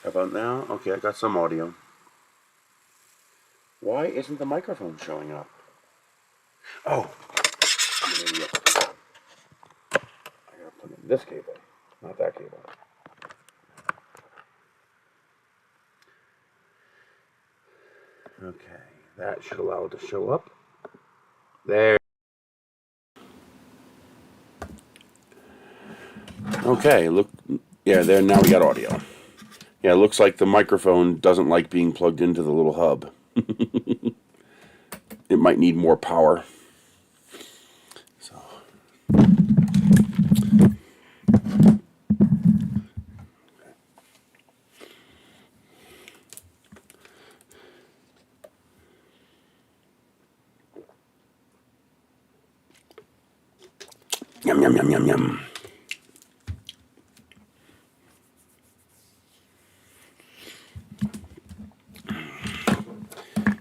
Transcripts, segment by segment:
How about now? Okay, I got some audio. Why isn't the microphone showing up? Oh, I'm an idiot. I gotta plug in this cable, not that cable. Okay, that should allow it to show up. There. Okay, look. Yeah, there, now we got audio. Yeah, it looks like the microphone doesn't like being plugged into the little hub. It might need more power. So. Yum, yum, yum, yum, yum.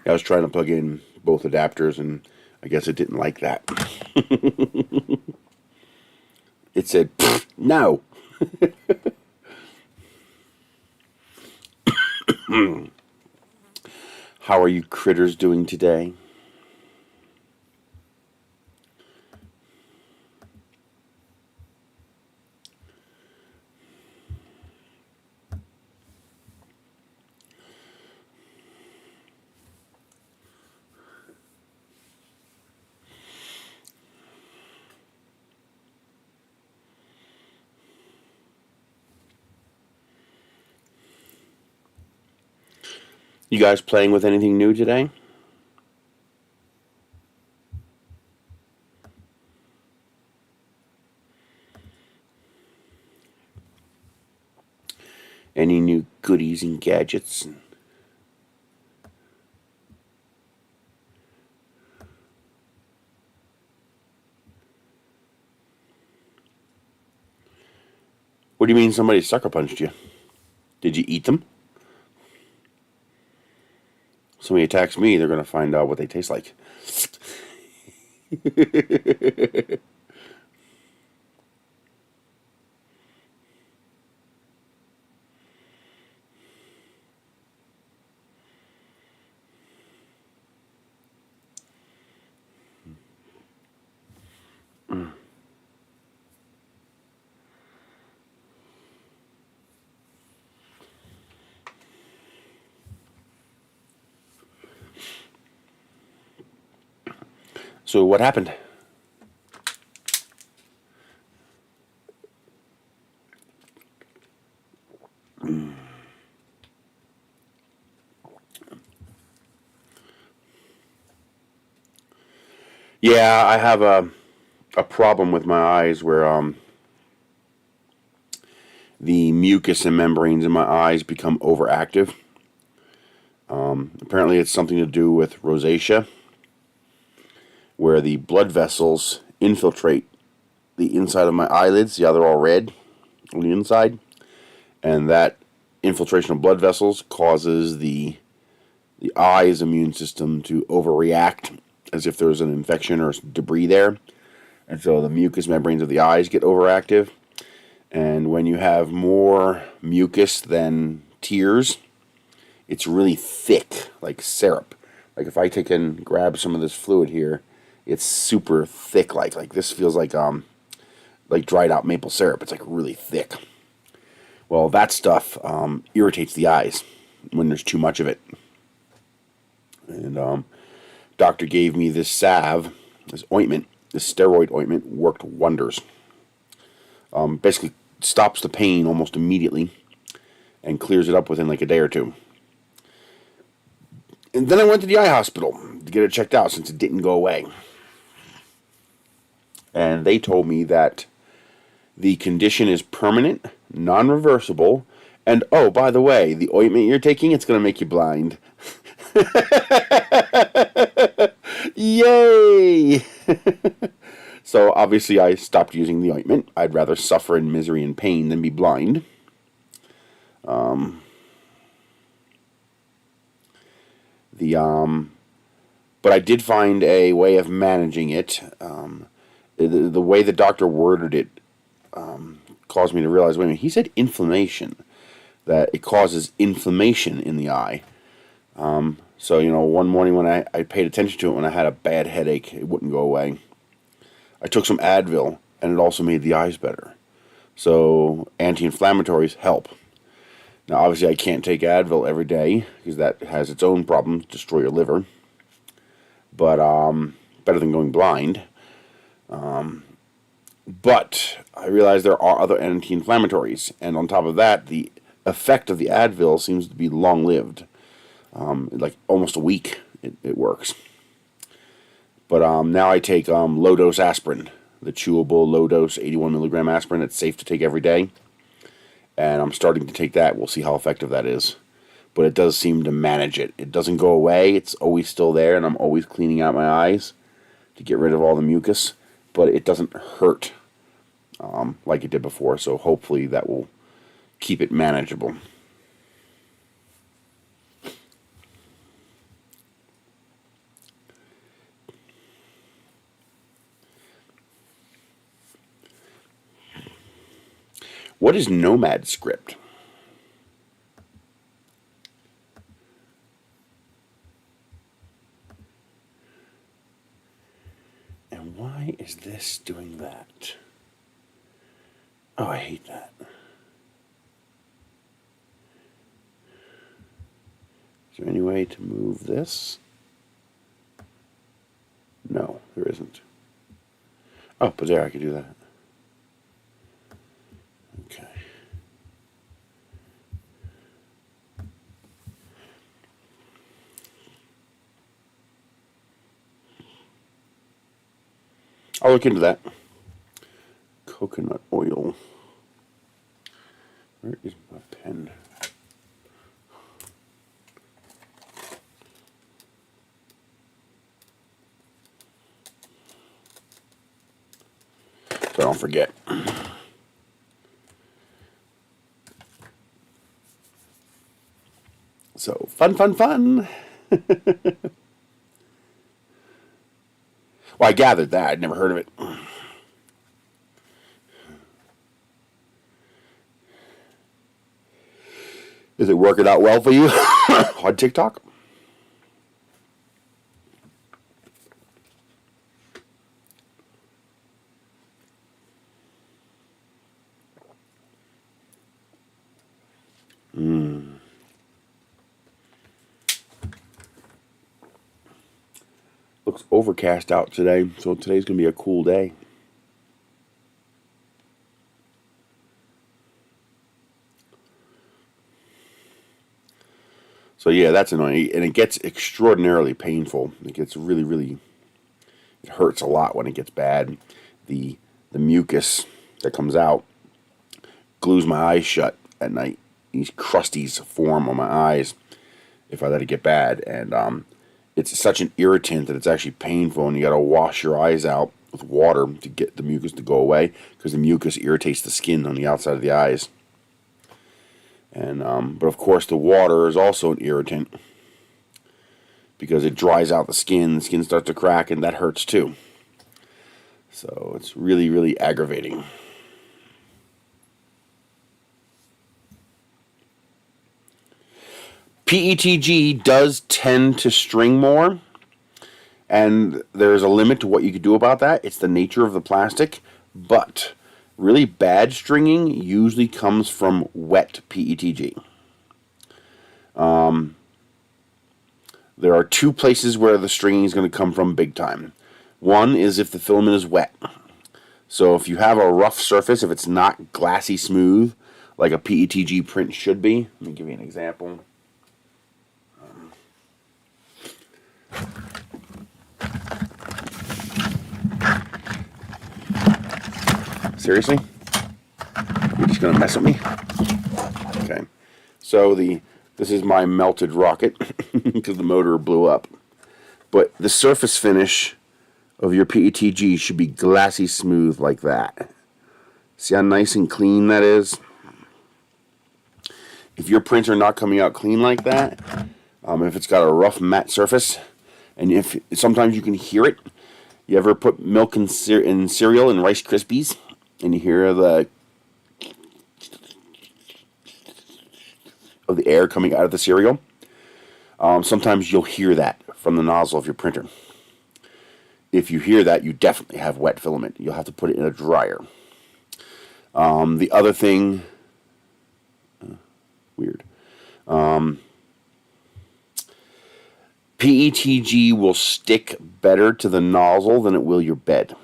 I was trying to plug in both adapters, and I guess it didn't like that. It said, no. How are you critters doing today? You guys playing with anything new today? Any new goodies and gadgets? What do you mean somebody sucker punched you? Did you eat them? Somebody attacks me, they're going to find out what they taste like. So what happened? Yeah, I have a problem with my eyes where the mucus and membranes in my eyes become overactive. Apparently it's something to do with rosacea, where the blood vessels infiltrate the inside of my eyelids. Yeah, they're all red on the inside. And that infiltration of blood vessels causes the eye's immune system to overreact as if there's an infection or debris there. And so the mucous membranes of the eyes get overactive. And when you have more mucus than tears, it's really thick, like syrup. Like if I take and grab some of this fluid here, it's super thick. Like this feels like dried out maple syrup. It's like really thick. Well, that stuff irritates the eyes when there's too much of it. And doctor gave me this salve, this ointment, this steroid ointment, worked wonders. Basically stops the pain almost immediately and clears it up within like a day or two. And then I went to the eye hospital to get it checked out since it didn't go away. And they told me that the condition is permanent, non-reversible, and oh, by the way, the ointment you're taking, it's going to make you blind. Yay! So obviously I stopped using the ointment. I'd rather suffer in misery and pain than be blind. But I did find a way of managing it. The way the doctor worded it caused me to realize, wait a minute, he said inflammation. that it causes inflammation in the eye. So, you know, one morning when I paid attention to it, when I had a bad headache, it wouldn't go away. I took some Advil, and it also made the eyes better. So, anti-inflammatories help. Now, obviously, I can't take Advil every day, because that has its own problems, destroy your liver. But, better than going blind. But I realize there are other anti-inflammatories, and on top of that, the effect of the Advil seems to be long-lived. Like almost a week, it works. But now I take low-dose aspirin, the chewable low-dose 81 milligram aspirin. It's safe to take every day, and I'm starting to take that. We'll see how effective that is. But it does seem to manage it. It doesn't go away. It's always still there, and I'm always cleaning out my eyes to get rid of all the mucus. But it doesn't hurt like it did before, so hopefully that will keep it manageable. What is Nomad script? And why is this doing that? Oh, I hate that. Is there any way to move this? No, there isn't. Oh, but there, I could do that. Okay. I'll look into that. Coconut oil. Where is my pen? So I don't forget. So, fun. Well, I gathered that. I'd never heard of it. Is it working out well for you on TikTok? Looks overcast out today, so today's going to be a cool day. So yeah, that's annoying, and it gets extraordinarily painful. It gets really, it hurts a lot when it gets bad. The mucus that comes out glues my eyes shut at night. These crusties form on my eyes if I let it get bad, and it's such an irritant that it's actually painful, and you got to wash your eyes out with water to get the mucus to go away, because the mucus irritates the skin on the outside of the eyes. And but of course the water is also an irritant because it dries out the skin starts to crack, and that hurts too. So it's really aggravating. PETG does tend to string more, and there's a limit to what you can do about that. It's the nature of the plastic, but really bad stringing usually comes from wet PETG. There are two places where the stringing is going to come from big time. One is if the filament is wet. So if you have a rough surface, if it's not glassy smooth, like a PETG print should be. Let me give you an example. Seriously? You're just going to mess with me? Okay. So this is my melted rocket because the motor blew up. But the surface finish of your PETG should be glassy smooth like that. See how nice and clean that is? If your prints are not coming out clean like that, if it's got a rough matte surface, and if sometimes you can hear it. You ever put milk in cereal and Rice Krispies, and you hear the of the air coming out of the serial. Sometimes you'll hear that from the nozzle of your printer. If you hear that, you definitely have wet filament. You'll have to put it in a dryer. The other thing, weird, PETG will stick better to the nozzle than it will your bed.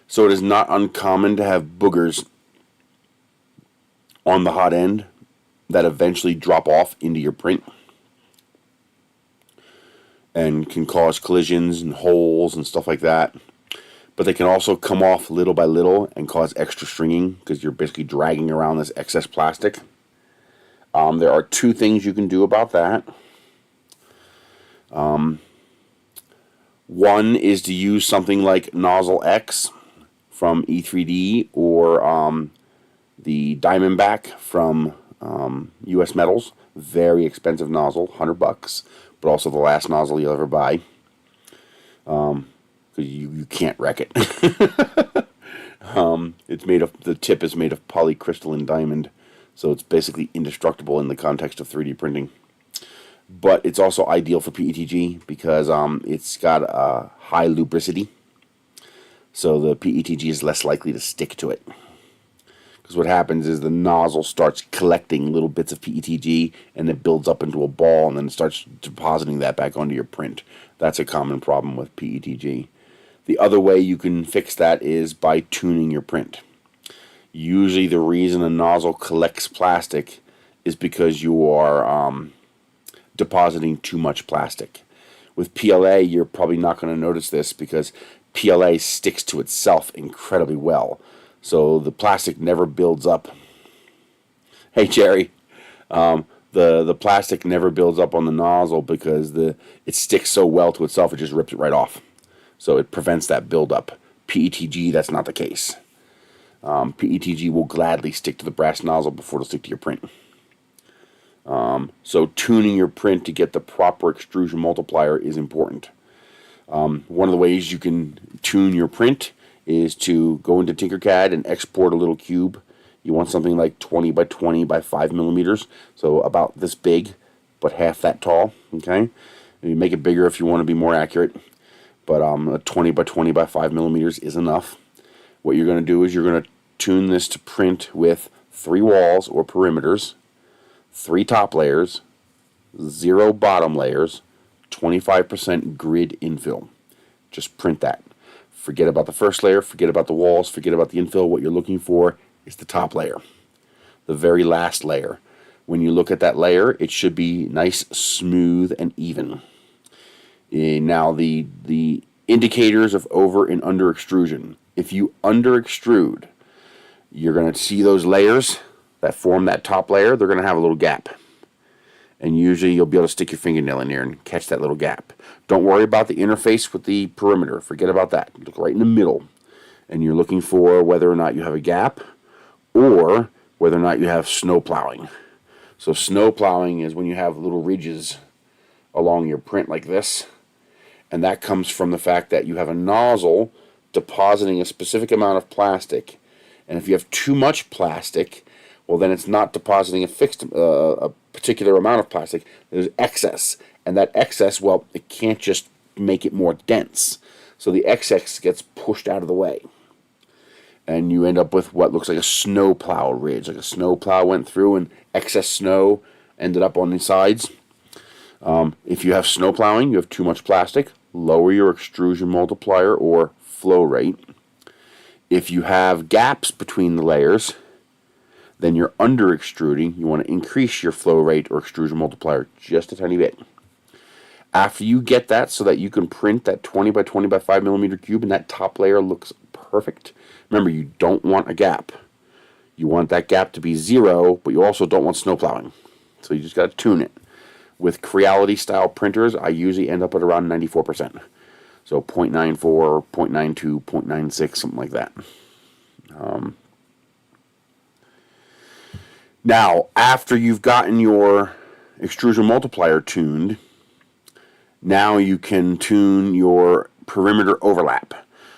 So it is not uncommon to have boogers on the hot end that eventually drop off into your print and can cause collisions and holes and stuff like that. But they can also come off little by little and cause extra stringing because you're basically dragging around this excess plastic. There are two things you can do about that. One is to use something like Nozzle X from E3D or the Diamondback from US Metals. Very expensive nozzle, $100, but also the last nozzle you'll ever buy. Because you can't wreck it. It's made of, the tip is made of polycrystalline diamond, so it's basically indestructible in the context of 3D printing. But it's also ideal for PETG because it's got a high lubricity, so the PETG is less likely to stick to it. Because what happens is the nozzle starts collecting little bits of PETG and it builds up into a ball and then it starts depositing that back onto your print. That's a common problem with PETG. The other way you can fix that is by tuning your print. Usually the reason a nozzle collects plastic is because you are depositing too much plastic. With PLA, you're probably not going to notice this because PLA sticks to itself incredibly well. So the plastic never builds up. Hey, Jerry. The plastic never builds up on the nozzle because it sticks so well to itself, it just rips it right off. So it prevents that buildup. PETG, that's not the case. PETG will gladly stick to the brass nozzle before it'll stick to your print. So tuning your print to get the proper extrusion multiplier is important. One of the ways you can tune your print is to go into Tinkercad and export a little cube. You want something like 20 by 20 by 5 millimeters, so about this big, but half that tall. Okay, you make it bigger if you want to be more accurate, but a 20 by 20 by 5 millimeters is enough. What you're going to do is you're going to tune this to print with 3 walls or perimeters, 3 top layers, 0 bottom layers, 25% grid infill. Just print that. Forget about the first layer, forget about the walls, forget about the infill. What you're looking for is the top layer, the very last layer. When you look at that layer, it should be nice, smooth, and even. Now, the indicators of over and under extrusion. If you under extrude, you're going to see those layers that form that top layer. They're going to have a little gap. And usually you'll be able to stick your fingernail in there and catch that little gap. Don't worry about the interface with the perimeter. Forget about that. Look right in the middle. And you're looking for whether or not you have a gap or whether or not you have snow plowing. So snow plowing is when you have little ridges along your print like this. And that comes from the fact that you have a nozzle depositing a specific amount of plastic. And if you have too much plastic, well, then it's not depositing a particular amount of plastic. There's excess. And that excess, well, it can't just make it more dense. So the excess gets pushed out of the way. And you end up with what looks like a snow plow ridge. Like a snow plow went through and excess snow ended up on the sides. If you have snow plowing, you have too much plastic, lower your extrusion multiplier or flow rate. If you have gaps between the layers, then you're under extruding. You want to increase your flow rate or extrusion multiplier just a tiny bit. After you get that so that you can print that 20 by 20 by 5 millimeter cube and that top layer looks perfect, remember, you don't want a gap. You want that gap to be 0, but you also don't want snow plowing. So you just got to tune it. With Creality style printers, I usually end up at around 94%. So 0.94, 0.92, 0.96, something like that. Now, after you've gotten your extrusion multiplier tuned, now you can tune your perimeter overlap.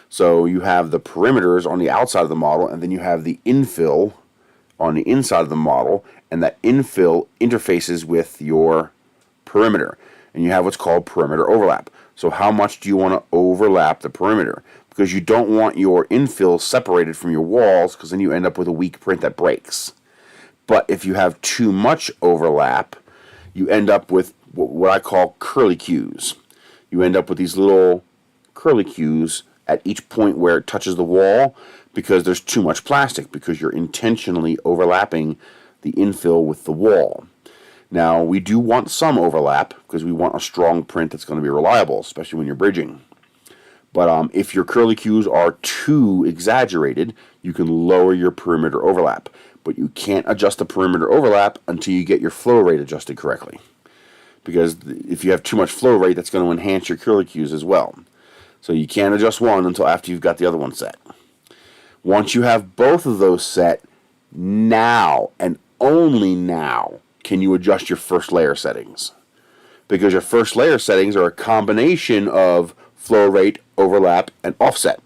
So you have the perimeters on the outside of the model, and then you have the infill on the inside of the model, and that infill interfaces with your perimeter. And you have what's called perimeter overlap. So how much do you want to overlap the perimeter? Because you don't want your infill separated from your walls, because then you end up with a weak print that breaks. But if you have too much overlap, you end up with what I call curlicues. You end up with these little curlicues at each point where it touches the wall, because there's too much plastic, because you're intentionally overlapping the infill with the wall. Now, we do want some overlap, because we want a strong print that's going to be reliable, especially when you're bridging. But if your curlicues are too exaggerated, you can lower your perimeter overlap. But you can't adjust the perimeter overlap until you get your flow rate adjusted correctly. Because if you have too much flow rate, that's going to enhance your curlicues as well. So you can't adjust one until after you've got the other one set. Once you have both of those set, now and only now can you adjust your first layer settings. Because your first layer settings are a combination of flow rate, overlap, and offset.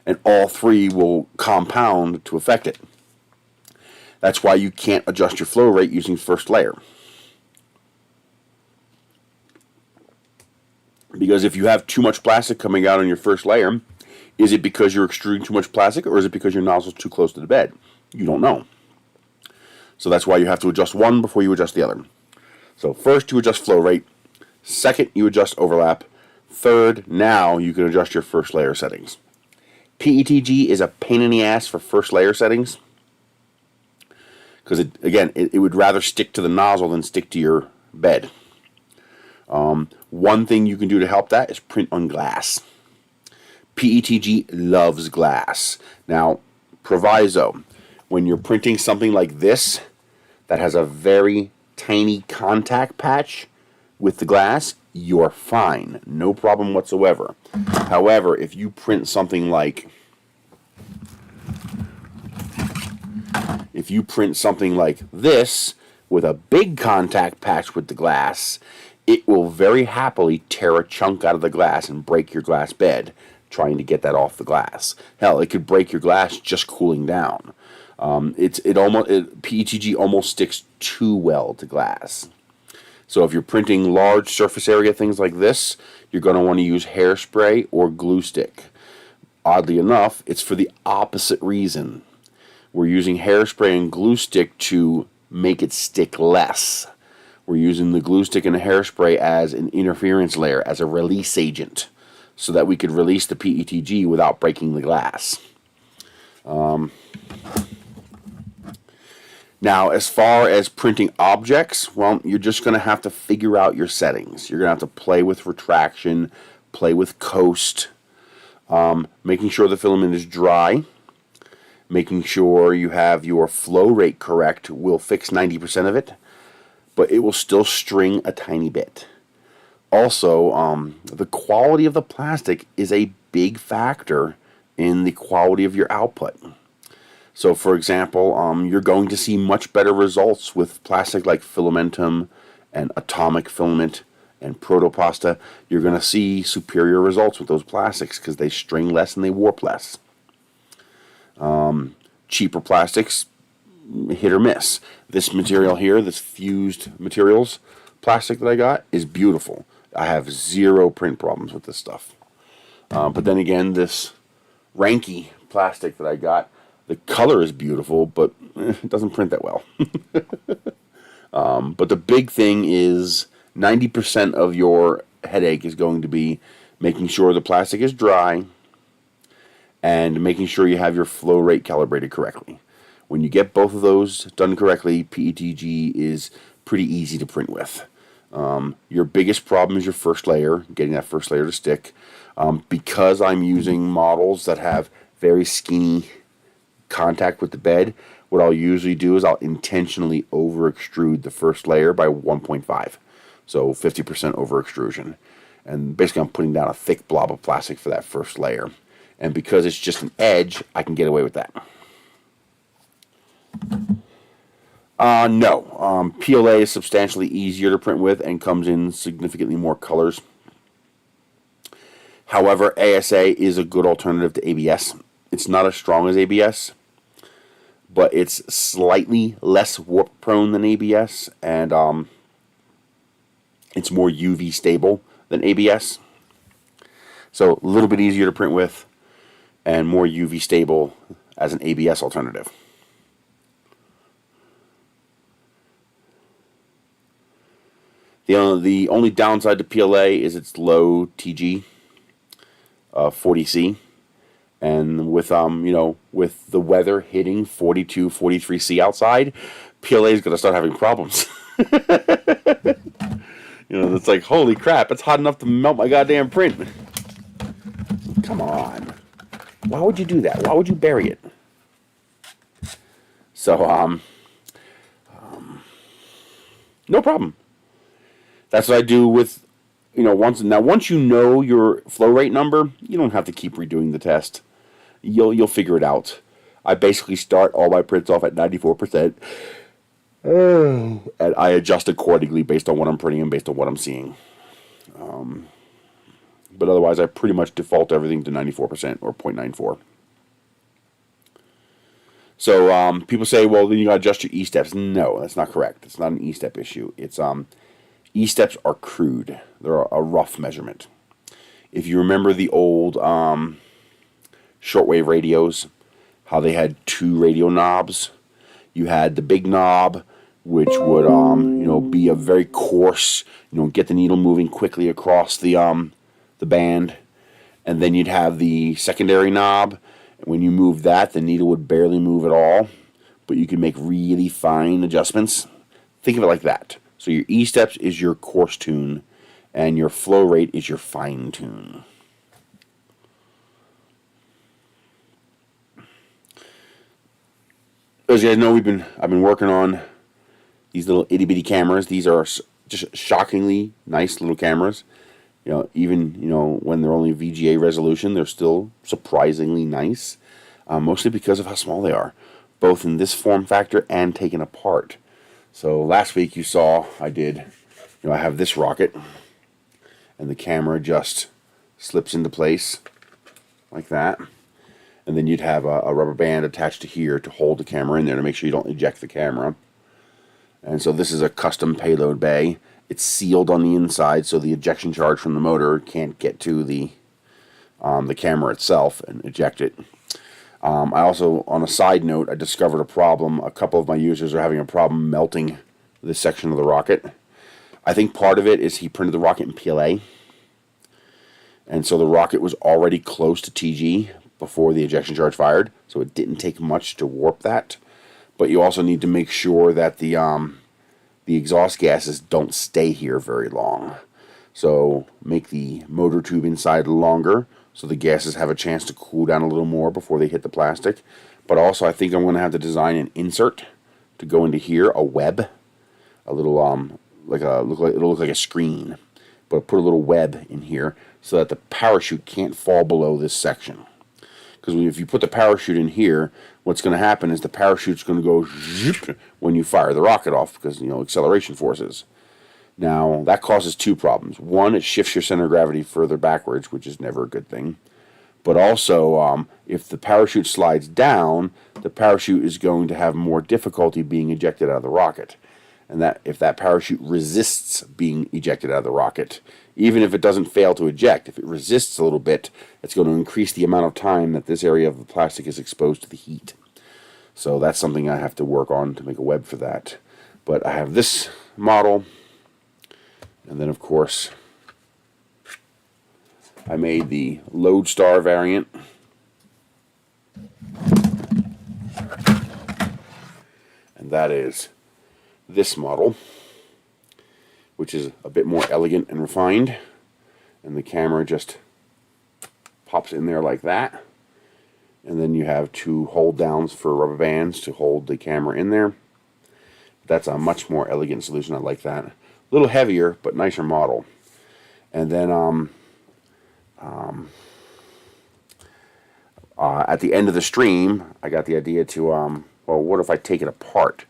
And all three will compound to affect it. That's why you can't adjust your flow rate using first layer. Because if you have too much plastic coming out on your first layer, is it because you're extruding too much plastic, or is it because your nozzle's too close to the bed? You don't know. So that's why you have to adjust one before you adjust the other. So first you adjust flow rate. Second, you adjust overlap. Third, now you can adjust your first layer settings. PETG is a pain in the ass for first layer settings, because it would rather stick to the nozzle than stick to your bed. One thing you can do to help that is print on glass. PETG loves glass. Now, proviso, when you're printing something like this that has a very tiny contact patch with the glass, you're fine. No problem whatsoever. However, if you print something like this with a big contact patch with the glass, it will very happily tear a chunk out of the glass and break your glass bed trying to get that off the glass. Hell, it could break your glass just cooling down. PETG almost sticks too well to glass. So if you're printing large surface area things like this, you're going to want to use hairspray or glue stick. Oddly enough, it's for the opposite reason. We're using hairspray and glue stick to make it stick less. We're using the glue stick and the hairspray as an interference layer, as a release agent, so that we could release the PETG without breaking the glass. Now, as far as printing objects, well, you're just going to have to figure out your settings. You're going to have to play with retraction, play with coast, making sure the filament is dry, making sure you have your flow rate correct will fix 90% of it, but it will still string a tiny bit. Also, the quality of the plastic is a big factor in the quality of your output. So, for example, you're going to see much better results with plastic like Filamentum and Atomic Filament and Protopasta. You're going to see superior results with those plastics because they string less and they warp less. Cheaper plastics, hit or miss. This material here, this fused materials plastic that I got, is beautiful. I have zero print problems with this stuff. But then again, this Ranky plastic that I got, the color is beautiful, but it doesn't print that well. But the big thing is 90% of your headache is going to be making sure the plastic is dry and making sure you have your flow rate calibrated correctly. When you get both of those done correctly, PETG is pretty easy to print with. Your biggest problem is your first layer, getting that first layer to stick. Because I'm using models that have very skinny contact with the bed, what I'll usually do is I'll intentionally over extrude the first layer by 1.5, so 50% over extrusion, and basically I'm putting down a thick blob of plastic for that first layer, and because it's just an edge, I can get away with that. No, PLA is substantially easier to print with and comes in significantly more colors. However, ASA is a good alternative to ABS. It's not as strong as ABS, but it's slightly less warp prone than ABS, and it's more UV stable than ABS. So a little bit easier to print with and more UV stable as an ABS alternative. The only downside to PLA is its low TG, 40C, and with with the weather hitting 42, 43C outside, PLA is going to start having problems. It's like, holy crap, it's hot enough to melt my goddamn print. Come on. Why would you do that? Why would you bury it? So, no problem. That's what I do with, once you know your flow rate number, you don't have to keep redoing the test. You'll figure it out. I basically start all my prints off at 94%. And I adjust accordingly based on what I'm printing and based on what I'm seeing. But otherwise, I pretty much default everything to 94% or 0.94. So people say, well, then you got to adjust your E-steps. No, that's not correct. It's not an E-step issue. It's E-steps are crude. They're a rough measurement. If you remember the old shortwave radios, how they had 2 radio knobs. You had the big knob, which would be a very coarse, get the needle moving quickly across the band, and then you'd have the secondary knob. When you move that, the needle would barely move at all, but you could make really fine adjustments. Think of it like that. So your E-steps is your coarse tune, and your flow rate is your fine tune. As you guys know, I've been working on these little itty bitty cameras. These are just shockingly nice little cameras. Even when they're only VGA resolution, they're still surprisingly nice. Mostly because of how small they are, both in this form factor and taken apart. So last week you saw I have this rocket, and the camera just slips into place like that. And then you'd have a rubber band attached to here to hold the camera in there to make sure you don't eject the camera. And so this is a custom payload bay. It's sealed on the inside, so the ejection charge from the motor can't get to the camera itself and eject it. I also, on a side note, I discovered a problem. A couple of my users are having a problem melting this section of the rocket. I think part of it is he printed the rocket in PLA. And so the rocket was already close to TG before the ejection charge fired, so it didn't take much to warp that. But you also need to make sure that the exhaust gases don't stay here very long. So make the motor tube inside longer so the gases have a chance to cool down a little more before they hit the plastic. But also I think I'm going to have to design an insert to go into here, a web, a little it'll look like a screen, but put a little web in here so that the parachute can't fall below this section. Because if you put the parachute in here, what's going to happen is the parachute's going to go zip when you fire the rocket off because, acceleration forces. Now, that causes 2 problems. One, it shifts your center of gravity further backwards, which is never a good thing. But also, if the parachute slides down, the parachute is going to have more difficulty being ejected out of the rocket. And that if that parachute resists being ejected out of the rocket, even if it doesn't fail to eject, if it resists a little bit, it's going to increase the amount of time that this area of the plastic is exposed to the heat. So that's something I have to work on to make a web for that. But I have this model, and then of course I made the Lodestar variant. And that is this model, which is a bit more elegant and refined, and the camera just pops in there like that, and then you have 2 hold downs for rubber bands to hold the camera in there. That's a much more elegant solution. I like that. A little heavier but nicer model. And then at the end of the stream I got the idea to well, what if I take it apart?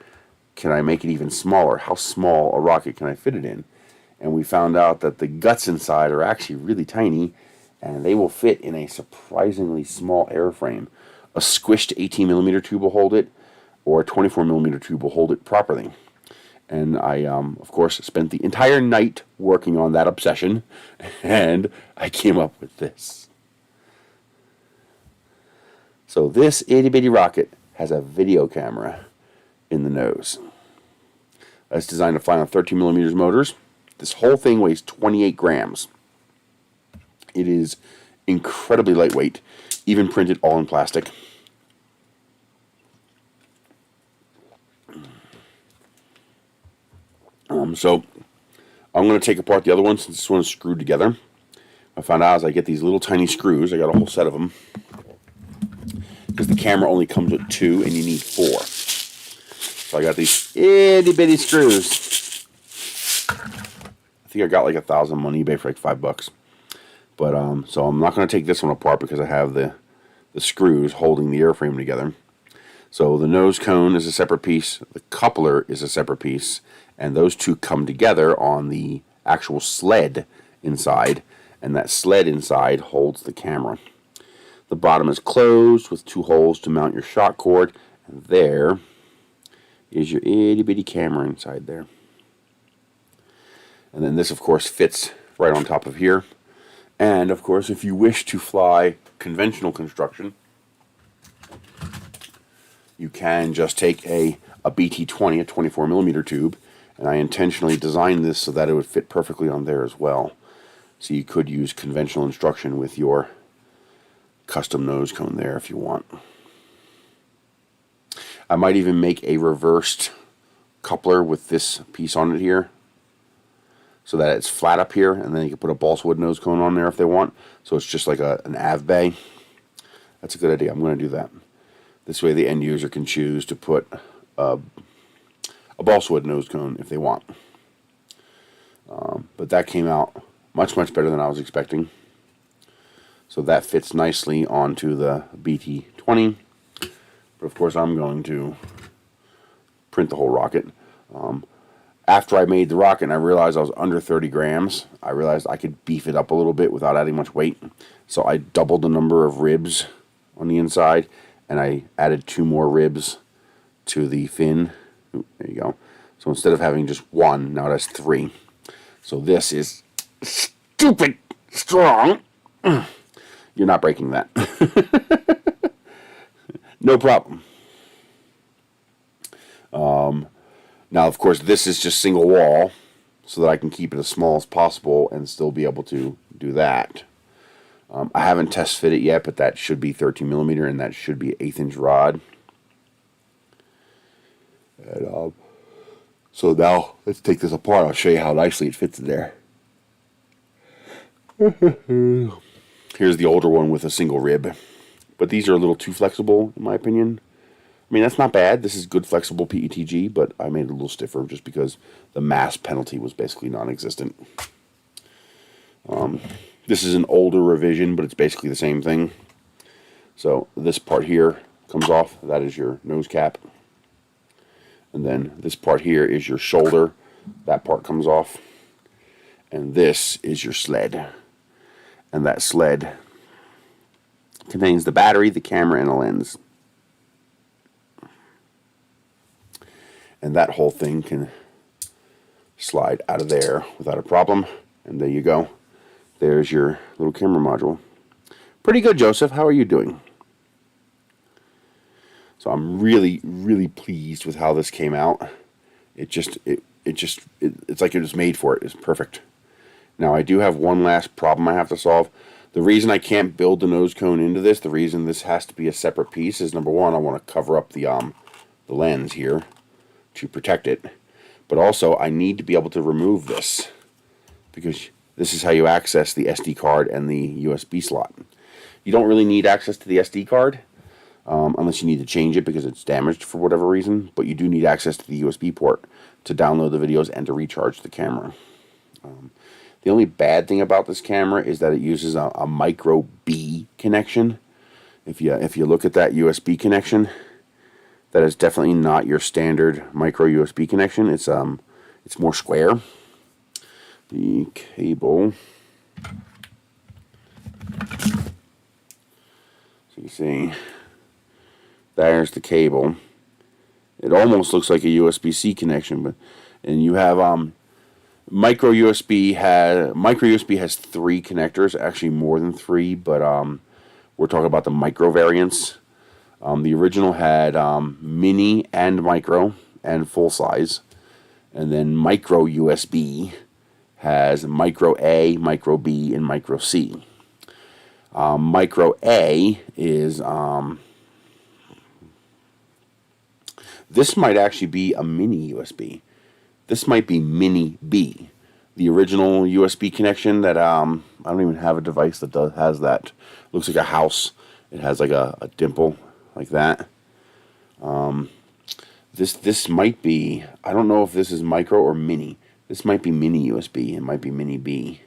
Can I make it even smaller? How small a rocket can I fit it in? And we found out that the guts inside are actually really tiny, and they will fit in a surprisingly small airframe. A squished 18mm tube will hold it. or a 24mm tube will hold it properly. And I, of course, spent the entire night working on that obsession, and I came up with this. So this itty bitty rocket has a video camera in the nose. It's designed to fly on 13mm motors. This whole thing weighs 28 grams. It is incredibly lightweight, even printed all in plastic. So I'm going to take apart the other one since this one is screwed together. I found out as I get these little tiny screws, I got a whole set of them, because the camera only comes with 2 and you need 4. So I got these itty bitty screws. I think I got like 1,000 on eBay for like $5. But so I'm not going to take this one apart because I have the screws holding the airframe together. So the nose cone is a separate piece, the coupler is a separate piece, and those two come together on the actual sled inside, and that sled inside holds the camera. The bottom is closed with 2 holes to mount your shock cord, and there is your itty bitty camera inside there. And then this, of course, fits right on top of here. And of course, if you wish to fly conventional construction, you can just take a BT-20, a 24mm tube, and I intentionally designed this so that it would fit perfectly on there as well. So you could use conventional instruction with your custom nose cone there if you want. I might even make a reversed coupler with this piece on it here, so that it's flat up here, and then you can put a balsa wood nose cone on there if they want. So it's just like an Av bay. That's a good idea. I'm going to do that. This way the end user can choose to put a balsa wood nose cone if they want. But that came out much, much better than I was expecting. So that fits nicely onto the BT-20. But of course I'm going to print the whole rocket. After I made the rocket and I realized I was under 30 grams, I realized I could beef it up a little bit without adding much weight. So I doubled the number of ribs on the inside, and I added 2 more ribs to the fin. Ooh, there you go. So instead of having just 1, now it has 3. So this is stupid strong. You're not breaking that. No problem. Now, of course, this is just single wall, so that I can keep it as small as possible and still be able to do that. I haven't test fit it yet, but that should be 13mm, and that should be an 1/8" rod. And, so now, let's take this apart. I'll show you how nicely it fits in there. Here's the older one with a single rib. But these are a little too flexible, in my opinion. I mean, that's not bad. This is good flexible PETG, but I made it a little stiffer just because the mass penalty was basically non-existent. This is an older revision, but it's basically the same thing. So this part here comes off. That is your nose cap. And then this part here is your shoulder. That part comes off. And this is your sled. And that sled contains the battery, the camera, and a lens. And that whole thing can slide out of there without a problem. And there you go. There's your little camera module. Pretty good, Joseph. How are you doing? So I'm really, really pleased with how this came out. It's like it was made for it. It's perfect. Now I do have one last problem I have to solve. The reason I can't build the nose cone into this, the reason this has to be a separate piece is, number one, I want to cover up the lens here to protect it. But also, I need to be able to remove this, because this is how you access the SD card and the USB slot. You don't really need access to the SD card unless you need to change it because it's damaged for whatever reason, but you do need access to the USB port to download the videos and to recharge the camera. The only bad thing about this camera is that it uses a micro B connection. If you look at that USB connection, that is definitely not your standard micro USB connection. It's more square. The cable, so you see, there's the cable, It almost looks like a USB-C connection, but and you have micro USB has 3 connectors, actually more than 3, but we're talking about the micro variants. The original had mini and micro and full size, and then micro USB has micro A, micro B, and micro C. Micro A is this might actually be a mini USB. This might be mini B. The original USB connection that I don't even have a device that has that. Looks like a house. It has like a dimple like that. This might be, I don't know if this is micro or mini. This might be mini USB. It might be mini B.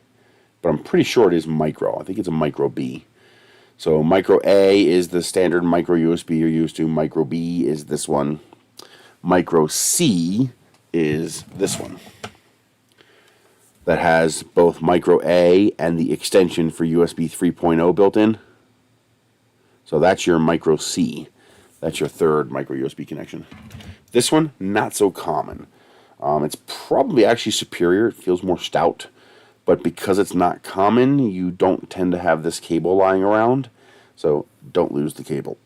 But I'm pretty sure it is micro. I think it's a micro B. So micro A is the standard micro USB you're used to. Micro B is this one. Micro C is this one. That has both micro A and the extension for USB 3.0 built in. So that's your micro C. That's your third micro USB connection. This one, not so common. It's probably actually superior. It feels more stout. But because it's not common, you don't tend to have this cable lying around. So don't lose the cable.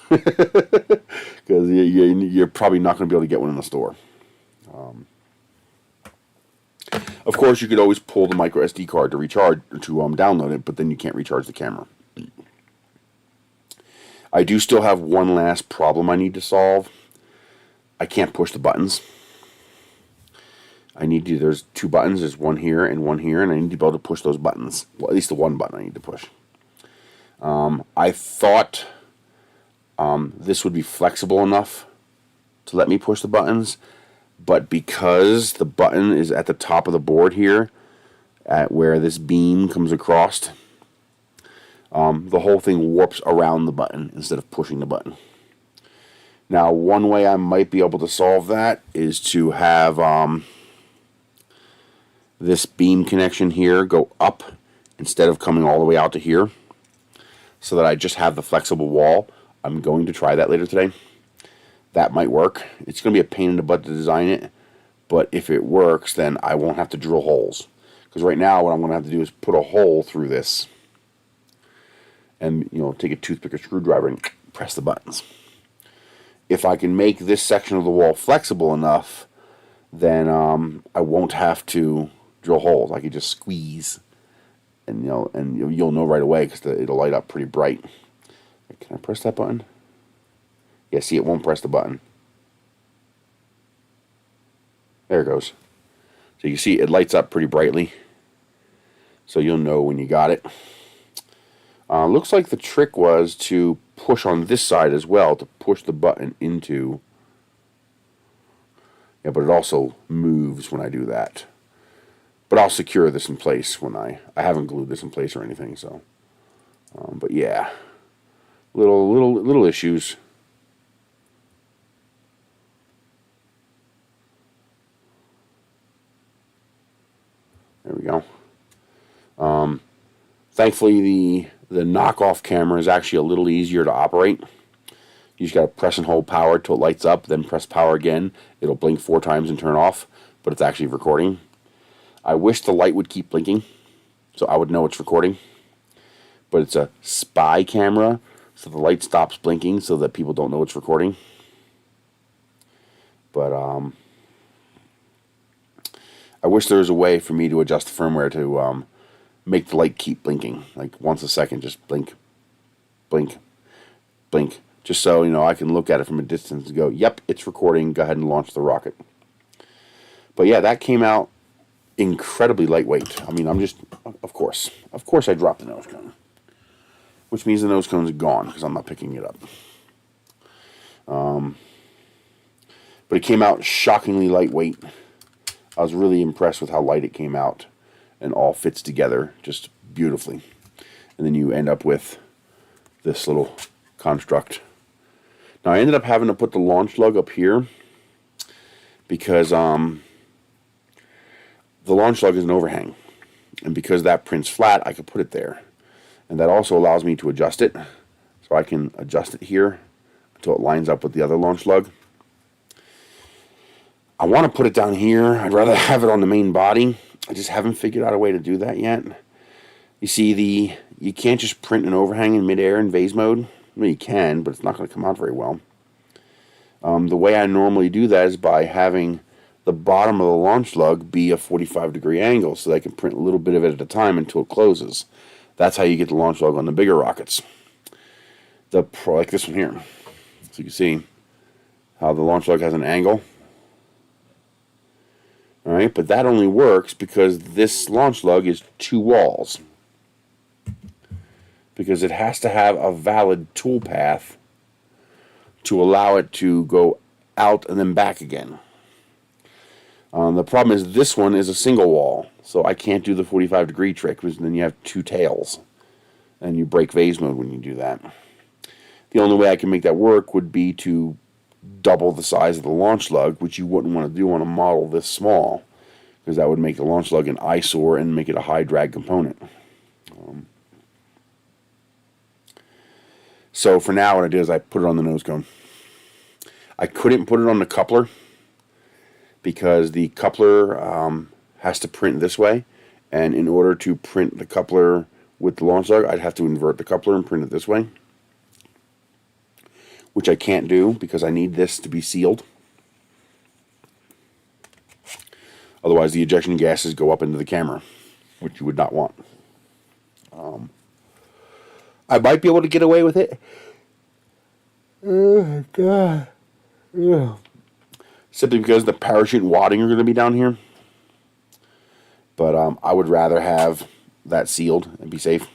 Because you're probably not going to be able to get one in the store. Of course, you could always pull the micro SD card to recharge, to download it, but then you can't recharge the camera. I do still have one last problem I need to solve. I can't push the buttons. There's 2 buttons, there's one here, and I need to be able to push those buttons. Well, at least the one button I need to push. I thought this would be flexible enough to let me push the buttons, but because the button is at the top of the board here, at where this beam comes across, the whole thing warps around the button instead of pushing the button. Now, one way I might be able to solve that is to have this beam connection here go up instead of coming all the way out to here, so that I just have the flexible wall. I'm going to try that later today. That might work. It's going to be a pain in the butt to design it, but if it works, then I won't have to drill holes. Because right now, what I'm going to have to do is put a hole through this, and take a toothpick or screwdriver and press the buttons. If I can make this section of the wall flexible enough, then I won't have to drill holes. I can just squeeze, and you'll know right away because it'll light up pretty bright. Can I press that button? Yeah, see, it won't press the button. There it goes. So you can see it lights up pretty brightly, so you'll know when you got it. Looks like the trick was to push on this side as well, to push the button into. Yeah, but it also moves when I do that. But I'll secure this in place when I haven't glued this in place or anything. So, but yeah, little issues. There we go. Thankfully, the knockoff camera is actually a little easier to operate. You just got to press and hold power till it lights up, then press power again. It'll blink 4 times and turn off, but it's actually recording. I wish the light would keep blinking, so I would know it's recording. But it's a spy camera, so the light stops blinking so that people don't know it's recording. But I wish there was a way for me to adjust the firmware to make the light keep blinking, like once a second, just blink, blink, blink, just so I can look at it from a distance and go, yep, it's recording, go ahead and launch the rocket. But yeah, that came out incredibly lightweight. I mean, of course I dropped the nose cone, which means the nose cone's gone because I'm not picking it up. But it came out shockingly lightweight. I was really impressed with how light it came out, and all fits together just beautifully. And then you end up with this little construct. Now I ended up having to put the launch lug up here because the launch lug is an overhang, and because that print's flat, I could put it there, and that also allows me to adjust it, so I can adjust it here until it lines up with the other launch lug. I want to put it down here. I'd rather have it on the main body. I just haven't figured out a way to do that yet. You see, you can't just print an overhang in midair in vase mode. Well, you can, but it's not going to come out very well. The way I normally do that is by having the bottom of the launch lug be a 45-degree angle so that I can print a little bit of it at a time until it closes. That's how you get the launch lug on the bigger rockets. Like this one here. So you can see how the launch lug has an angle. Alright, but that only works because this launch lug is 2 walls. Because it has to have a valid tool path to allow it to go out and then back again. The problem is this one is a single wall, so I can't do the 45-degree trick, because then you have 2 tails, and you break vase mode when you do that. The only way I can make that work would be to double the size of the launch lug, which you wouldn't want to do on a model this small, because that would make the launch lug an eyesore and make it a high drag component. So for now, what I did is I put it on the nose cone. I couldn't put it on the coupler because the coupler has to print this way, and in order to print the coupler with the launch lug, I'd have to invert the coupler and print it this way, which I can't do because I need this to be sealed. Otherwise, the ejection gases go up into the camera, which you would not want. I might be able to get away with it. Oh, God. Ugh. Simply because the parachute and wadding are going to be down here. But I would rather have that sealed and be safe.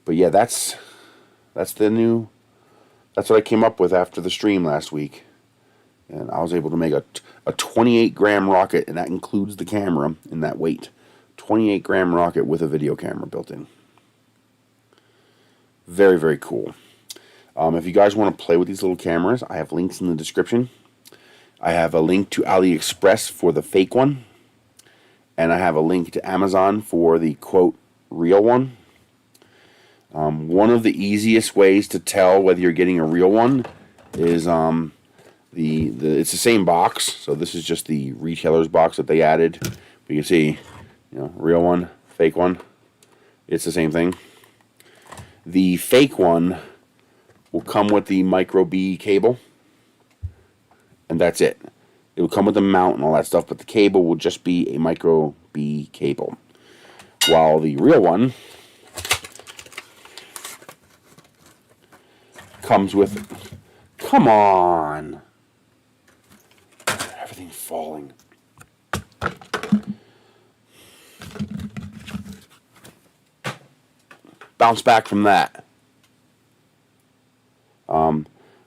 But yeah, that's what I came up with after the stream last week. And I was able to make a 28-gram rocket, and that includes the camera in that weight. 28-gram rocket with a video camera built in. Very, very cool. If you guys want to play with these little cameras, I have links in the description. I have a link to Aliexpress for the fake one. And I have a link to Amazon for the, quote, real one. One of the easiest ways to tell whether you're getting a real one is it's the same box. So this is just the retailer's box that they added. But you can see, real one, fake one. It's the same thing. The fake one will come with the micro B cable, and that's it. It will come with the mount and all that stuff, but the cable will just be a micro B cable. While the real one comes with... Come on! Everything's falling. Bounce back from that.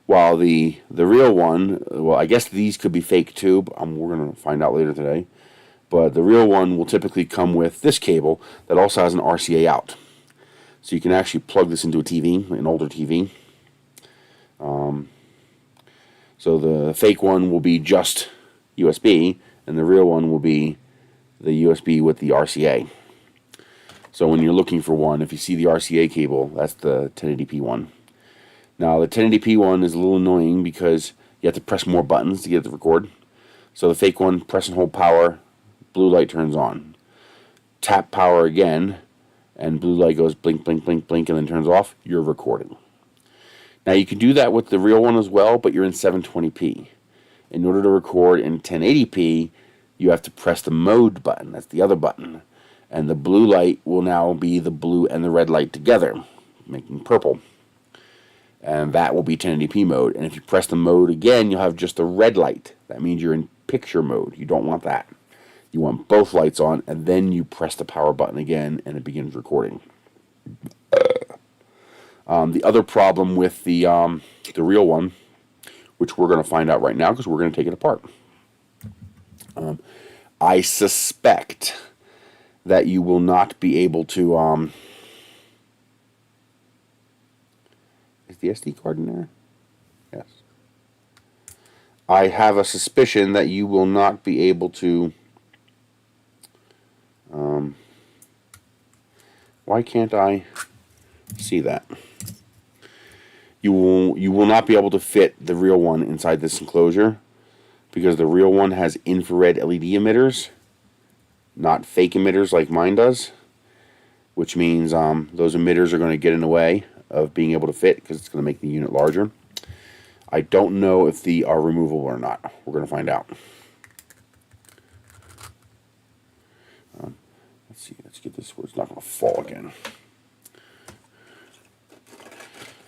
While the real one, well, I guess these could be fake too, but we're going to find out later today. But the real one will typically come with this cable that also has an RCA out. So you can actually plug this into a TV, an older TV. So the fake one will be just USB, and the real one will be the USB with the RCA. So when you're looking for one, if you see the RCA cable, that's the 1080p one. Now the 1080p one is a little annoying because you have to press more buttons to get it to record. So the fake one, press and hold power, blue light turns on. Tap power again, and blue light goes blink, blink, blink, blink, and then turns off. You're recording. Now you can do that with the real one as well, but you're in 720p. In order to record in 1080p, you have to press the mode button. That's the other button. And the blue light will now be the blue and the red light together, making purple. And that will be 1080p mode. And if you press the mode again, you'll have just the red light. That means you're in picture mode. You don't want that. You want both lights on, and then you press the power button again, and it begins recording. The other problem with the real one, which we're going to find out right now because we're going to take it apart. I suspect that you will not be able to... Is the SD card in there? Yes. I have a suspicion that you will not be able to... why can't I see that? You will not be able to fit the real one inside this enclosure. because the real one has infrared LED emitters, not fake emitters like mine does, which means those emitters are going to get in the way of being able to fit because it's going to make the unit larger. I don't know if they are removable or not. We're going to find out. Let's see. Let's get this where it's not going to fall again.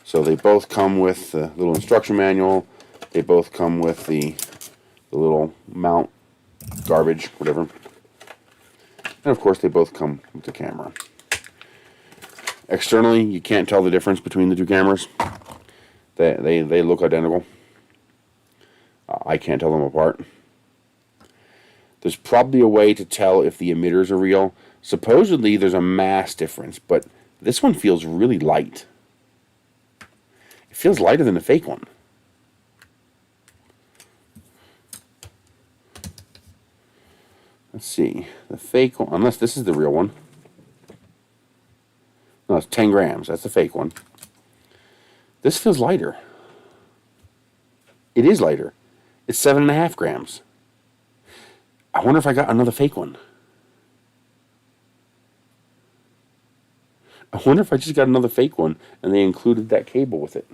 So they both come with the little instruction manual. They both come with the little mount garbage, whatever. And of course, they both come with the camera. Externally, you can't tell the difference between the two cameras. They look identical. I can't tell them apart. There's probably a way to tell if the emitters are real. Supposedly, there's a mass difference, but this one feels really light. It feels lighter than the fake one. Let's see. The fake one, unless this is the real one. No, it's 10 grams. That's the fake one. This feels lighter. It is lighter. It's 7.5 grams. I wonder if I got another fake one. I wonder if I just got another fake one and they included that cable with it.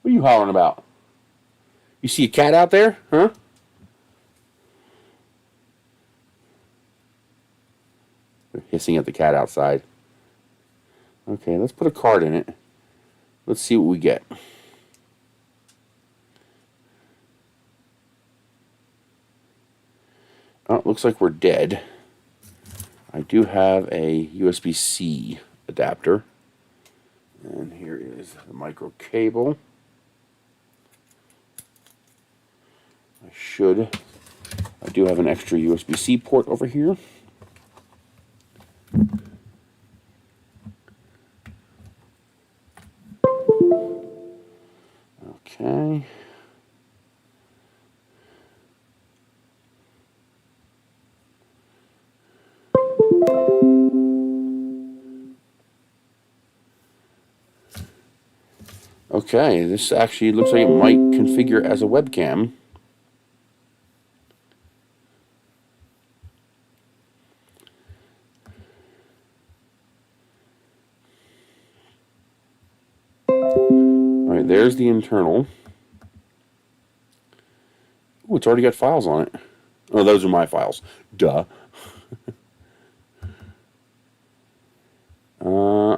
What are you hollering about? You see a cat out there? Huh? They're hissing at the cat outside. Okay, let's put a card in it. Let's see what we get. Oh, it looks like we're dead. I do have a USB-C adapter. And here is the micro cable. I do have an extra USB-C port over here. Okay. Okay, this actually looks like it might configure as a webcam. Alright, there's the internal. Oh, it's already got files on it. Oh, those are my files. Duh.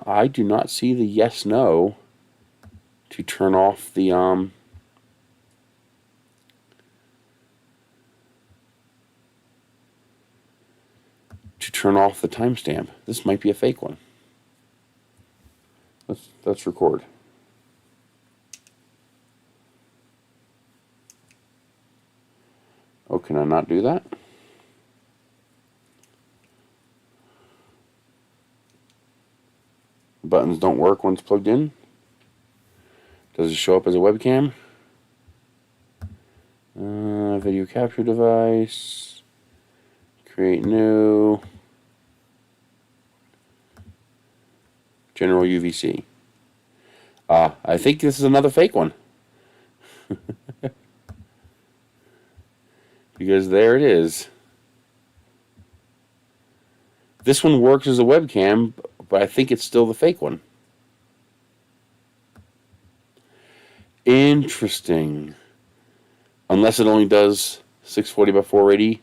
I do not see the yes/no to turn off the timestamp. This might be a fake one. Let's record. Oh, can I not do that? Buttons don't work once plugged in. Does it show up as a webcam? Video capture device. Create new. General UVC. I think this is another fake one. Because there it is. This one works as a webcam, but I think it's still the fake one. Interesting. Unless it only does 640 by 480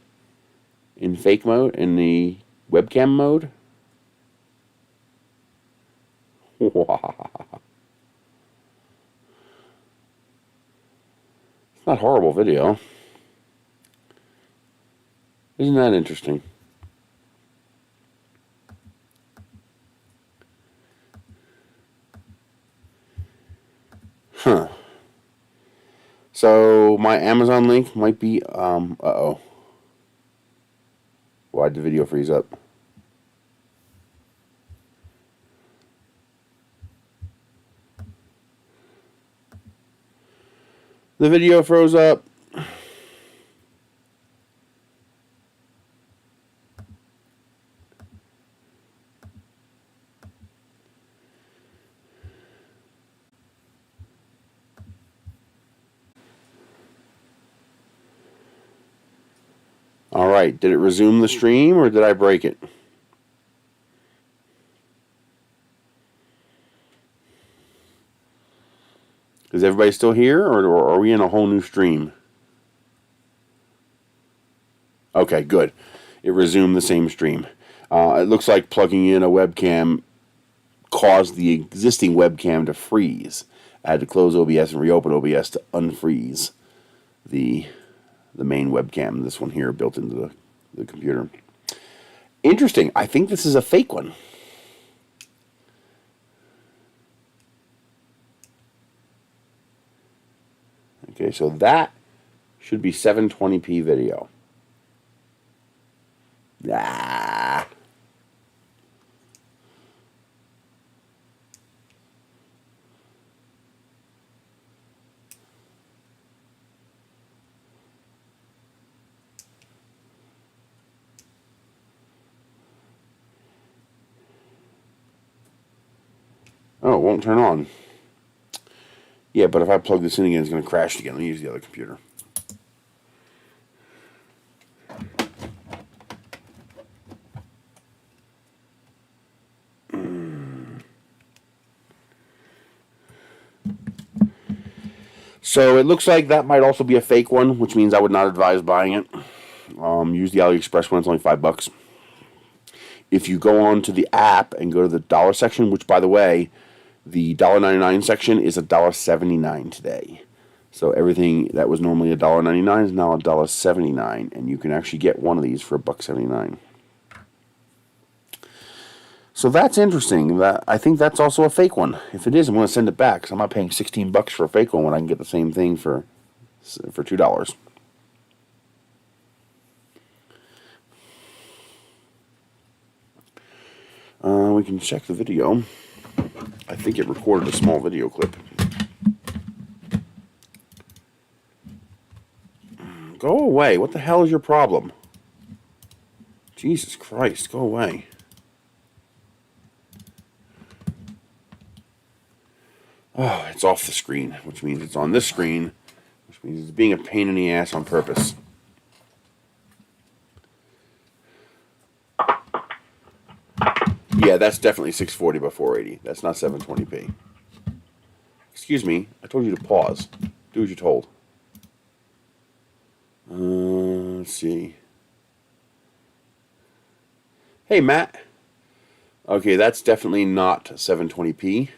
in fake mode, in the webcam mode. It's not horrible video. Isn't that interesting? Huh. So my Amazon link might be uh-oh. Why'd the video freeze up? The video froze up. All right, did it resume the stream or did I break it? Is everybody still here, or are we in a whole new stream? Okay, good. It resumed the same stream. It looks like plugging in a webcam caused the existing webcam to freeze. I had to close OBS and reopen OBS to unfreeze the main webcam. This one here built into the computer. Interesting. I think this is a fake one. Okay, so that should be 720p video. Ah. Oh, it won't turn on. Yeah, but if I plug this in again, it's going to crash again. Let me use the other computer. So it looks like that might also be a fake one, which means I would not advise buying it. Use the Aliexpress one. It's only $5. If you go on to the app and go to the dollar section, which, by the way, the $1.99 section is $1.79 today. So everything that was normally $1.99 is now $1.79, and you can actually get one of these for $1.79. So that's interesting. I think that's also a fake one. If it is, I'm going to send it back, because I'm not paying $16 for a fake one when I can get the same thing for $2. We can check the video. I think it recorded a small video clip. Go away. What the hell is your problem? Jesus Christ, go away. Oh, it's off the screen, which means it's on this screen, which means it's being a pain in the ass on purpose. Yeah, that's definitely 640 by 480. That's not 720p. Excuse me, I told you to pause. Do as you're told. Let's see. Hey, Matt. Okay, that's definitely not 720p.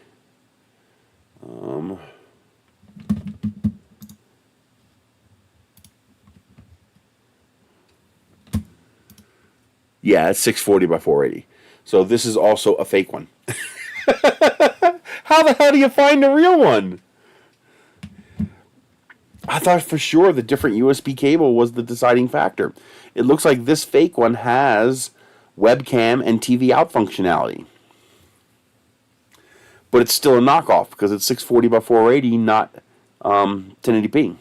Yeah, it's 640 by 480. So this is also a fake one. How the hell do you find a real one? I thought for sure the different USB cable was the deciding factor. It looks like this fake one has webcam and TV out functionality. But it's still a knockoff because it's 640 by 480, not 1080p.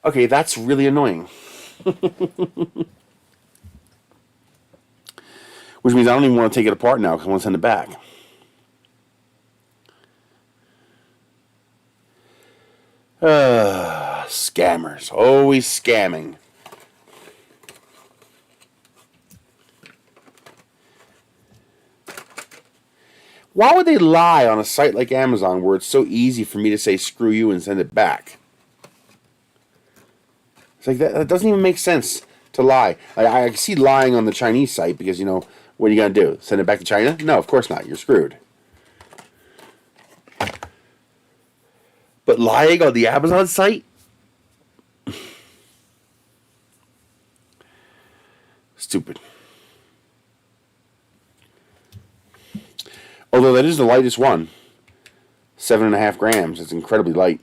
Okay, that's really annoying. Which means I don't even want to take it apart now because I want to send it back. Scammers. Always scamming. Why would they lie on a site like Amazon where it's so easy for me to say screw you and send it back? It's like that doesn't even make sense to lie. I see lying on the Chinese site because, you know, what are you going to do? Send it back to China? No, of course not. You're screwed. But lying on the Amazon site? Stupid. Although that is the lightest one. 7.5 grams. It's incredibly light.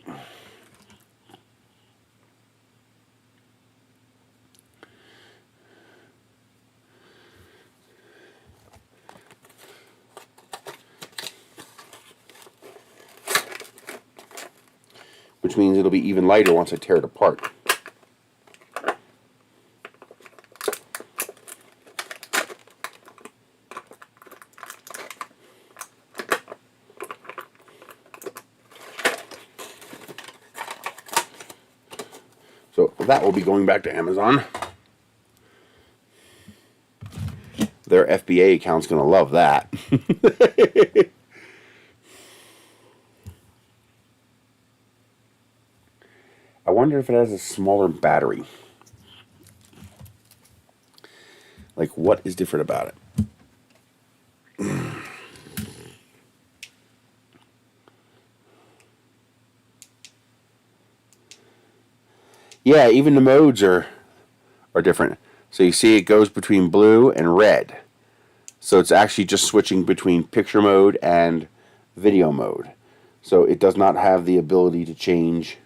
Which means it'll be even lighter once I tear it apart. So that will be going back to Amazon. Their FBA account's going to love that. I wonder if it has a smaller battery. Like, what is different about it? Yeah, even the modes are different. So you see it goes between blue and red. So it's actually just switching between picture mode and video mode. So it does not have the ability to change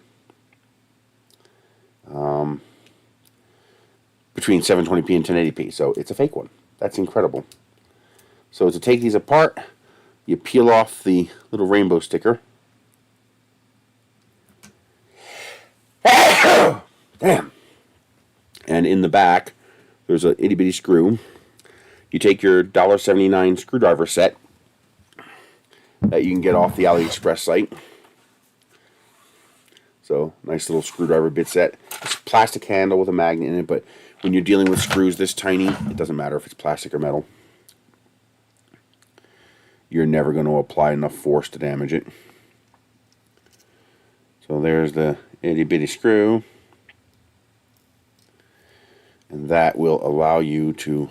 between 720p and 1080p. So it's a fake one. That's incredible. So to take these apart, you peel off the little rainbow sticker. Damn. And in the back, there's an itty bitty screw. You take your $1.79 screwdriver set that you can get off the Aliexpress site. So, nice little screwdriver bit set. It's a plastic handle with a magnet in it, but when you're dealing with screws this tiny, it doesn't matter if it's plastic or metal. You're never going to apply enough force to damage it. So there's the itty bitty screw. And that will allow you to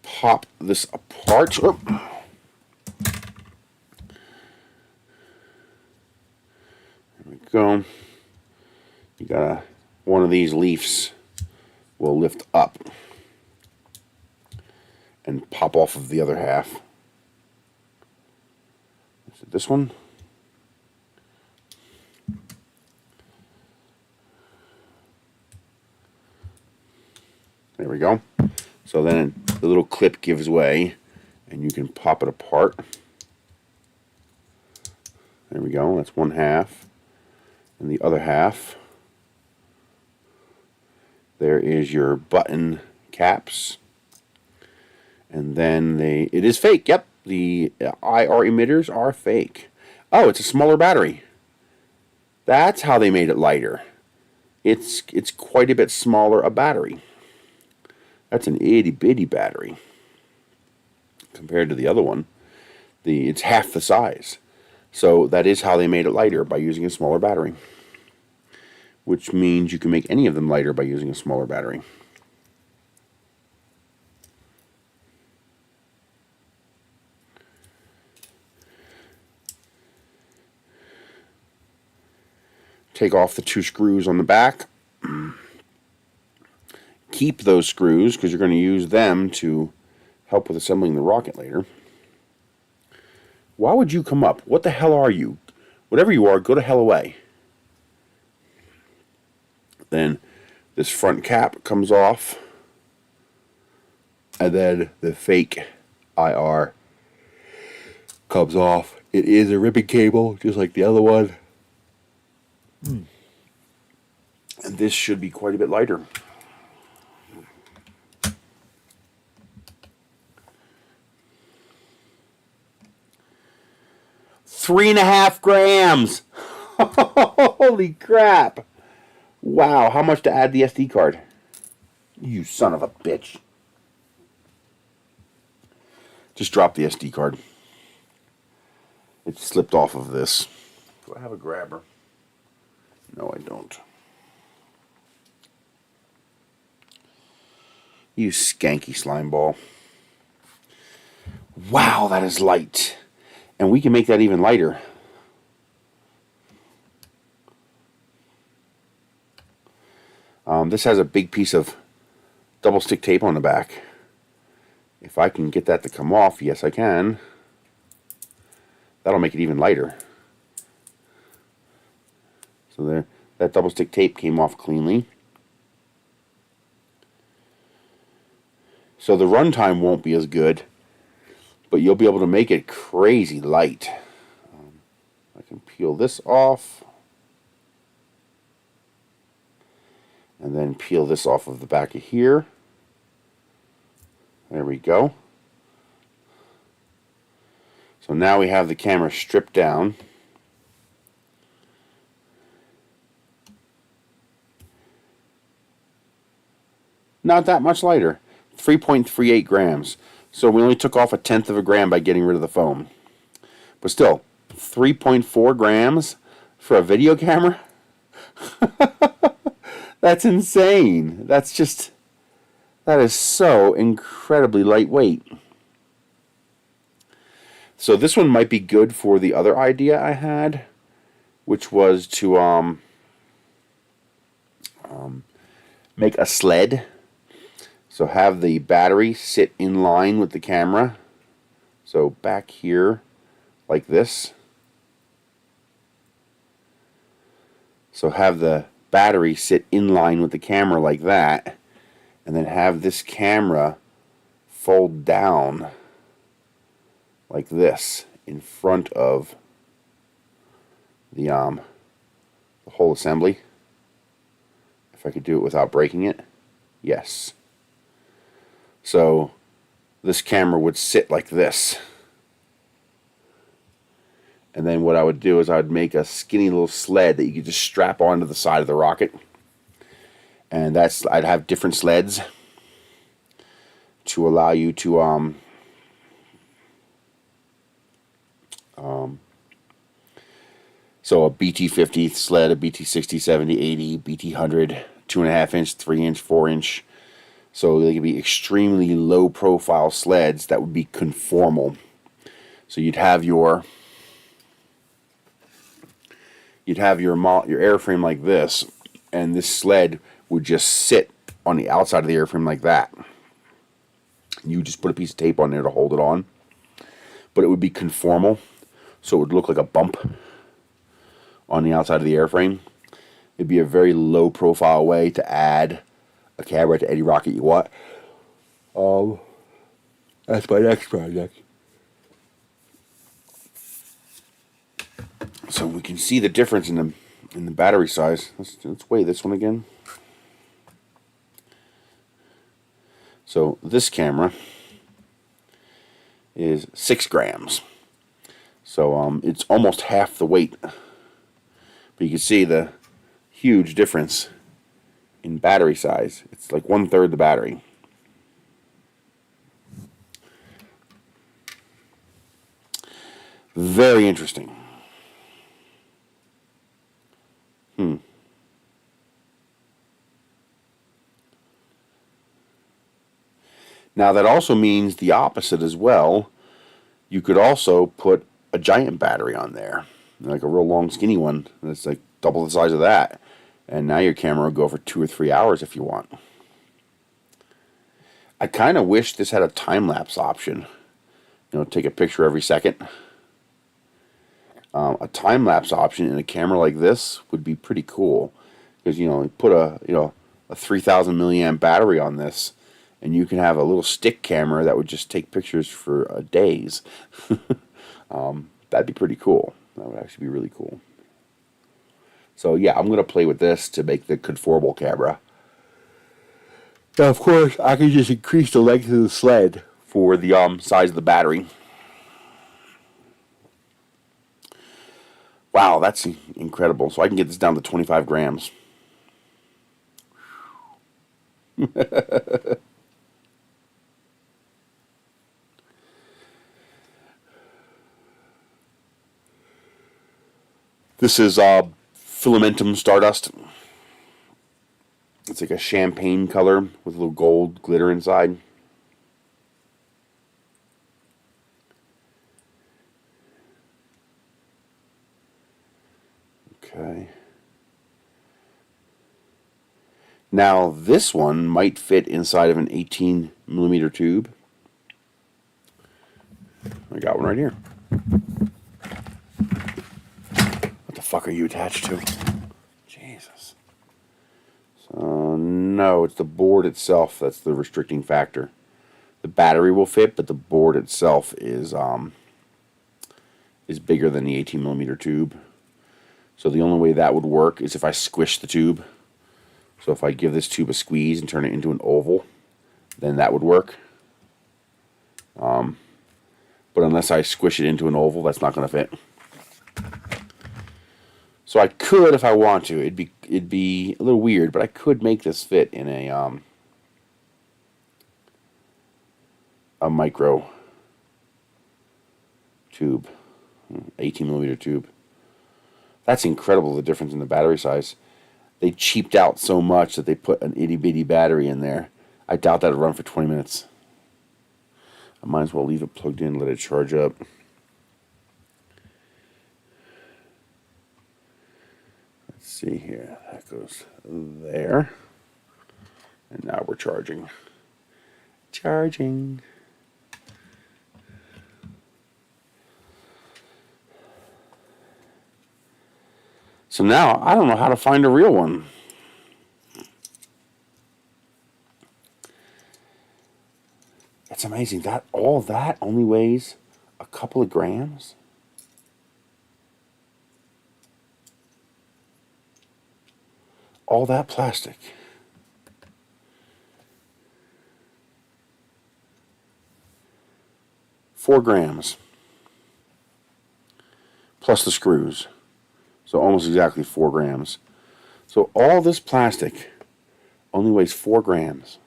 pop this apart. Oh. There we go. You got one of these leaves will lift up and pop off of the other half. Is it this one? There we go. So then the little clip gives way and you can pop it apart. There we go. That's one half. And the other half, there is your button caps. And then it is fake. Yep, the IR emitters are fake. Oh, it's a smaller battery. That's how they made it lighter. It's quite a bit smaller a battery. That's an itty bitty battery compared to the other one. It's half the size. So that is how they made it lighter, by using a smaller battery. Which means you can make any of them lighter by using a smaller battery. Take off the two screws on the back. Keep those screws because you're going to use them to help with assembling the rocket later. Why would you come up? What the hell are you? Whatever you are, go to hell away. Then this front cap comes off. And then the fake IR comes off. It is a ribbon cable, just like the other one. And this should be quite a bit lighter. $3.5 grams. Holy crap. Wow, how much to add the SD card? You son of a bitch. Just drop the SD card. It slipped off of this. Do I have a grabber? No, I don't. You skanky slime ball. Wow, that is light. And we can make that even lighter. This has a big piece of double stick tape on the back. If I can get that to come off, yes I can. That'll make it even lighter. So there, that double stick tape came off cleanly. So the runtime won't be as good, but you'll be able to make it crazy light. I can peel this off. And then peel this off of the back of here. There we go. So now we have the camera stripped down. Not that much lighter. 3.38 grams. So we only took off 1/10 of a gram by getting rid of the foam. But still, 3.4 grams for a video camera? That's insane. That is so incredibly lightweight. So this one might be good for the other idea I had, which was to make a sled. So have the battery sit in line with the camera. So back here, like this. So have the battery sit in line with the camera like that, and then have this camera fold down like this in front of the whole assembly. If I could do it without breaking it. Yes. So this camera would sit like this. And then what I would do is I would make a skinny little sled that you could just strap onto the side of the rocket. And I'd have different sleds to allow you to so a BT50 sled, a BT60, 70, 80, BT100, 2.5 inch, 3 inch, 4 inch. So they could be extremely low profile sleds that would be conformal. So you'd have your airframe like this, and this sled would just sit on the outside of the airframe like that. You just put a piece of tape on there to hold it on, but it would be conformal, so it would look like a bump on the outside of the airframe. It'd be a very low profile way to add a camera to any rocket you want. That's my next project. So we can see the difference in the battery size. Let's weigh this one again. So this camera is 6 grams. So it's almost half the weight. But you can see the huge difference in battery size. It's like 1/3 the battery. Very interesting. Now that also means the opposite as well. You could also put a giant battery on there, like a real long skinny one that's like double the size of that, and now your camera will go for 2 or 3 hours if you want. I kind of wish this had a time-lapse option. You know, take a picture every second. A time-lapse option in a camera like this would be pretty cool, because you put a 3,000 milliamp battery on this, and you can have a little stick camera that would just take pictures for days. That'd be pretty cool. That would actually be really cool. So yeah, I'm going to play with this to make the conformal camera. Now, of course, I can just increase the length of the sled for the size of the battery. Wow, that's incredible. So I can get this down to 25 grams. This is Filamentum Stardust. It's like a champagne color with a little gold glitter inside. Okay. Now this one might fit inside of an 18 millimeter tube. I got one right here. What the fuck are you attached to? Jesus. So no, it's the board itself that's the restricting factor. The battery will fit, but the board itself is bigger than the 18 millimeter tube. So the only way that would work is if I squish the tube. So if I give this tube a squeeze and turn it into an oval, then that would work. But unless I squish it into an oval, that's not going to fit. So I could, if I want to, it'd be a little weird, but I could make this fit in a a micro tube, 18 millimeter tube. That's incredible, the difference in the battery size. They cheaped out so much that they put an itty bitty battery in there. I doubt that'll run for 20 minutes. I might as well leave it plugged in, let it charge up. Let's see here. That goes there. And now we're charging. Charging. So now I don't know how to find a real one. It's amazing that all that only weighs a couple of grams. All that plastic. Four grams. Plus the screws. So almost exactly 4 grams. So all this plastic only weighs 4 grams.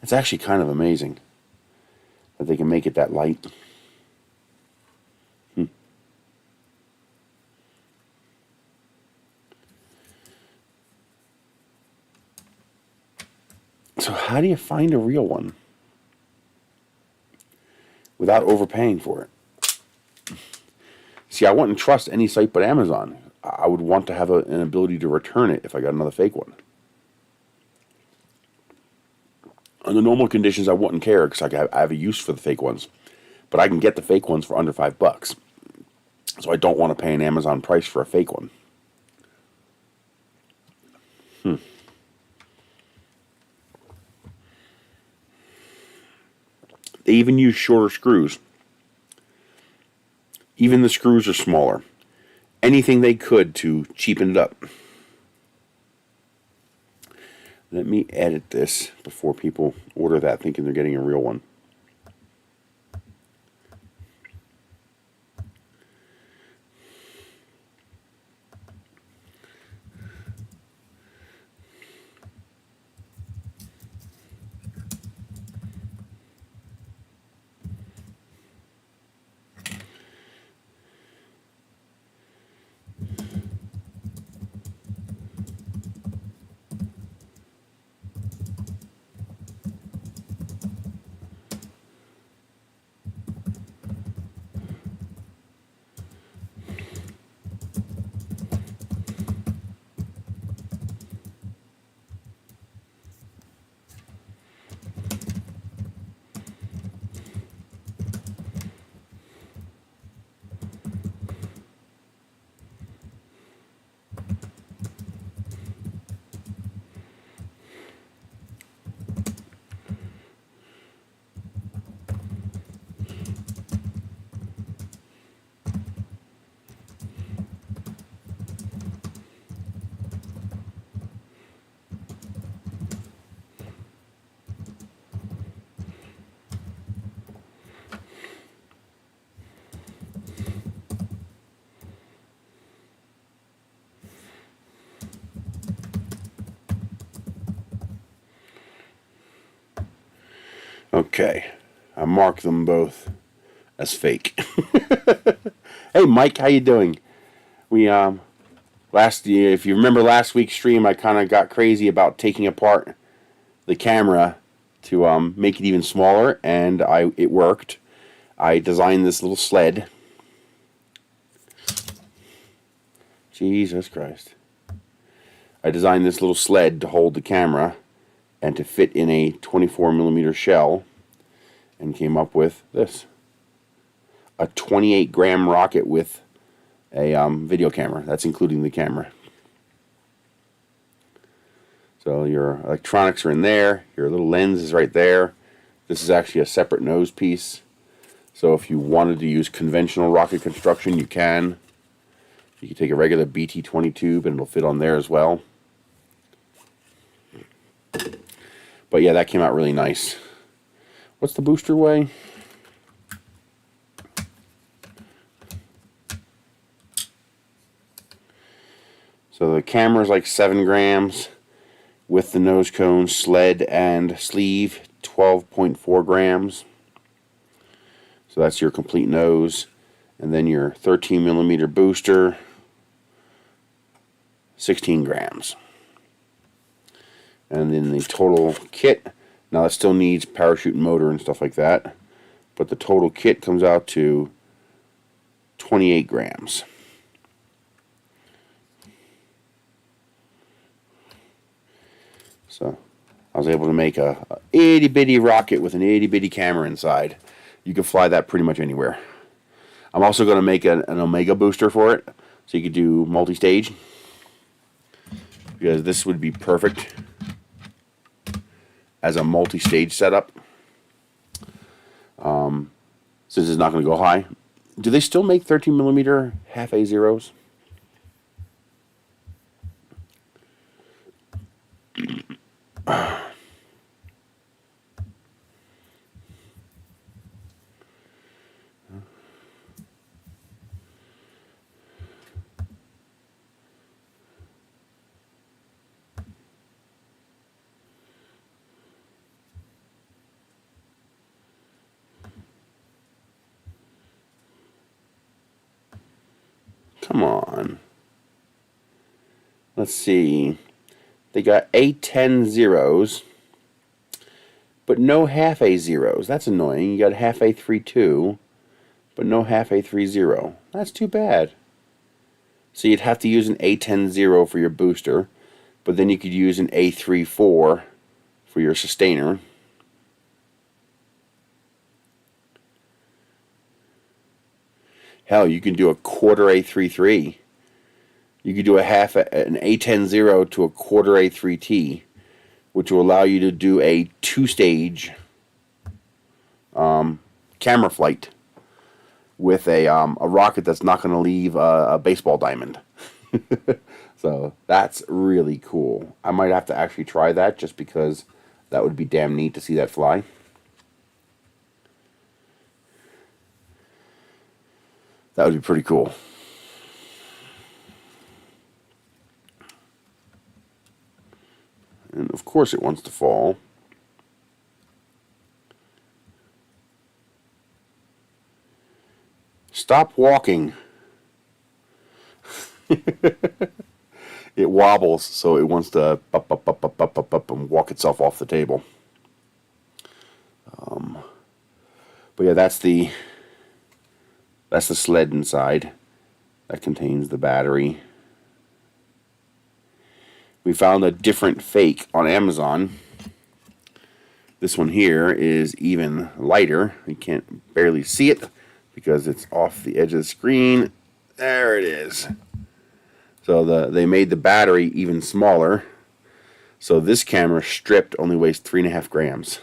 It's actually kind of amazing that they can make it that light. So how do you find a real one without overpaying for it? See, I wouldn't trust any site but Amazon. I would want to have an ability to return it if I got another fake one. Under normal conditions, I wouldn't care because I have a use for the fake ones. But I can get the fake ones for under $5. So I don't want to pay an Amazon price for a fake one. They even use shorter screws. Even the screws are smaller. Anything they could to cheapen it up. Let me edit this before people order that thinking they're getting a real one. Okay, I mark them both as fake. Hey Mike, how you doing? We last year, if you remember last week's stream, I kind of got crazy about taking apart the camera to make it even smaller, and it worked. I designed this little sled. Jesus Christ. I designed this little sled to hold the camera and to fit in a 24 millimeter shell, and came up with this. A 28 gram rocket with a video camera. That's including the camera. So your electronics are in there. Your little lens is right there. This is actually a separate nose piece. So if you wanted to use conventional rocket construction, you can. You can take a regular BT-20 tube and it'll fit on there as well. But yeah, that came out really nice. What's the booster weigh? So the camera's like 7 grams. with the nose cone, sled, and sleeve, 12.4 grams. So that's your complete nose. And then your 13mm booster, 16 grams. And then the total kit, now that still needs parachute and motor and stuff like that, but the total kit comes out to 28 grams. So I was able to make a itty bitty rocket with an itty bitty camera inside. You can fly that pretty much anywhere. I'm also going to make an Omega booster for it, so you could do multi-stage, because this would be perfect as a multi-stage setup. Since it's not going to go high. Do they still make 13mm half A0s? Come on. Let's see. They got A10 zeros, but no half A zeros. That's annoying. You got half A32, but no half A30. That's too bad. So you'd have to use an A10 zero for your booster, but then you could use an A34 for your sustainer. Hell, you can do a quarter A33. You could do an A10 zero to a quarter A3T, which will allow you to do a two-stage camera flight with a rocket that's not going to leave a baseball diamond. So that's really cool. I might have to actually try that, just because that would be damn neat to see that fly. That would be pretty cool. And of course it wants to fall. Stop walking. It wobbles, so it wants to up and walk itself off the table. But yeah, that's the sled inside. That contains the battery. We found a different fake on Amazon. This one here is even lighter. You can't barely see it because it's off the edge of the screen. There it is. So they made the battery even smaller. So this camera stripped only weighs 3.5 grams.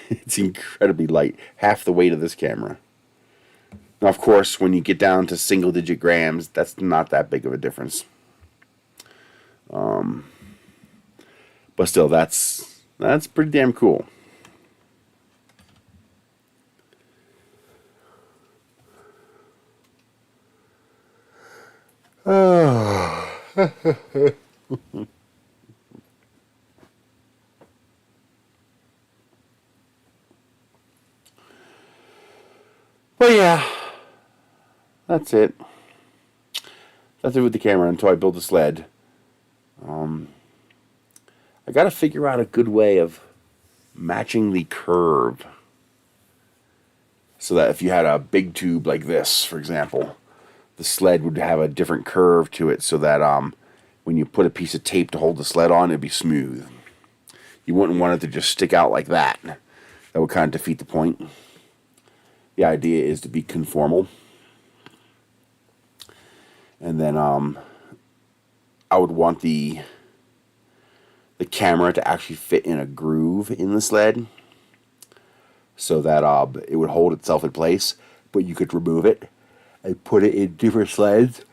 It's incredibly light. Half the weight of this camera. Now, of course, when you get down to single-digit grams, that's not that big of a difference. But still, that's pretty damn cool. But yeah, that's it. That's it with the camera until I build the sled. I gotta figure out a good way of matching the curve, so that if you had a big tube like this, for example, the sled would have a different curve to it, so that when you put a piece of tape to hold the sled on, it'd be smooth. You wouldn't want it to just stick out like that. That would kind of defeat the point. The idea is to be conformal. And then I would want the camera to actually fit in a groove in the sled, so that it would hold itself in place, but you could remove it and put it in different sleds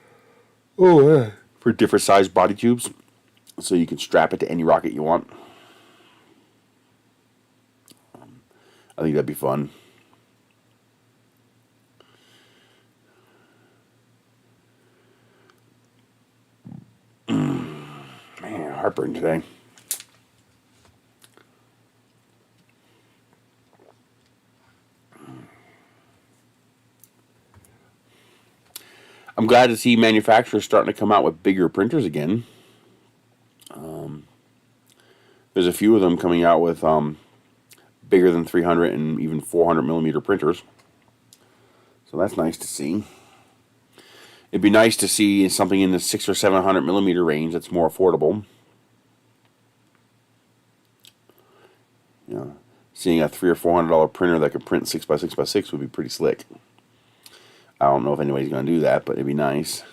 for different sized body tubes, so you can strap it to any rocket you want. I think that'd be fun. Man, heartburn today. I'm glad to see manufacturers starting to come out with bigger printers again. There's a few of them coming out with bigger than 300 and even 400 millimeter printers. So that's nice to see. It'd be nice to see something in the 600 or 700 millimeter range that's more affordable. You know, seeing a $300 or $400 printer that could print 6x6x6 would be pretty slick. I don't know if anybody's going to do that, but it'd be nice.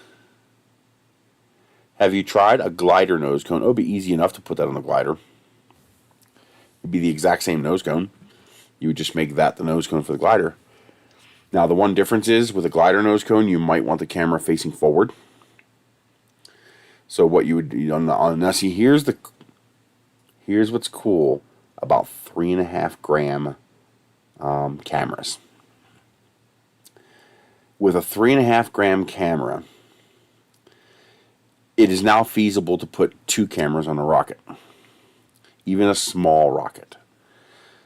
Have you tried a glider nose cone? Oh, it'd be easy enough to put that on the glider. It'd be the exact same nose cone. You would just make that the nose cone for the glider. Now, the one difference is with a glider nose cone, you might want the camera facing forward. So what you would do now, see, here's what's cool about 3.5 gram cameras. With a 3.5 gram camera, it is now feasible to put 2 cameras on a rocket, even a small rocket.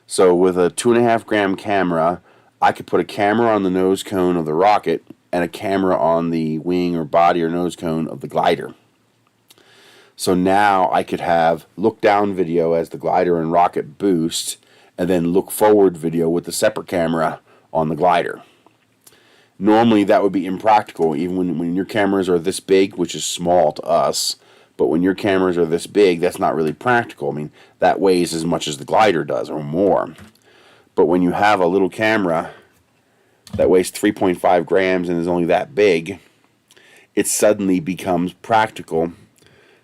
So with a 2.5 gram camera, I could put a camera on the nose cone of the rocket and a camera on the wing or body or nose cone of the glider. So now I could have look down video as the glider and rocket boost, and then look forward video with the separate camera on the glider. Normally that would be impractical, even when your cameras are this big, which is small to us, but when your cameras are this big, that's not really practical. I mean, that weighs as much as the glider does or more. But when you have a little camera that weighs 3.5 grams and is only that big, it suddenly becomes practical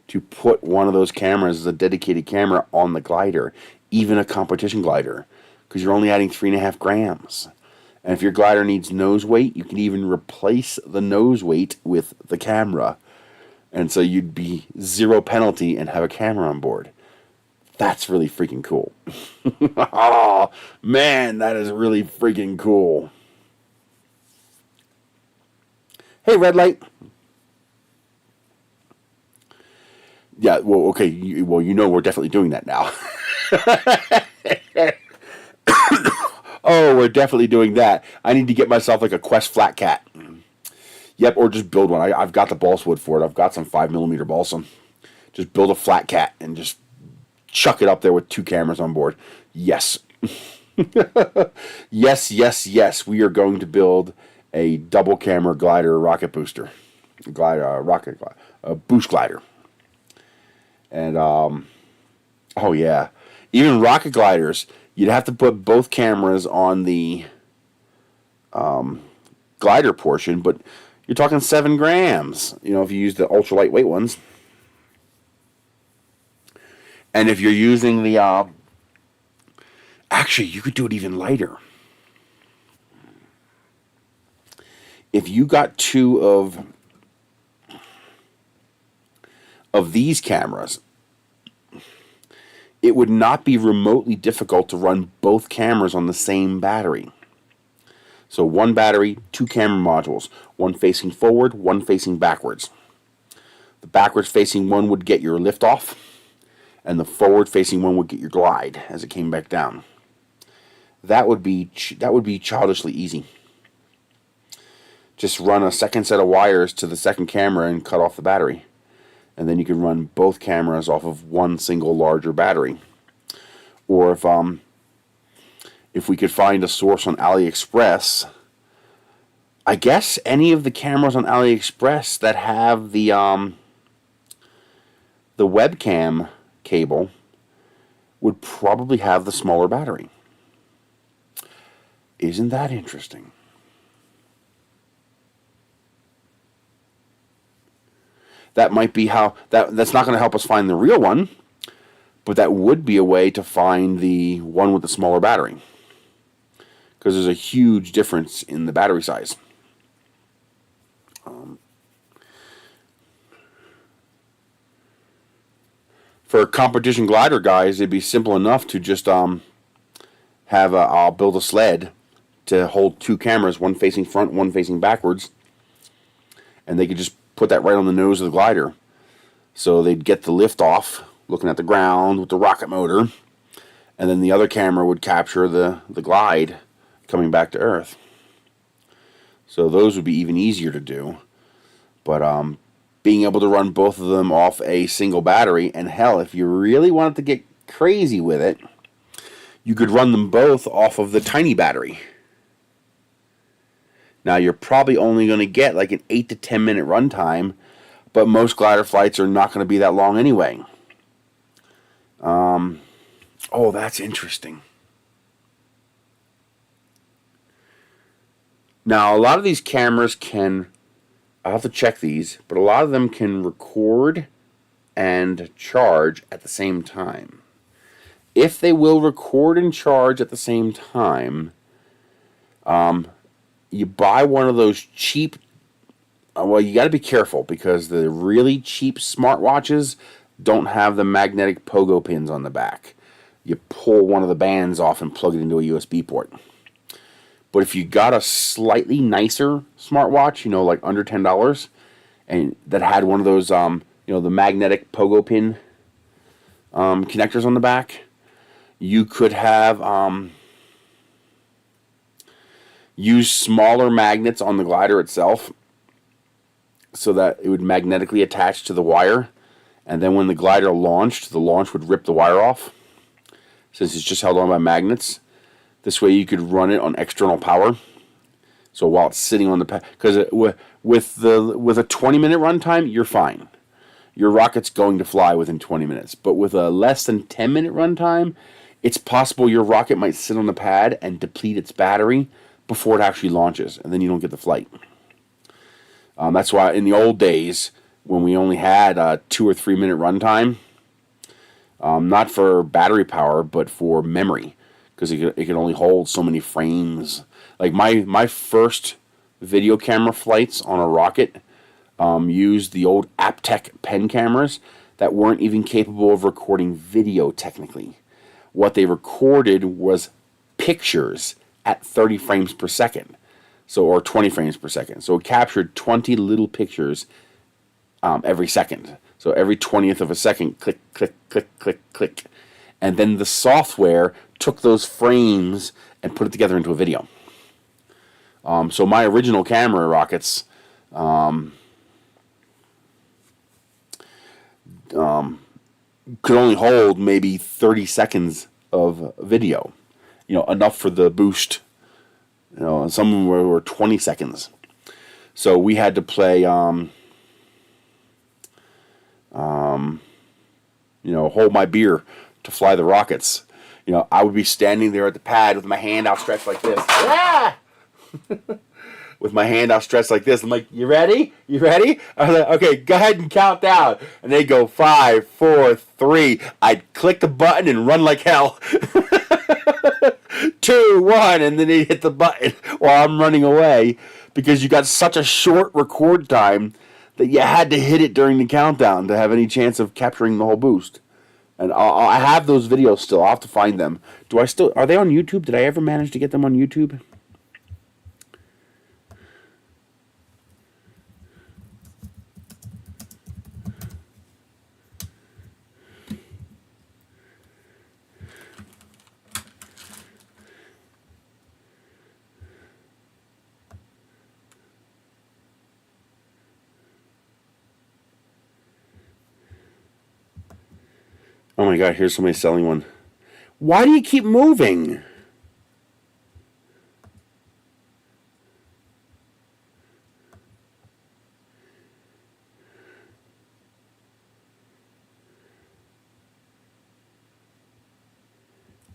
to put one of those cameras as a dedicated camera on the glider, even a competition glider, because you're only adding 3.5 grams. And if your glider needs nose weight, you can even replace the nose weight with the camera. And so you'd be 0 penalty and have a camera on board. That's really freaking cool. Oh, man, that is really freaking cool. Hey, red light. Yeah, well, okay. Well, you know we're definitely doing that now. Oh, we're definitely doing that. I need to get myself like a Quest flat cat. Yep, or just build one. I've got the balsa wood for it. I've got some 5mm balsa. Just build a flat cat and just chuck it up there with 2 cameras on board. Yes. Yes, yes, yes. We are going to build a double camera glider rocket booster. Boost glider. And, oh yeah. Even rocket gliders, you'd have to put both cameras on the glider portion, but you're talking 7 grams, you know, if you use the ultra lightweight ones. And if you're using the, actually, you could do it even lighter. If you got 2 of these cameras, it would not be remotely difficult to run both cameras on the same battery. So 1 battery, 2 camera modules, one facing forward, one facing backwards. The backwards facing one would get your lift off, and the forward facing one would get your glide as it came back down. That would be childishly easy. Just run a second set of wires to the second camera and cut off the battery. And then you can run both cameras off of one single larger battery. Or if we could find a source on Aliexpress, I guess any of the cameras on Aliexpress that have the webcam cable would probably have the smaller battery. Isn't that interesting? That might be how that's not going to help us find the real one, but that would be a way to find the one with the smaller battery, because there's a huge difference in the battery size. For competition glider guys, it'd be simple enough to just I'll build a sled to hold 2 cameras, one facing front, one facing backwards, and they could just put that right on the nose of the glider. So they'd get the lift off, looking at the ground with the rocket motor, and then the other camera would capture the glide coming back to Earth. So those would be even easier to do. But being able to run both of them off a single battery, and hell, if you really wanted to get crazy with it, you could run them both off of the tiny battery. Now, you're probably only going to get like an 8 to 10 minute runtime, but most glider flights are not going to be that long anyway. Oh, that's interesting. Now, a lot of these cameras can, I'll have to check these, but a lot of them can record and charge at the same time. If they will record and charge at the same time, you buy one of those cheap, well, you got to be careful because the really cheap smartwatches don't have the magnetic pogo pins on the back. You pull one of the bands off and plug it into a USB port. But if you got a slightly nicer smartwatch, like under $10, and that had one of those, the magnetic pogo pin connectors on the back, you could have use smaller magnets on the glider itself so that it would magnetically attach to the wire, and then when the glider launched, the launch would rip the wire off since it's just held on by magnets. This way you could run it on external power. So while it's sitting on the pad, because with a 20-minute runtime, you're fine. Your rocket's going to fly within 20 minutes. But with a less than 10-minute runtime, it's possible your rocket might sit on the pad and deplete its battery before it actually launches, and then you don't get the flight. That's why in the old days, when we only had a 2 or 3 minute runtime, not for battery power, but for memory, because it could only hold so many frames. Like my first video camera flights on a rocket used the old Aptec pen cameras that weren't even capable of recording video technically. What they recorded was pictures at 30 frames per second, or 20 frames per second. So it captured 20 little pictures every second. So every 20th of a second, click, click, click, click, click. And then the software took those frames and put it together into a video. So my original camera rockets could only hold maybe 30 seconds of video. Enough for the boost. Some of them were 20 seconds. So we had to play, hold my beer to fly the rockets. I would be standing there at the pad with my hand outstretched like this. Yeah! With my hand outstretched like this. I'm like, you ready? You ready? I was like, okay, go ahead and count down. And they go 5, 4, 3. I'd click the button and run like hell. 2, 1, and then they hit the button while I'm running away because you got such a short record time that you had to hit it during the countdown to have any chance of capturing the whole boost. And I have those videos still. I'll have to find them. Are they on YouTube? Did I ever manage to get them on YouTube? Oh my god, here's somebody selling one. Why do you keep moving?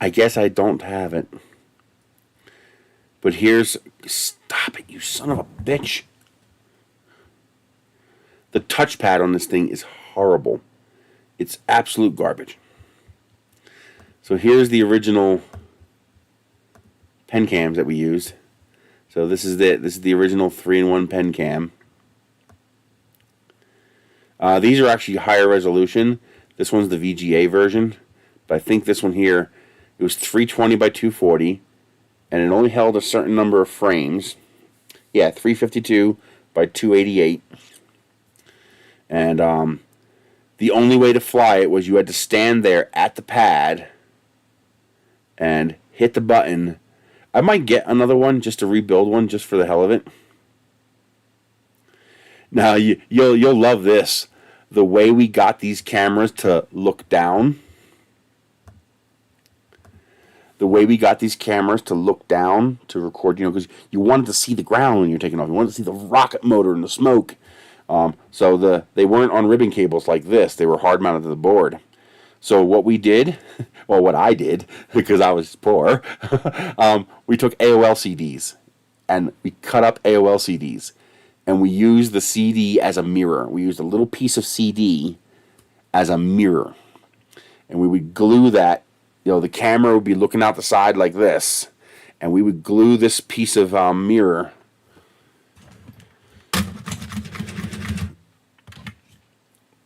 I guess I don't have it. But stop it, you son of a bitch. The touchpad on this thing is horrible. It's absolute garbage. So here's the original pen cams that we used. So this is the original 3-in-1 pen cam. These are actually higher resolution. This one's the VGA version, but I think this one here, it was 320 by 240, and it only held a certain number of frames. Yeah, 352 by 288, and the only way to fly it was you had to stand there at the pad and hit the button. I might get another one just to rebuild one just for the hell of it. Now you'll love this. The way we got these cameras to look down. The way we got these cameras to look down to record, because you wanted to see the ground when you're taking off. You wanted to see the rocket motor and the smoke. So they weren't on ribbon cables like this. They were hard mounted to the board. So what we did, well, what I did, because I was poor, we took AOL CDs and we cut up AOL CDs and we used the CD as a mirror. We used a little piece of CD as a mirror, and we would glue that. The camera would be looking out the side like this, and we would glue this piece of mirror.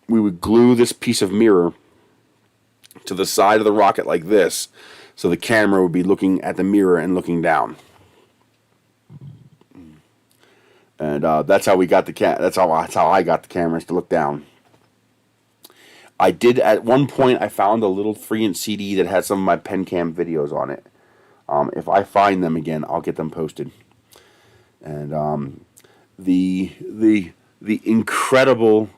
We would glue this piece of mirror to the side of the rocket like this, so the camera would be looking at the mirror and looking down. And that's how we got that's how I got the cameras to look down. I did at one point. I found a little 3-inch CD that had some of my PenCam videos on it. If I find them again, I'll get them posted. And the incredible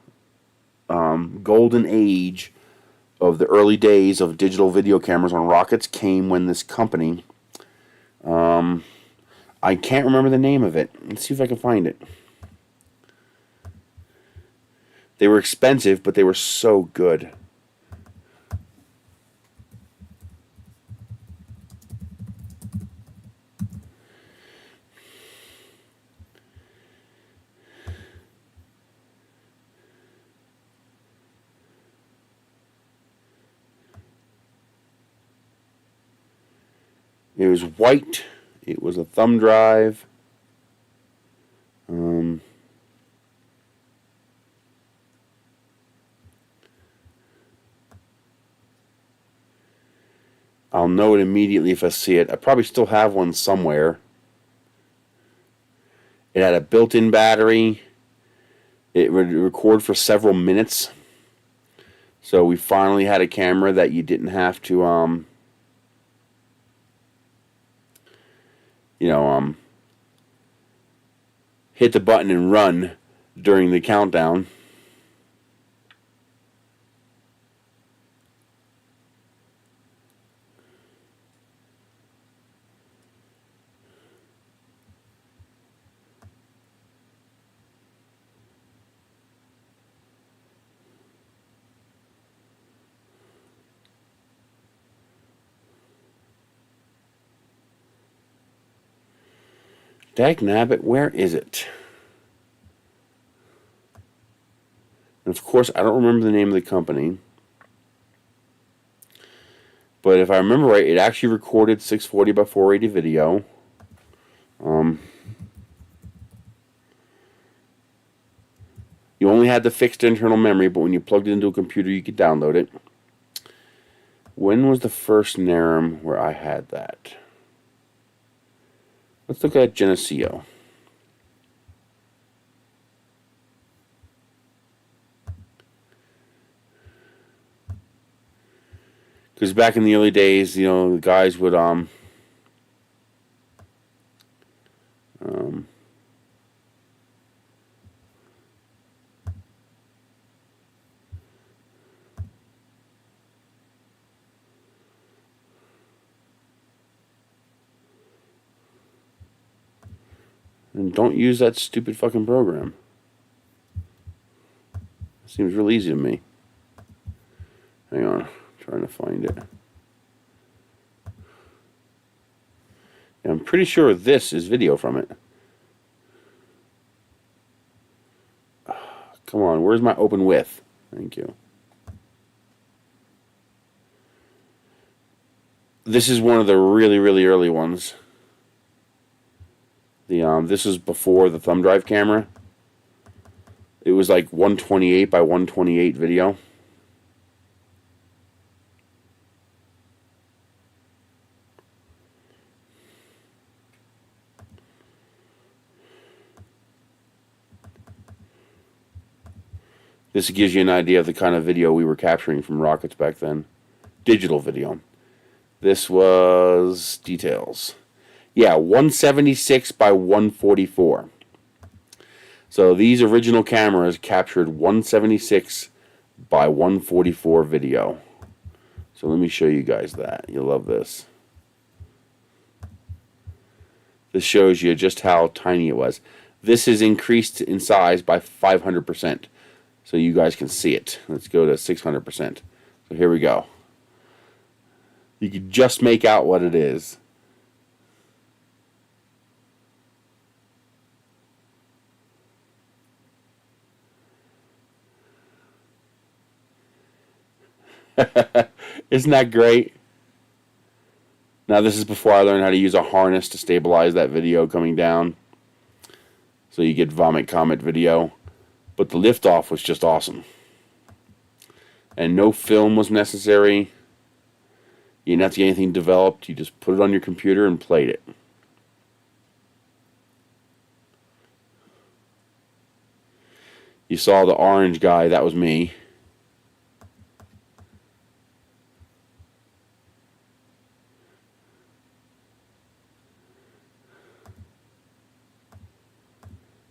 golden age of the early days of digital video cameras on rockets came when this company. I can't remember the name of it. Let's see if I can find it. They were expensive, but they were so good. It was white. It was a thumb drive. I'll know it immediately if I see it. I probably still have one somewhere. It had a built-in battery. It would record for several minutes. So we finally had a camera that you didn't have to, hit the button and run during the countdown. Dagnabbit, where is it? And of course, I don't remember the name of the company. But if I remember right, it actually recorded 640 by 480 video. You only had the fixed internal memory, but when you plugged it into a computer, you could download it. When was the first NARM where I had that? Let's look at Geneseo. Because back in the early days, the guys would and don't use that stupid fucking program. It seems real easy to me. Hang on, I'm trying to find it. Yeah, I'm pretty sure this is video from it. Come on, where's my open with? Thank you. This is one of the really, really early ones. This is before the thumb drive camera. It was like 128 by 128 video. This gives you an idea of the kind of video we were capturing from rockets back then. Digital video. This was details. Yeah, 176 by 144. So these original cameras captured 176 by 144 video. So let me show you guys that. You'll love this. This shows you just how tiny it was. This is increased in size by 500%. So you guys can see it. Let's go to 600%. So here we go. You can just make out what it is. Isn't that great? Now this is before I learned how to use a harness to stabilize that video coming down. So you get vomit comet video. But the liftoff was just awesome. And no film was necessary. You didn't have to get anything developed. You just put it on your computer and played it. You saw the orange guy, that was me.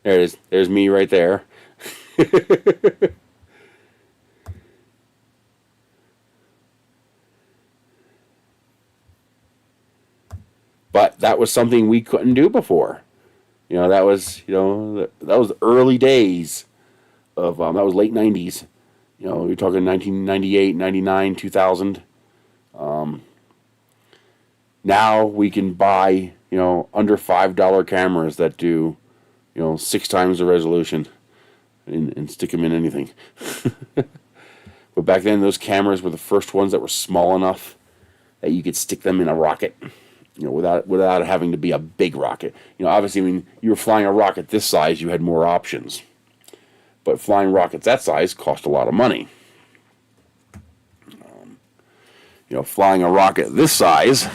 There it is. There's me right there. But that was something we couldn't do before. You know, that was the early days of that was late 90s. You know, you're talking 1998, 99, 2000. Now we can buy, under $5 cameras that do, 6 times the resolution and stick them in anything. But back then, those cameras were the first ones that were small enough that you could stick them in a rocket, without having to be a big rocket. Obviously, when you were flying a rocket this size, you had more options. But flying rockets that size cost a lot of money. Flying a rocket this size,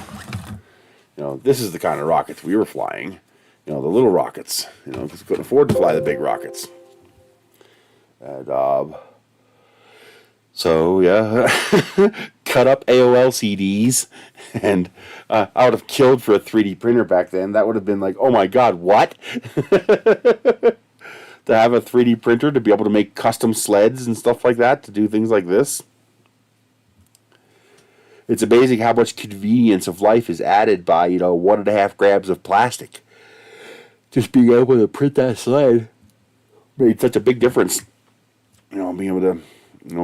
this is the kind of rockets we were flying. The little rockets, because we couldn't afford to fly the big rockets. And, so, yeah, cut up AOL CDs, and I would have killed for a 3D printer back then. That would have been like, oh my God, what? To have a 3D printer to be able to make custom sleds and stuff like that, to do things like this. It's amazing how much convenience of life is added by, 1.5 grams of plastic. Just being able to print that sled made such a big difference. Being able to,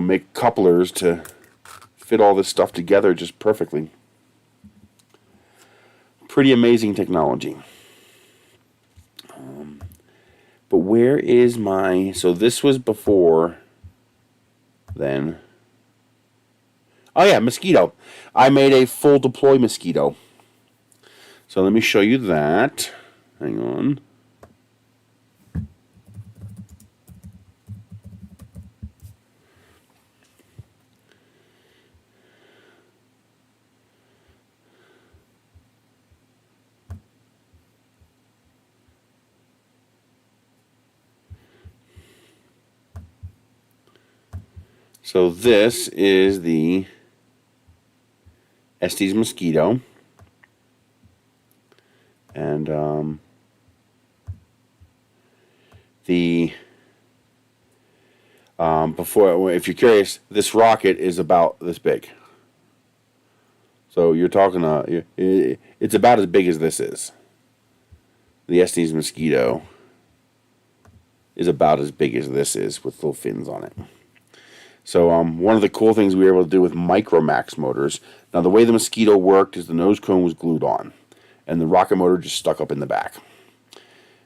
make couplers to fit all this stuff together just perfectly. Pretty amazing technology. But where is my... So this was before then. Oh yeah, mosquito. I made a full deploy mosquito. So let me show you that. Hang on. So this is the Estes mosquito, and before, if you're curious, this rocket is about this big. So you're talking it's about as big as this is. The Estes mosquito is about as big as this is with little fins on it. So one of the cool things we were able to do with Micromax motors, now the way the mosquito worked is the nose cone was glued on, and the rocket motor just stuck up in the back.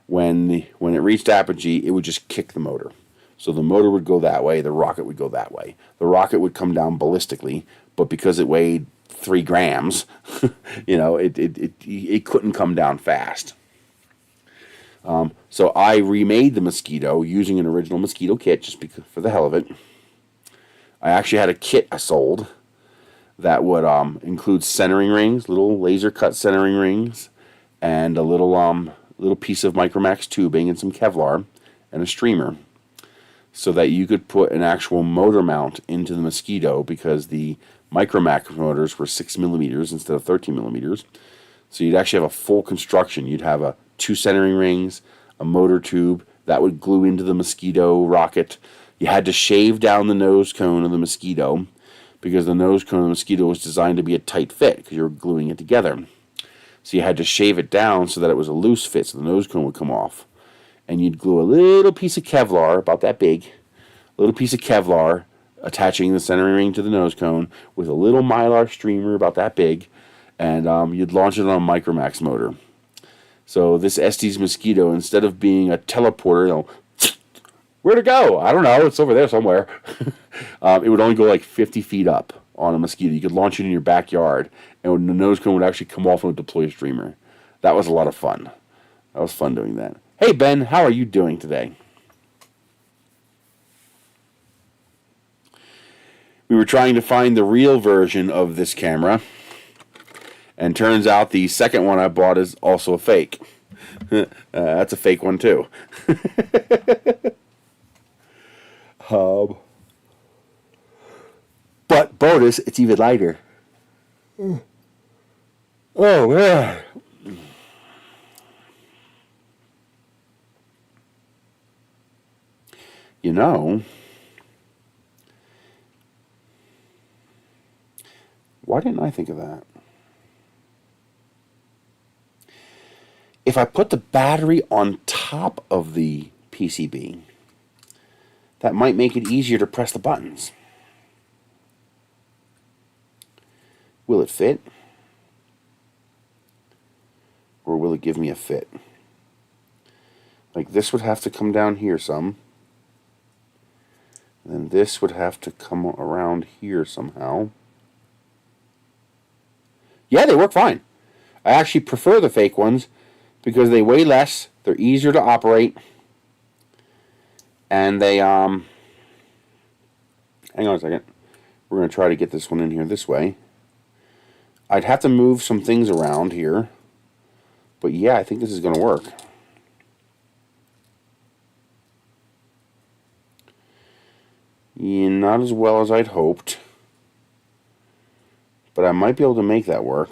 When it reached apogee, it would just kick the motor. So the motor would go that way, the rocket would go that way. The rocket would come down ballistically, but because it weighed 3 grams, it couldn't come down fast. So I remade the mosquito using an original mosquito kit just for the hell of it. I actually had a kit I sold that would include centering rings, little laser cut centering rings, and a little piece of Micromax tubing and some Kevlar and a streamer, so that you could put an actual motor mount into the mosquito, because the Micromax motors were 6 millimeters instead of 13 millimeters. So you'd actually have a full construction. You'd have 2 centering rings, a motor tube, That would glue into the mosquito rocket. You had to shave down the nose cone of the mosquito because the nose cone of the mosquito was designed to be a tight fit because you were gluing it together. So you had to shave it down so that it was a loose fit so the nose cone would come off. And you'd glue a little piece of Kevlar, about that big, a little piece of Kevlar attaching the centering ring to the nose cone with a little Mylar streamer about that big, and you'd launch it on a Micromax motor. So this Estes mosquito, instead of being a teleporter, where'd it go? I don't know. It's over there somewhere. It would only go like 50 feet up on a mosquito. You could launch it in your backyard, and the nose cone would actually come off and deploy a streamer. That was a lot of fun. That was fun doing that. Hey, Ben, how are you doing today? We were trying to find the real version of this camera, and turns out the second one I bought is also a fake. That's a fake one, too. But bonus, it's even lighter. Oh, man. You know, why didn't I think of that? If I put the battery on top of the PCB, that might make it easier to press the buttons. Will it fit? Or will it give me a fit? Like this would have to come down here some. And then this would have to come around here somehow. Yeah, they work fine. I actually prefer the fake ones because they weigh less, they're easier to operate, and they, hang on a second, we're going to try to get this one in here this way. I'd have to move some things around here, but yeah, I think this is going to work. Yeah, not as well as I'd hoped, but I might be able to make that work.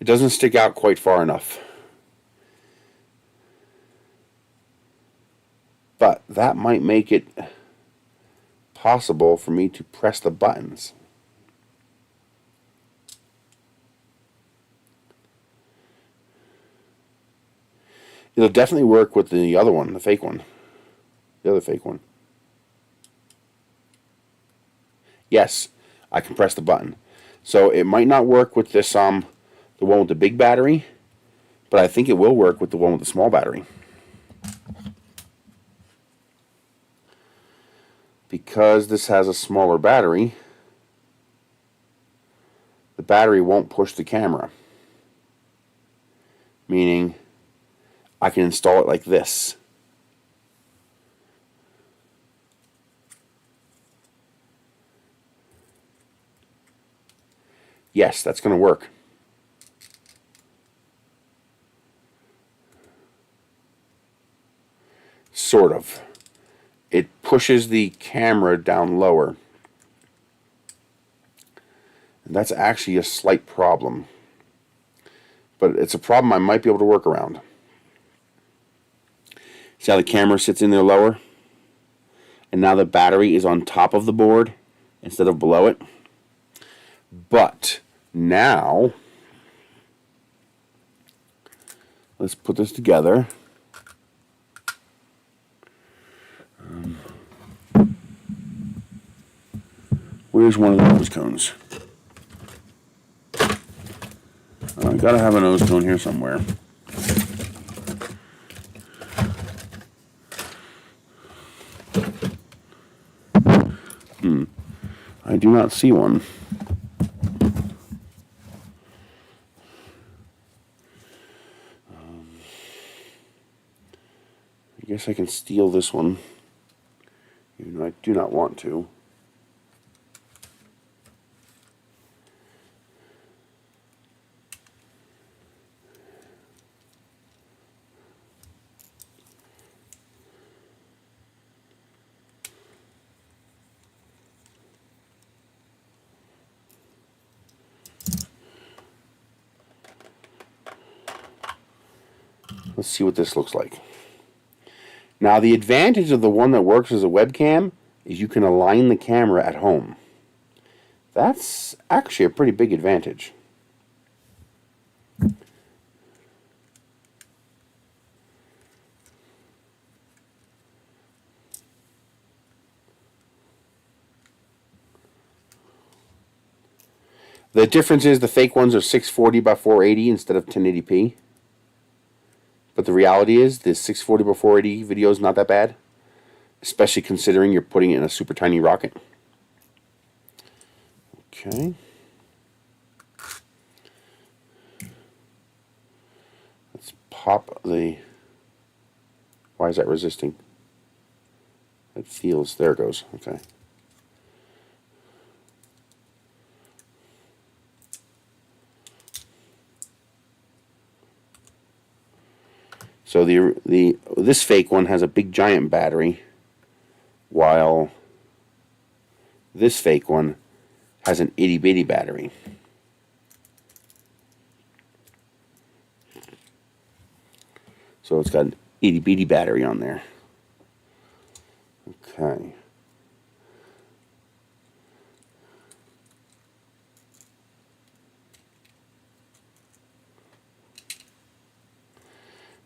It doesn't stick out quite far enough. But that might make it possible for me to press the buttons. It'll definitely work with the other one, the fake one. The other fake one. Yes, I can press the button. So it might not work with this the one with the big battery, but I think it will work with the one with the small battery. Because this has a smaller battery, the battery won't push the camera. Meaning, I can install it like this. Yes, that's going to work. Sort of. It pushes the camera down lower. And that's actually a slight problem. But it's a problem I might be able to work around. See how the camera sits in there lower? And now the battery is on top of the board instead of below it. But now, let's put this together. Where's one of the nose cones? I gotta have a nose cone here somewhere. I do not see one. I guess I can steal this one, even though I do not want to. Let's see what this looks like. Now, the advantage of the one that works as a webcam is you can align the camera at home. That's actually a pretty big advantage. The difference is the fake ones are 640 by 480 instead of 1080p. But the reality is the 640 by 480 video is not that bad, especially considering you're putting it in a super tiny rocket. Okay. Let's pop the... Why is that resisting? It feels... There it goes. Okay. So this fake one has a big giant battery, while this fake one has an itty bitty battery. So it's got an itty bitty battery on there. Okay.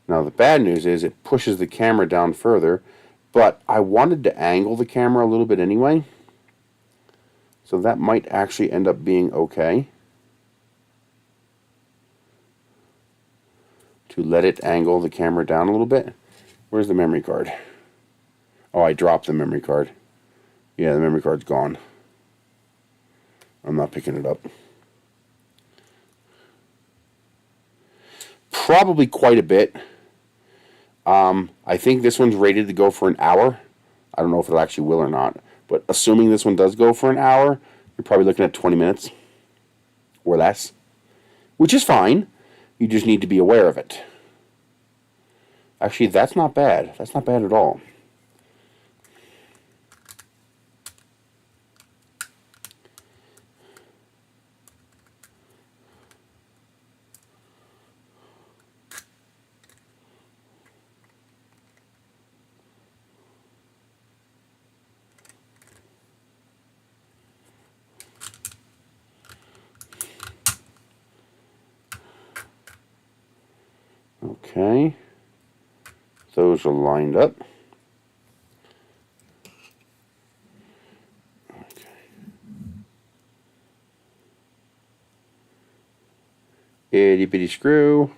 Now the bad news is it pushes the camera down further, but I wanted to angle the camera a little bit anyway, so that might actually end up being okay. To let it angle the camera down a little bit. Where's the memory card? Oh, I dropped the memory card. Yeah, the memory card's gone. I'm not picking it up. Probably quite a bit. I think this one's rated to go for an hour. I don't know if it actually will or not, but assuming this one does go for an hour, you're probably looking at 20 minutes or less, which is fine. You just need to be aware of it. Actually, that's not bad. That's not bad at all. Okay, those are lined up. Okay. Itty bitty screw.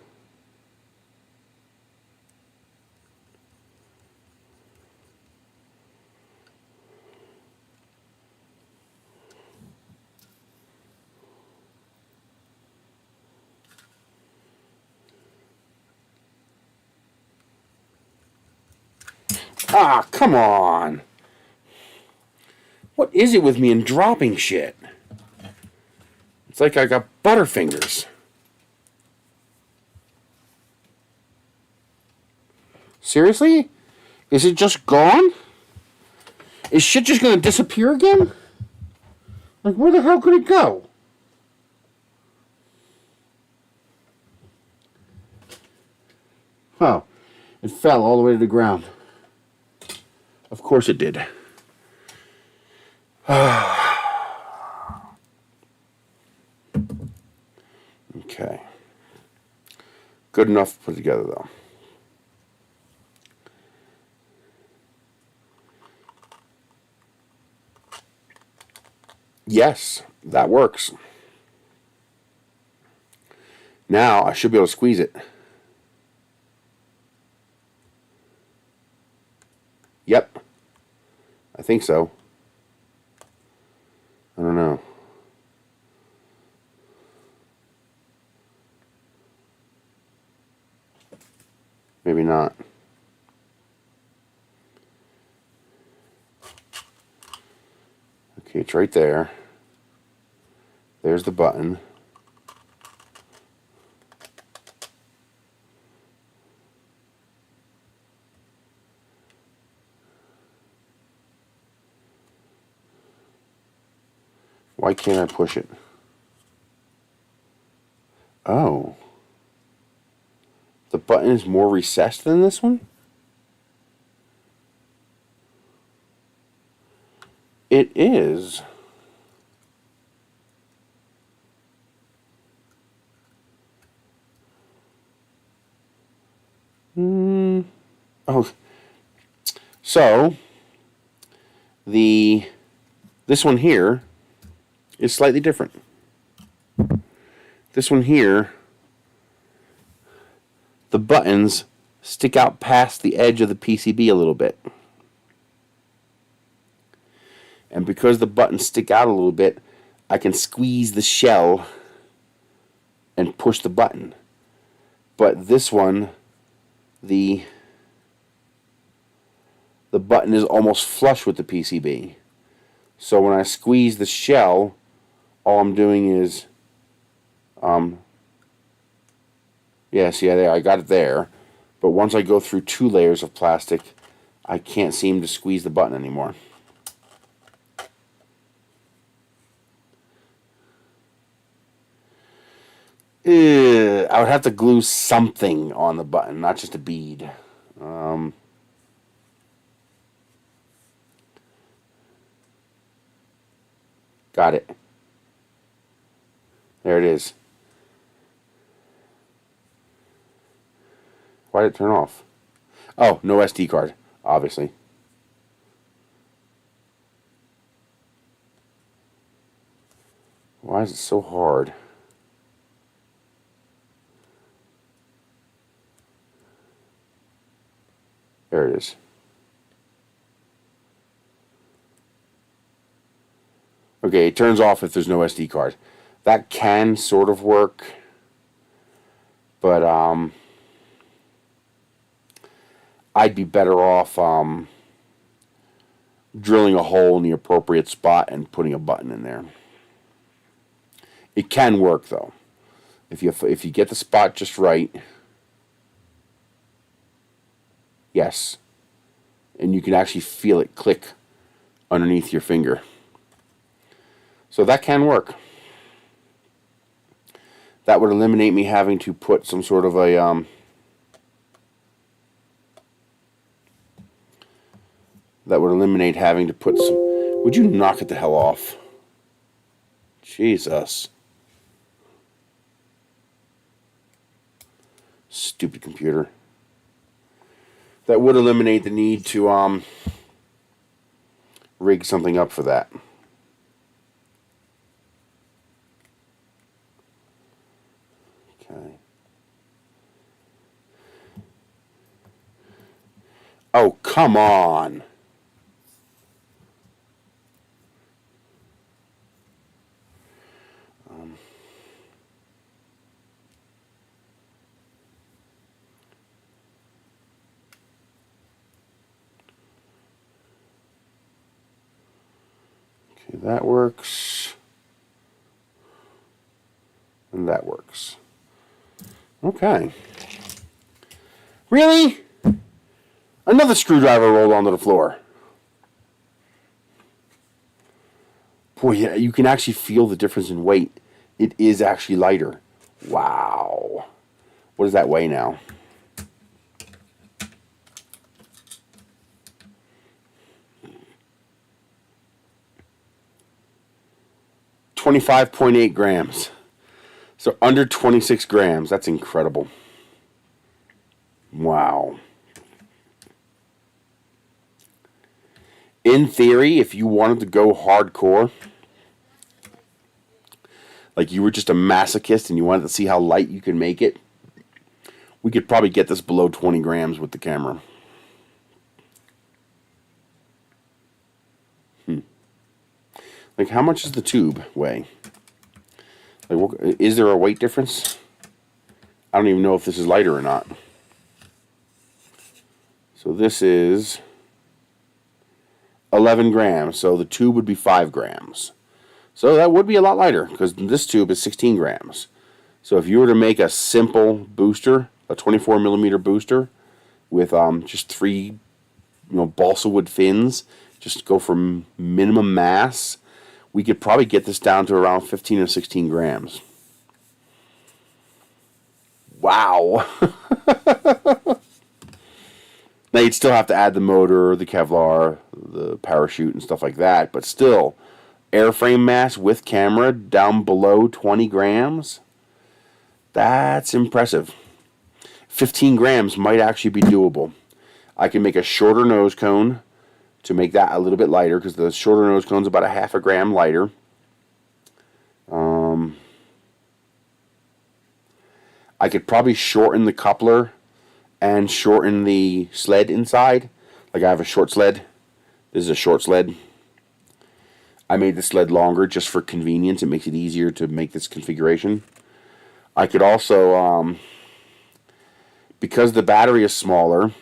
Ah, come on. What is it with me and dropping shit? It's like I got butterfingers. Seriously? Is it just gone? Is shit just gonna disappear again? Like, where the hell could it go? Oh, it fell all the way to the ground. Of course it did. Okay. Good enough to put together, though. Yes, that works. Now I should be able to squeeze it. Yep. I think so. I don't know. Maybe not. Okay, it's right there. There's the button. Why can't I push it? Oh. the button is more recessed than this one? It is. Oh, so this one here is slightly different. This one here, the buttons stick out past the edge of the PCB a little bit. And because the buttons stick out a little bit, I can squeeze the shell and push the button. But this one, the button is almost flush with the PCB. So when I squeeze the shell, all I'm doing is, yeah, see there, I got it there. But once I go through 2 layers of plastic, I can't seem to squeeze the button anymore. I would have to glue something on the button, not just a bead. Got it. There it is. Why did it turn off? Oh, no SD card, obviously. Why is it so hard? There it is. Okay, it turns off if there's no SD card. That can sort of work, but I'd be better off drilling a hole in the appropriate spot and putting a button in there. It can work though, if you get the spot just right. Yes, and you can actually feel it click underneath your finger. So that can work. That would eliminate me having to put some sort of a that would eliminate having to put some. Would you knock it the hell off? Jesus. Stupid computer. That would eliminate the need to rig something up for that. Okay. Oh, come on. Okay, that works. And that works. Okay. Really? Another screwdriver rolled onto the floor. Boy, yeah, you can actually feel the difference in weight. It is actually lighter. Wow. What does that weigh now? $25.8 grams. So under 26 grams. That's incredible. Wow. In theory, if you wanted to go hardcore, like you were just a masochist and you wanted to see how light you can make it, we could probably get this below 20 grams with the camera. Like, how much does the tube weigh? Like, is there a weight difference? I don't even know if this is lighter or not. So this is 11 grams. So the tube would be 5 grams. So that would be a lot lighter because this tube is 16 grams. So if you were to make a simple booster, a 24 millimeter booster with just 3, balsa wood fins, just go for minimum mass, we could probably get this down to around 15 or 16 grams. Wow. Now you'd still have to add the motor, the Kevlar, the parachute, and stuff like that, but still, airframe mass with camera down below 20 grams? That's impressive. 15 grams might actually be doable. I can make a shorter nose cone to make that a little bit lighter, because the shorter nose cone is about a half a gram lighter. I could probably shorten the coupler and shorten the sled inside. Like I have a short sled. This is a short sled. I made the sled longer just for convenience. It makes it easier to make this configuration. I could also, because the battery is smaller,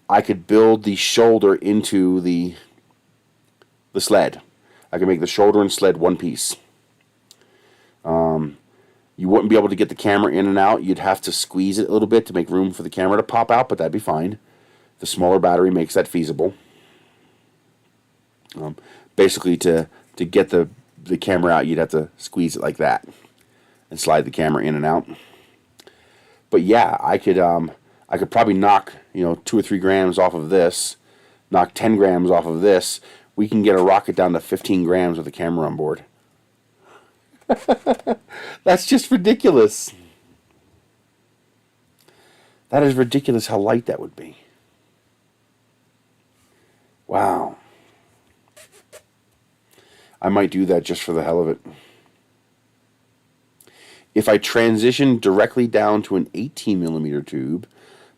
I could build the shoulder into the sled. I could make the shoulder and sled one piece. You wouldn't be able to get the camera in and out. You'd have to squeeze it a little bit to make room for the camera to pop out, but that'd be fine. The smaller battery makes that feasible. Basically, to get the camera out, you'd have to squeeze it like that and slide the camera in and out. But yeah, I could probably knock 2 or 3 grams off of this, knock 10 grams off of this. We can get a rocket down to 15 grams with a camera on board. That's just ridiculous. That is ridiculous how light that would be. Wow. I might do that just for the hell of it. If I transition directly down to an 18 millimeter tube,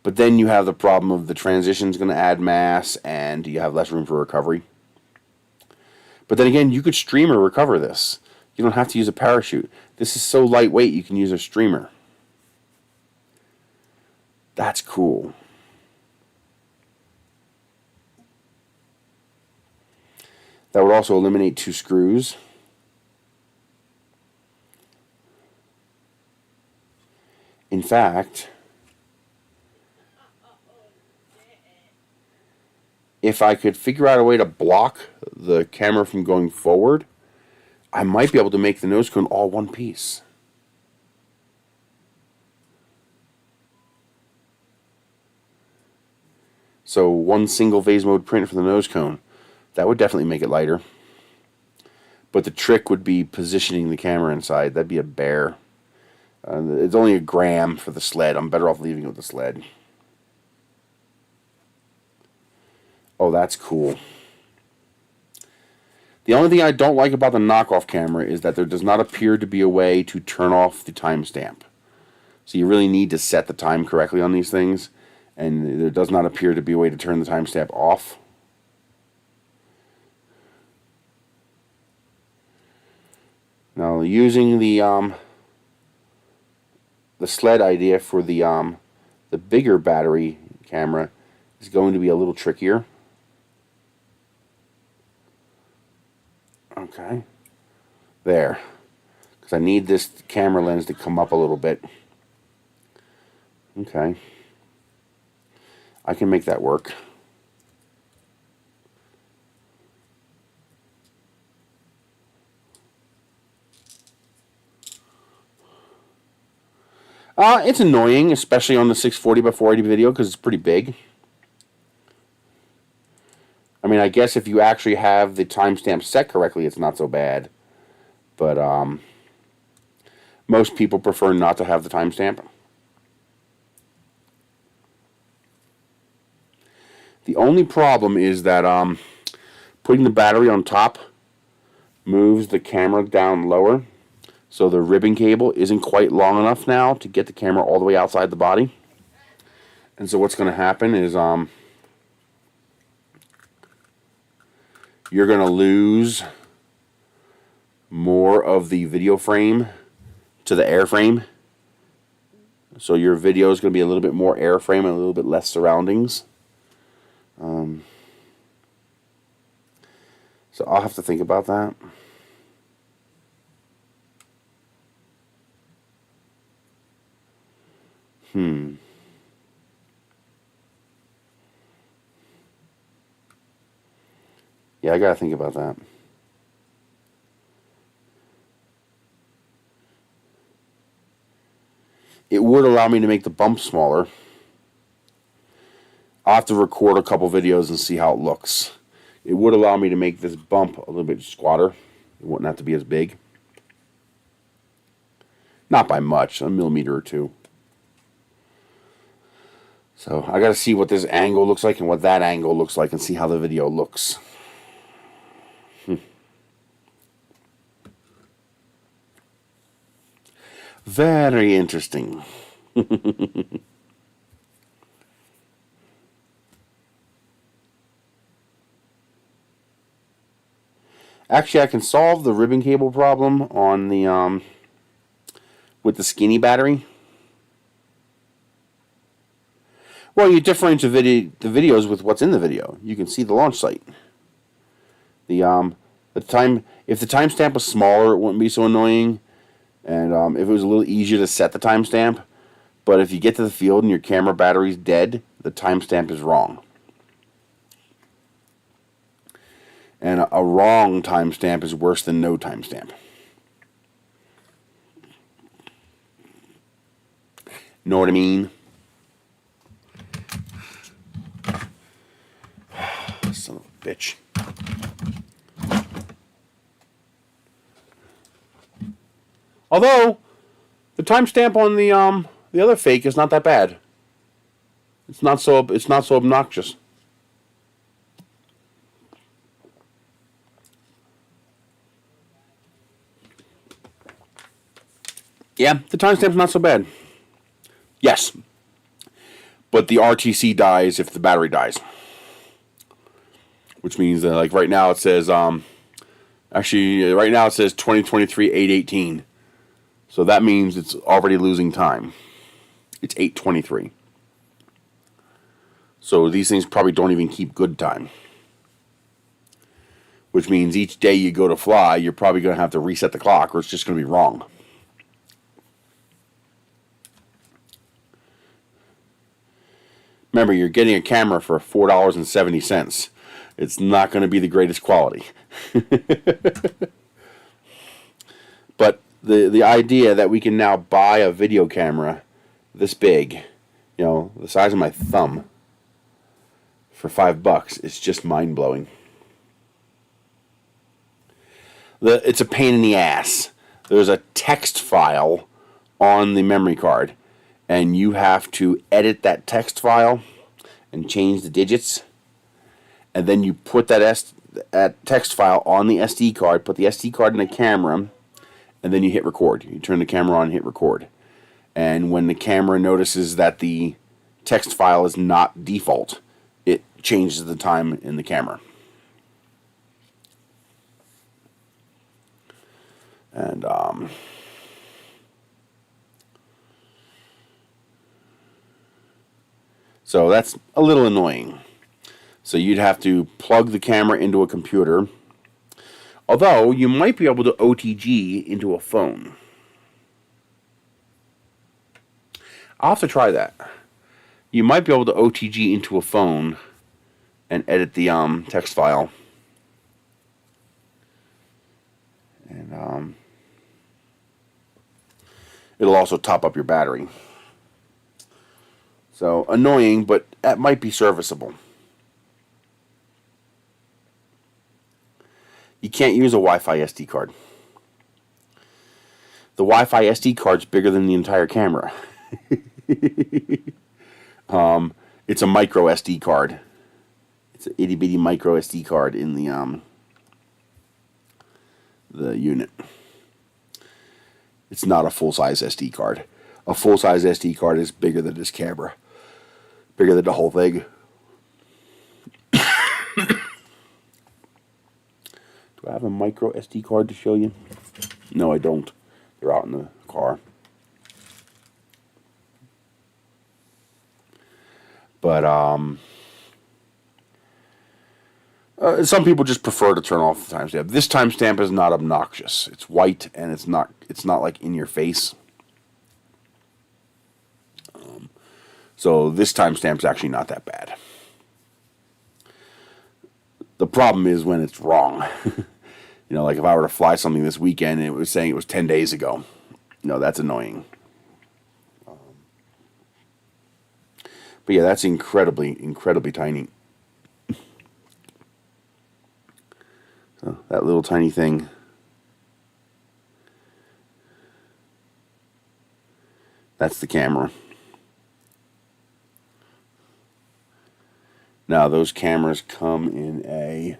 but then you have the problem of the transition is going to add mass and you have less room for recovery. But then again, you could streamer recover this. You don't have to use a parachute. This is so lightweight you can use a streamer. That's cool. That would also eliminate 2 screws. In fact, if I could figure out a way to block the camera from going forward, I might be able to make the nose cone all one piece. So one single phase mode print for the nose cone. That would definitely make it lighter. But the trick would be positioning the camera inside. That'd be a bear. It's only a gram for the sled. I'm better off leaving it with the sled. Oh, that's cool. The only thing I don't like about the knockoff camera is that there does not appear to be a way to turn off the timestamp. So you really need to set the time correctly on these things, and there does not appear to be a way to turn the timestamp off. Now, using the sled idea for the bigger battery camera is going to be a little trickier. Okay, there, because I need this camera lens to come up a little bit. Okay, I can make that work. It's annoying, especially on the 640 by 480 video, because it's pretty big. I mean, I guess if you actually have the timestamp set correctly, it's not so bad. But most people prefer not to have the timestamp. The only problem is that putting the battery on top moves the camera down lower. So the ribbon cable isn't quite long enough now to get the camera all the way outside the body. And so what's going to happen is you're going to lose more of the video frame to the airframe. So your video is going to be a little bit more airframe and a little bit less surroundings. So I'll have to think about that. Yeah, I gotta think about that. it would allow me to make the bump smaller. I'll have to record a couple videos and see how it looks. It would allow me to make this bump a little bit squatter. It wouldn't have to be as big. Not by much, a millimeter or two. So I got to see what this angle looks like and what that angle looks like and see how the video looks. Very interesting. Actually, I can solve the ribbon cable problem on the with the skinny battery. Well, you differentiate the videos with what's in the video. You can see the launch site. If the timestamp was smaller, it wouldn't be so annoying, and if it was a little easier to set the timestamp. But if you get to the field and your camera battery's dead, the timestamp is wrong. And a wrong timestamp is worse than no timestamp. Know what I mean? Son of a bitch. Although the timestamp on the other fake is not that bad. It's not so obnoxious. Yeah, the timestamp's not so bad. Yes. But the RTC dies if the battery dies. Which means that, like, right now it says, actually, right now it says 2023 8/18. So that means it's already losing time. It's 8:23. So these things probably don't even keep good time. Which means each day you go to fly, you're probably going to have to reset the clock, or it's just going to be wrong. Remember, you're getting a camera for $4.70. It's not going to be the greatest quality. But the idea that we can now buy a video camera this big, you know, the size of my thumb, for $5 is just mind-blowing. It's a pain in the ass. There's a text file on the memory card, and you have to edit that text file and change the digits, and then you put that text file on the SD card, put the SD card in the camera, and then you hit record. You turn the camera on and hit record. And when the camera notices that the text file is not default, it changes the time in the camera. And so that's a little annoying. So you'd have to plug the camera into a computer. Although you might be able to OTG into a phone. I'll have to try that. You might be able to OTG into a phone and edit the text file. And it'll also top up your battery. So annoying, but that might be serviceable. You can't use a Wi-Fi SD card. The Wi-Fi SD card's bigger than the entire camera. It's a micro SD card. It's an itty bitty micro SD card in the unit. It's not a full-size SD card. A full-size SD card is bigger than this camera. Bigger than the whole thing. Do I have a micro SD card to show you? No, I don't. They're out in the car. But some people just prefer to turn off the timestamp. This timestamp is not obnoxious. It's white and it's not like in your face. So this timestamp's actually not that bad. The problem is when it's wrong. You know, like if I were to fly something this weekend and it was saying it was 10 days ago. No, that's annoying. But yeah, that's incredibly tiny. So that little tiny thing. That's the camera. Now those cameras come in a...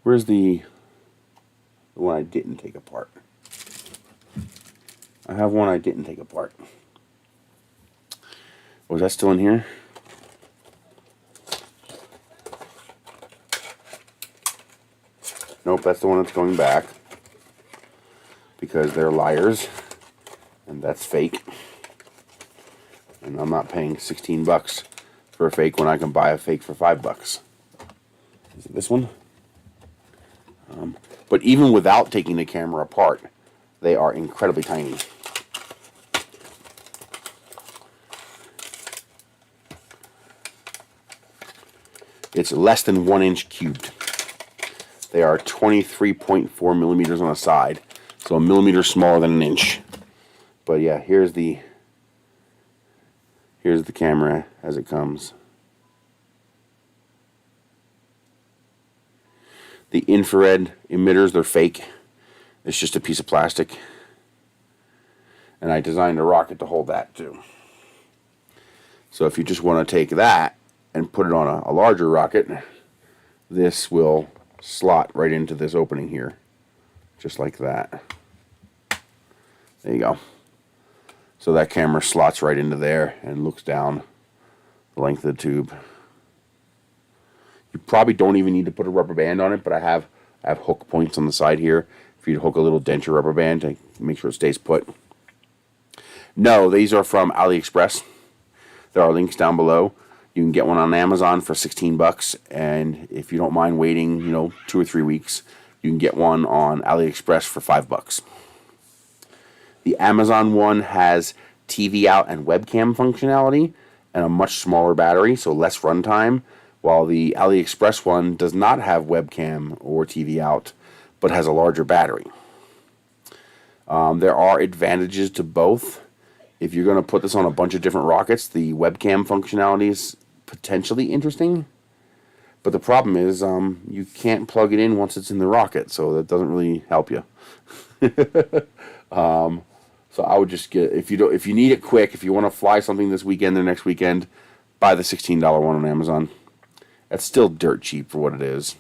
Where's the one I didn't take apart? I have one I didn't take apart. Was that still in here? Nope, that's the one that's going back. Because they're liars. And that's fake. And I'm not paying 16 bucks for a fake when I can buy a fake for 5 bucks. Is it this one? But even without taking the camera apart, they are incredibly tiny. It's less than 1 inch cubed. They are 23.4 millimeters on the side, so a millimeter smaller than an inch. But yeah, here's the camera as it comes. The infrared emitters, they're fake. It's just a piece of plastic. And I designed a rocket to hold that too. So if you just want to take that and put it on a larger rocket, this will slot right into this opening here. Just like that. There you go. So that camera slots right into there and looks down the length of the tube. You probably don't even need to put a rubber band on it, but I have hook points on the side here for you to hook a little denture rubber band to make sure it stays put. No, these are from Aliexpress. There are links down below. You can get one on Amazon for 16 bucks, and if you don't mind waiting, 2 or 3 weeks, you can get one on Aliexpress for 5 bucks. The Amazon one has TV out and webcam functionality and a much smaller battery, so less runtime, while the Aliexpress one does not have webcam or TV out, but has a larger battery. There are advantages to both. If you're going to put this on a bunch of different rockets, the webcam functionality is potentially interesting, but the problem is you can't plug it in once it's in the rocket, so that doesn't really help you. So I would just get, if you need it quick, if you want to fly something this weekend or next weekend, buy the $16 one on Amazon. That's still dirt cheap for what it is.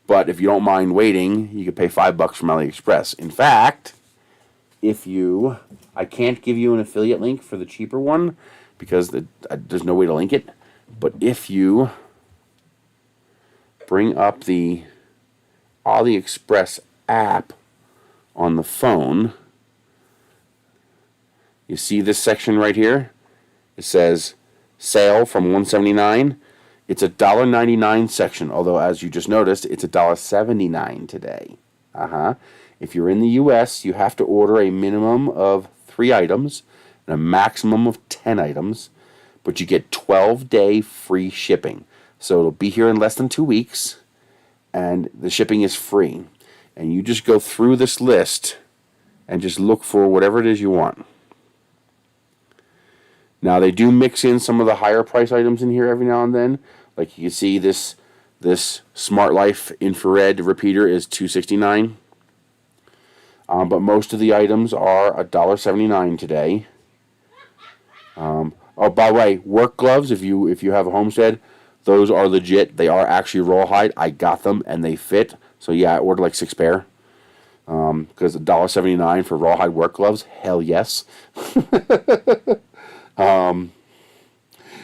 But if you don't mind waiting, you could pay 5 bucks from AliExpress. In fact, I can't give you an affiliate link for the cheaper one because there's no way to link it. But if you bring up the AliExpress app on the phone, you see this section right here? It says sale from $179. It's a $1.99 section, although as you just noticed, it's $1.79 today. If you're in the US, you have to order a minimum of 3 items and a maximum of 10 items, but you get 12-day free shipping. So it'll be here in less than 2 weeks, and the shipping is free. And you just go through this list and just look for whatever it is you want. Now, they do mix in some of the higher price items in here every now and then. Like you can see this Smart Life infrared repeater is $2.69. But most of the items are $1.79 today. Oh, by the way, work gloves, if you have a homestead, those are legit. They are actually rawhide. I got them and they fit. So yeah, I ordered like 6 pair. Because $1.79 for rawhide work gloves, hell yes.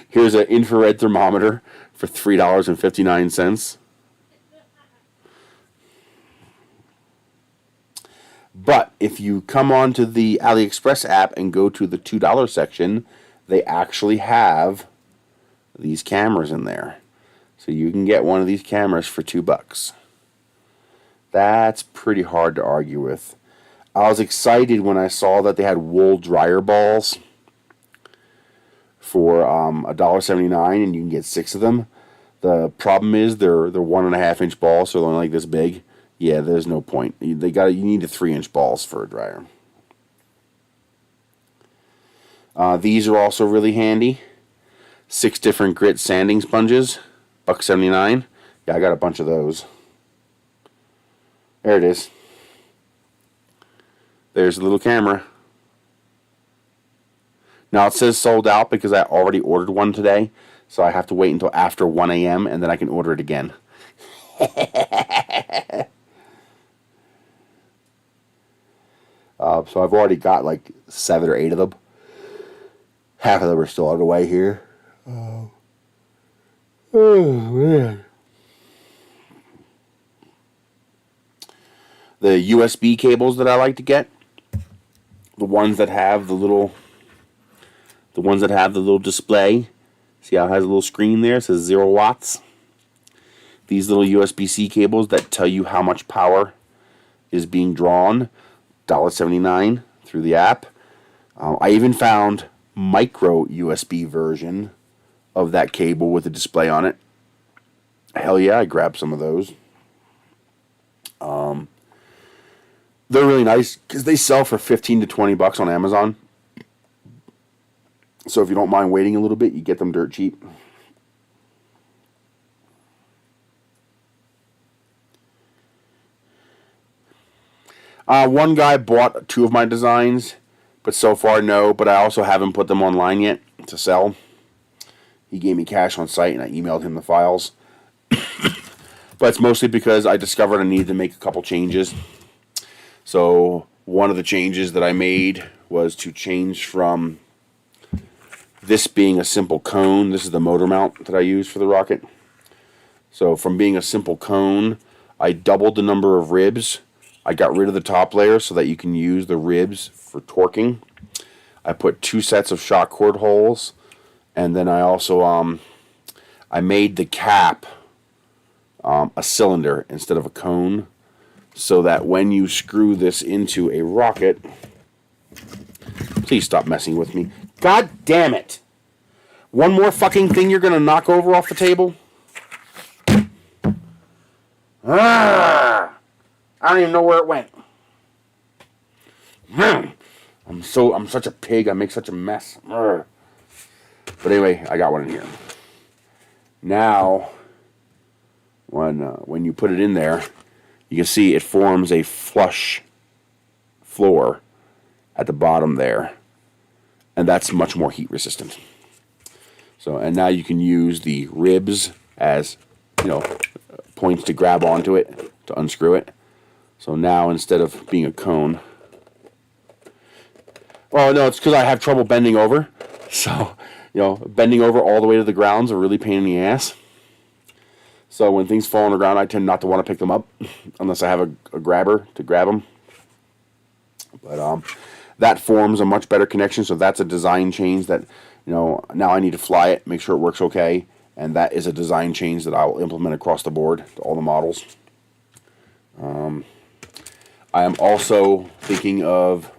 Here's an infrared thermometer for $3.59. But if you come onto the AliExpress app and go to the $2 section, they actually have these cameras in there. So you can get one of these cameras for $2. That's pretty hard to argue with. I was excited when I saw that they had wool dryer balls for $1.79, and you can get 6 of them. The problem is they're 1.5 inch balls, so they're only like this big. Yeah, there's no point. You need the 3-inch balls for a dryer. These are also really handy. 6 different grit sanding sponges, $1.79. Yeah, I got a bunch of those. There it is. There's the little camera. Now it says sold out because I already ordered one today, so I have to wait until after 1 a.m. and then I can order it again. So I've already got like 7 or 8 of them. Half of them are still on the way here. Oh man. The USB cables that I like to get, the ones that have the little display. See how it has a little screen there? It says 0 watts. These little USB-C cables that tell you how much power is being drawn, $1.79 through the app. I even found micro USB version of that cable with a display on it. Hell yeah, I grabbed some of those. They're really nice because they sell for $15 to $20 on Amazon. So if you don't mind waiting a little bit, you get them dirt cheap. One guy bought 2 of my designs, but so far no. But I also haven't put them online yet to sell. He gave me cash on site, and I emailed him the files. But it's mostly because I discovered I needed to make a couple changes. So one of the changes that I made was to change from this being a simple cone. This is the motor mount that I use for the rocket. So from being a simple cone, I doubled the number of ribs. I got rid of the top layer so that you can use the ribs for torquing. I put 2 sets of shock cord holes, and then I also I made the cap a cylinder instead of a cone, so that when you screw this into a rocket, please stop messing with me. God damn it! One more fucking thing you're gonna knock over off the table? Ah! I don't even know where it went. I'm such a pig. I make such a mess. But anyway, I got one in here. Now, when you put it in there, you can see it forms a flush floor at the bottom there, and that's much more heat resistant. So, and now you can use the ribs as, points to grab onto it, to unscrew it. So now instead of being a cone, oh no, it's because I have trouble bending over. So, bending over all the way to the ground's a really pain in the ass. So when things fall on the ground, I tend not to want to pick them up unless I have a grabber to grab them. But that forms a much better connection. So that's a design change that, now I need to fly it, make sure it works okay. And that is a design change that I will implement across the board to all the models. I am also thinking of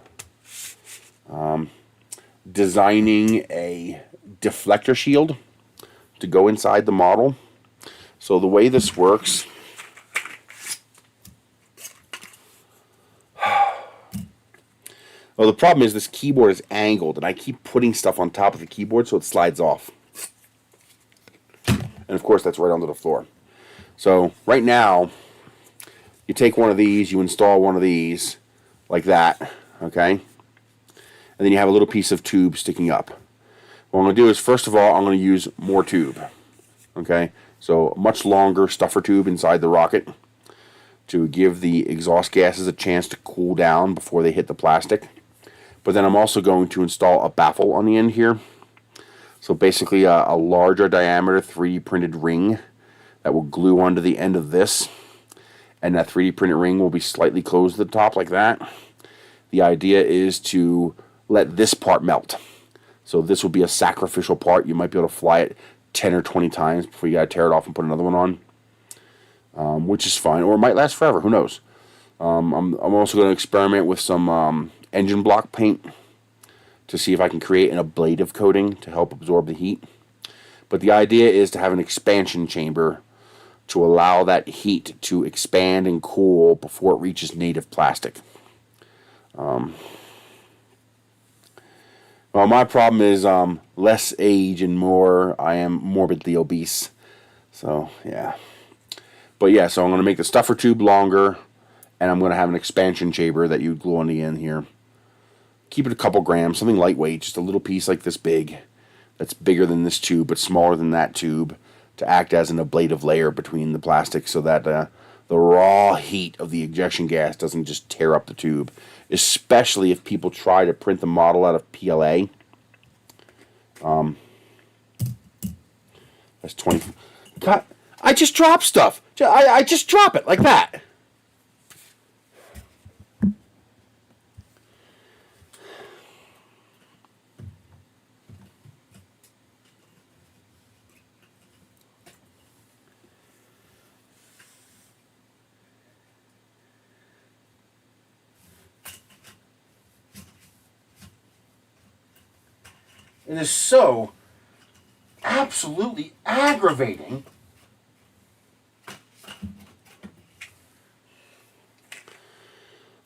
designing a deflector shield to go inside the model. So the way this works, well, the problem is this keyboard is angled, and I keep putting stuff on top of the keyboard so it slides off. And of course, that's right onto the floor. So right now, you take one of these, you install one of these like that, okay? And then you have a little piece of tube sticking up. What I'm going to do is, first of all, I'm going to use more tube, okay? So a much longer stuffer tube inside the rocket to give the exhaust gases a chance to cool down before they hit the plastic. But then I'm also going to install a baffle on the end here. So basically a larger diameter 3D printed ring that will glue onto the end of this. And that 3D printed ring will be slightly closed at the top like that. The idea is to let this part melt. So this will be a sacrificial part. You might be able to fly it 10 or 20 times before you gotta tear it off and put another one on, which is fine, or it might last forever. Who knows? I'm also going to experiment with some engine block paint to see if I can create an ablative coating to help absorb the heat. But the idea is to have an expansion chamber to allow that heat to expand and cool before it reaches native plastic. Well, my problem is less age and more I am morbidly obese. So, yeah. But yeah, so I'm going to make the stuffer tube longer, and I'm going to have an expansion chamber that you glue on the end here. Keep it a couple grams, something lightweight, just a little piece like this big. That's bigger than this tube, but smaller than that tube, to act as an ablative layer between the plastic so that the raw heat of the ejection gas doesn't just tear up the tube. Especially if people try to print the model out of PLA. That's 20. God, I just drop stuff. I just drop it like that. It is so absolutely aggravating.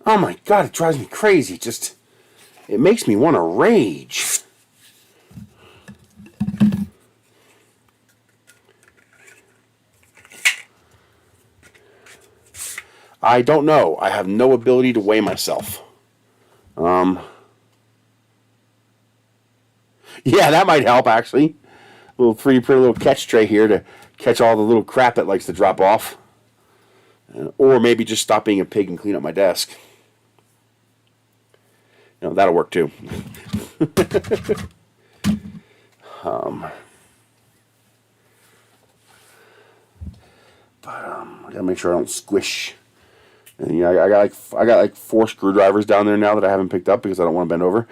Oh my God, it drives me crazy. It makes me want to rage. I don't know. I have no ability to weigh myself. Yeah, that might help, actually. A little 3D printed little catch tray here to catch all the little crap that likes to drop off. Or maybe just stop being a pig and clean up my desk. That'll work too. I gotta make sure I don't squish. And I got like 4 screwdrivers down there now that I haven't picked up because I don't want to bend over.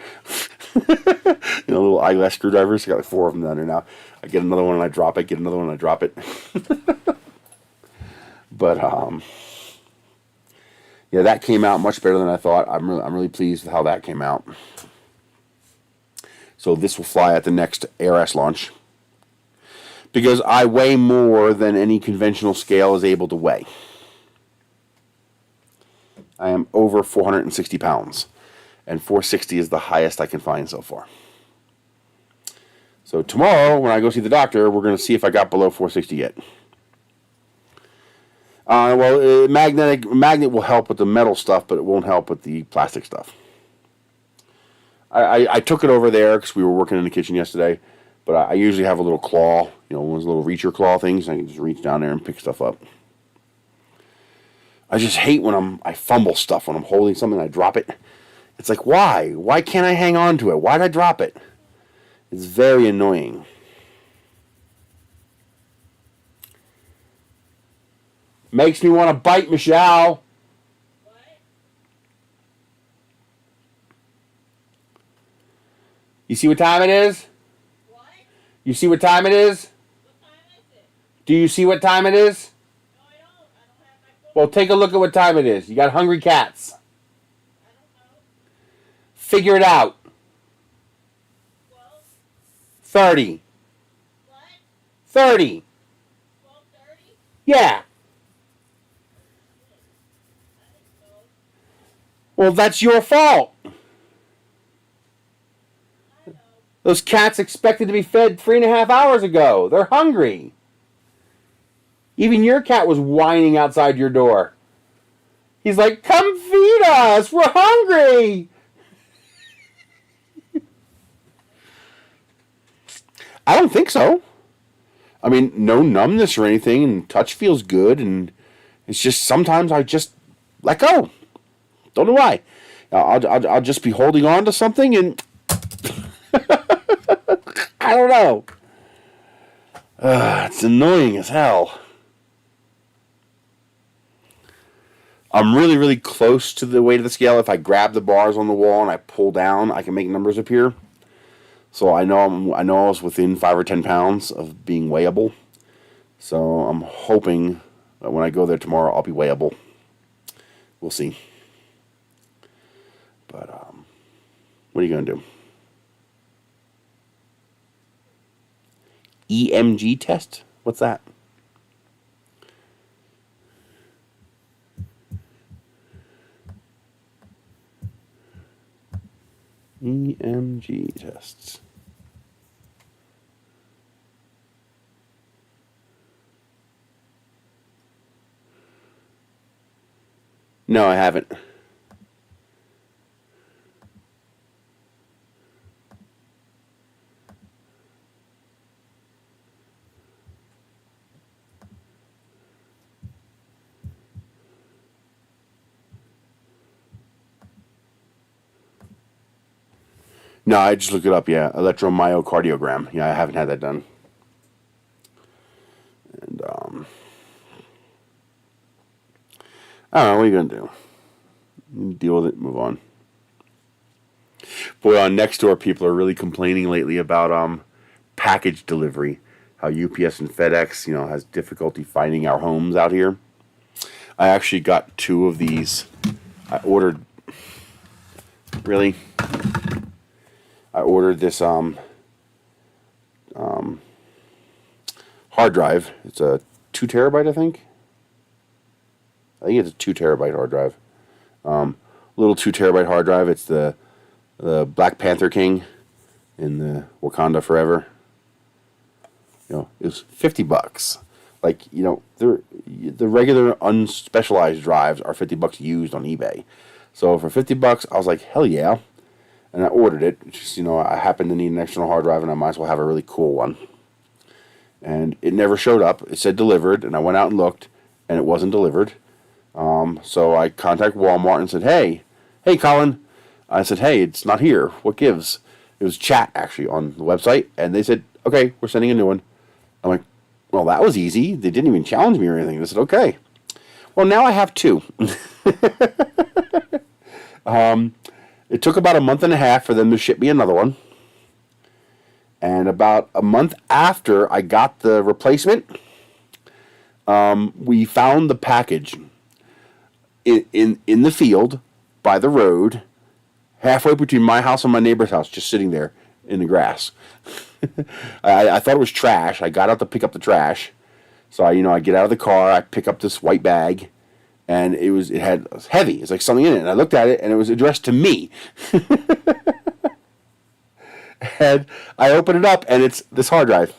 Little eyelash screwdrivers. I got like 4 of them down there now. I get another one and I drop it. Get another one and I drop it. But yeah, that came out much better than I thought. I'm really pleased with how that came out. So this will fly at the next ARS launch because I weigh more than any conventional scale is able to weigh. I am over 460 pounds, and 460 is the highest I can find so far. So tomorrow, when I go see the doctor, we're going to see if I got below 460 yet. Magnet will help with the metal stuff, but it won't help with the plastic stuff. I took it over there because we were working in the kitchen yesterday, but I usually have a little claw, one of those little reacher claw things. I can just reach down there and pick stuff up. I just hate when I fumble stuff when I'm holding something and I drop it. It's like, why? Why can't I hang on to it? Why did I drop it? It's very annoying. Makes me want to bite Michelle. What? You see what time it is? What? You see what time it is? What time is it? Do you see what time it is? No, I don't. I don't have my phone. Well, take a look at what time it is. You got hungry cats. I don't know. Figure it out. 12:30. What? 30. 12:30? Yeah. Well, that's your fault. Those cats expected to be fed 3.5 hours ago. They're hungry. Even your cat was whining outside your door. He's like, come feed us. We're hungry. I don't think so. I mean, no numbness or anything, and touch feels good, and it's just sometimes I just let go. Don't know why. I'll just be holding on to something and I don't know. It's annoying as hell. I'm really, really close to the weight of the scale. If I grab the bars on the wall and I pull down, I can make numbers appear. So I know I was within 5 or 10 pounds of being weighable. So I'm hoping that when I go there tomorrow, I'll be weighable. We'll see. But what are you going to do? EMG test? What's that? EMG tests. No, I haven't. No, I just looked it up, yeah. Electromyocardiogram. Yeah, I haven't had that done. And, I don't know, what are you going to do? You deal with it, move on. Boy, on Nextdoor, people are really complaining lately about package delivery. How UPS and FedEx, has difficulty finding our homes out here. I actually got 2 of these. I ordered... Really? I ordered this hard drive. It's a 2 terabyte, I think. I think it's a 2 terabyte hard drive. Little 2 terabyte hard drive. It's the Black Panther King in the Wakanda Forever. It was $50. Like, the regular unspecialized drives are $50 used on eBay. So for $50, I was like, hell yeah. And I ordered it. Just, I happened to need an external hard drive, and I might as well have a really cool one. And it never showed up. It said delivered, and I went out and looked, and it wasn't delivered. So I contacted Walmart and said, hey, Colin. I said, hey, it's not here. What gives? It was chat, actually, on the website. And they said, okay, we're sending a new one. I'm like, well, that was easy. They didn't even challenge me or anything. They said, okay. Well, now I have 2. It took about a month and a half for them to ship me another one. And about a month after I got the replacement, we found the package in the field by the road, halfway between my house and my neighbor's house, just sitting there in the grass. I thought it was trash. I got out to pick up the trash. So I get out of the car, I pick up this white bag, and it was heavy. It's like something in it. And I looked at it, and it was addressed to me. And I open it up, and it's this hard drive.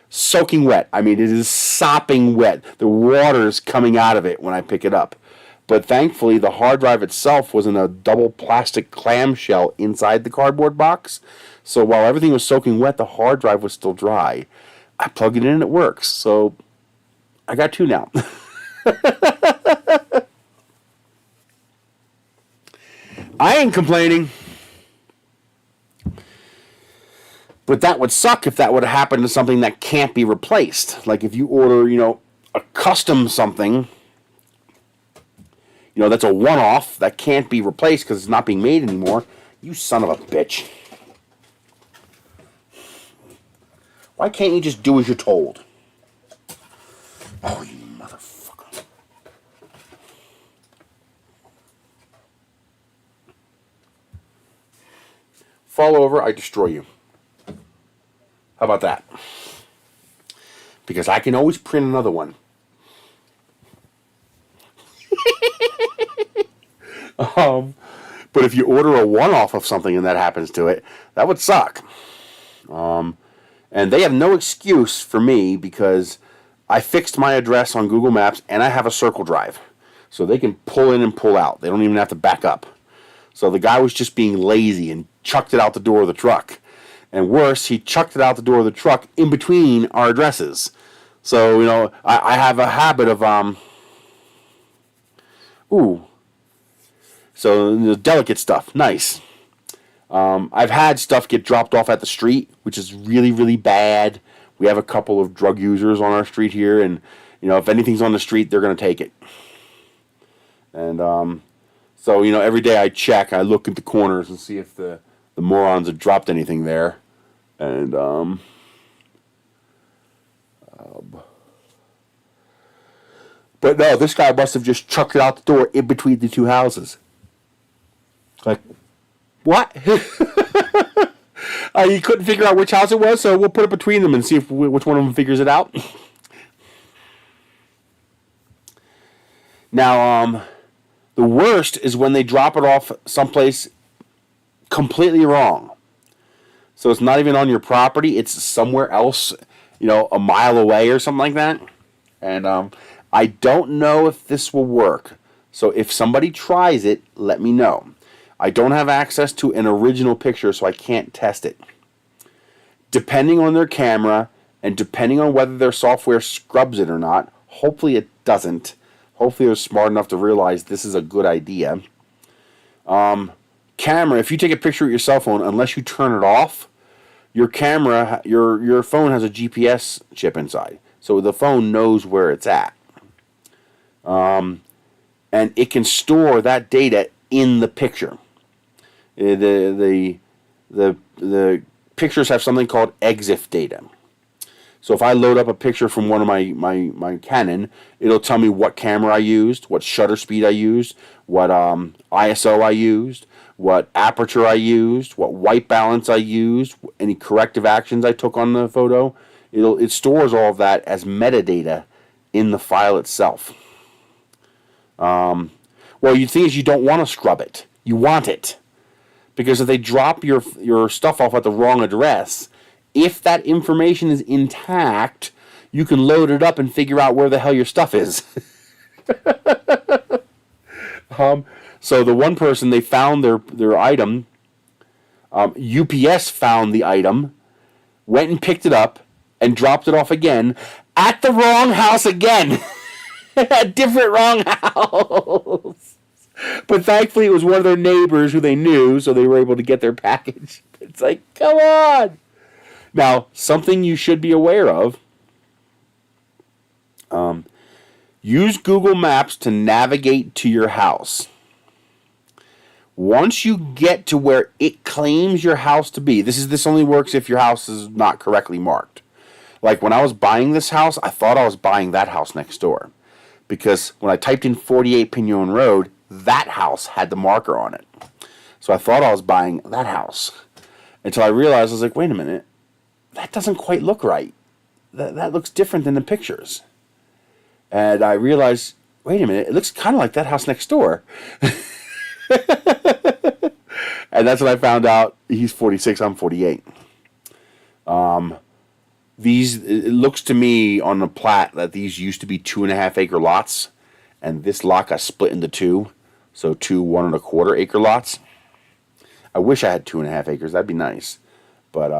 Soaking wet. I mean, it is sopping wet. The water's coming out of it when I pick it up. But thankfully, the hard drive itself was in a double plastic clamshell inside the cardboard box. So while everything was soaking wet, the hard drive was still dry. I plug it in and it works. So I got 2 now. I ain't complaining. But that would suck if that would have happened to something that can't be replaced. Like if you order, a custom something, that's a one-off that can't be replaced because it's not being made anymore. You son of a bitch. Why can't you just do as you're told? Oh, you motherfucker. Fall over, I destroy you. How about that? Because I can always print another one. But if you order a one-off of something and that happens to it, that would suck. And they have no excuse for me because I fixed my address on Google Maps and I have a circle drive. So they can pull in and pull out. They don't even have to back up. So the guy was just being lazy and chucked it out the door of the truck. And worse, he chucked it out the door of the truck in between our addresses. So, I have a habit of, so the delicate stuff, nice. I've had stuff get dropped off at the street, which is really, really bad. We have a couple of drug users on our street here, and, if anything's on the street, they're going to take it. And, so, every day I check, I look at the corners and see if the morons have dropped anything there. And, but no, this guy must have just chucked it out the door in between the 2 houses. Like, what? He couldn't figure out which house it was, so we'll put it between them and see which one of them figures it out. Now, the worst is when they drop it off someplace completely wrong. So it's not even on your property. It's somewhere else, a mile away or something like that. And I don't know if this will work. So if somebody tries it, let me know. I don't have access to an original picture, so I can't test it. Depending on their camera and depending on whether their software scrubs it or not, hopefully it doesn't. Hopefully they're smart enough to realize this is a good idea. Camera, if you take a picture with your cell phone, unless you turn it off, your camera, your phone has a GPS chip inside. So the phone knows where it's at. And it can store that data in the picture. The pictures have something called EXIF data. So if I load up a picture from one of my Canon, it'll tell me what camera I used, what shutter speed I used, what ISO I used, what aperture I used, what white balance I used, any corrective actions I took on the photo. It stores all of that as metadata in the file itself. Well, the thing is, you don't want to scrub it. You want it. Because if they drop your stuff off at the wrong address, if that information is intact, you can load it up and figure out where the hell your stuff is. So the one person, they found their item. UPS found the item, went and picked it up, and dropped it off again at the wrong house again. A different wrong house. But thankfully it was one of their neighbors who they knew, so they were able to get their package. It's like, come on! Now, something you should be aware of, use Google Maps to navigate to your house. Once you get to where it claims your house to be, this only works if your house is not correctly marked. Like when I was buying this house, I thought I was buying that house next door. Because when I typed in 48 Pignon Road, that house had the marker on it. So I thought I was buying that house. Until I realized, I was like, wait a minute. That doesn't quite look right. That looks different than the pictures. And I realized, wait a minute, it looks kind of like that house next door. And that's when I found out he's 46, I'm 48. It looks to me on the plat that these used to be 2.5 acre lots, and this lot got split into two, so 2 1.25 acre lots. I wish I had 2.5 acres. That'd be nice. But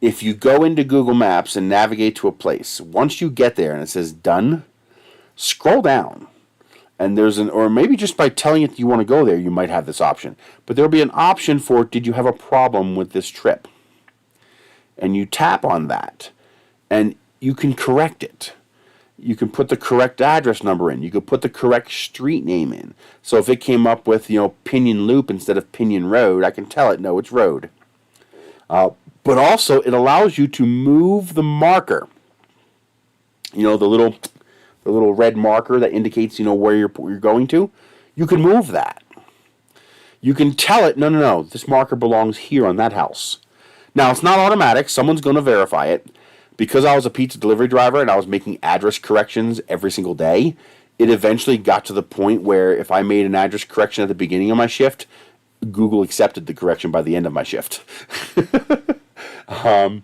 if you go into Google Maps and navigate to a place, once you get there and it says done, scroll down. And or maybe just by telling it you want to go there, you might have this option. But there'll be an option for, did you have a problem with this trip? And you tap on that, and you can correct it. You can put the correct address number in. You could put the correct street name in. So if it came up with, Pinion Loop instead of Pinion Road, I can tell it, no, it's Road. But also, it allows you to move the marker. The little red marker that indicates, where you're going to. You can move that. You can tell it, no, this marker belongs here on that house. Now, it's not automatic. Someone's going to verify it. Because I was a pizza delivery driver and I was making address corrections every single day, it eventually got to the point where if I made an address correction at the beginning of my shift, Google accepted the correction by the end of my shift. One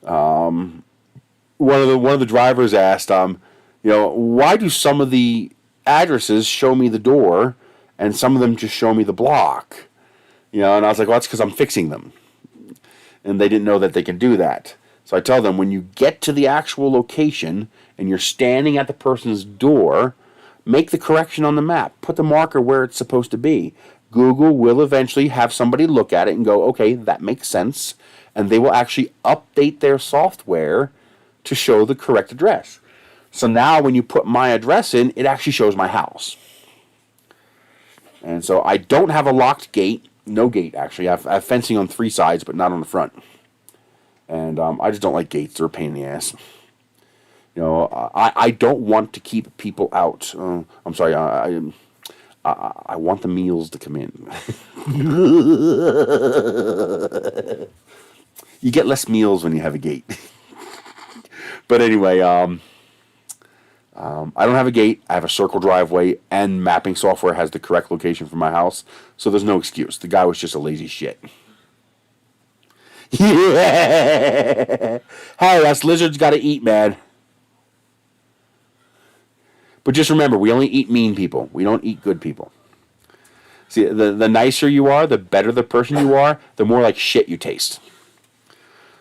of the drivers asked, why do some of the addresses show me the door and some of them just show me the block? And I was like, well, that's because I'm fixing them. And they didn't know that they can do that. So I tell them, when you get to the actual location and you're standing at the person's door, make the correction on the map. Put the marker where it's supposed to be. Google will eventually have somebody look at it and go, okay, that makes sense. And they will actually update their software to show the correct address. So now when you put my address in, it actually shows my house. And so I don't have a locked gate. No gate, actually. I have fencing on 3 sides, but not on the front. And I just don't like gates. They're a pain in the ass. I don't want to keep people out. I'm sorry. I want the meals to come in. You get less meals when you have a gate. But anyway, I don't have a gate. I have a circle driveway, and mapping software has the correct location for my house, so there's no excuse. The guy was just a lazy shit. Yeah. Hey, us lizards got to eat, man. But just remember, we only eat mean people. We don't eat good people. See, the nicer you are, the better the person you are, the more like shit you taste.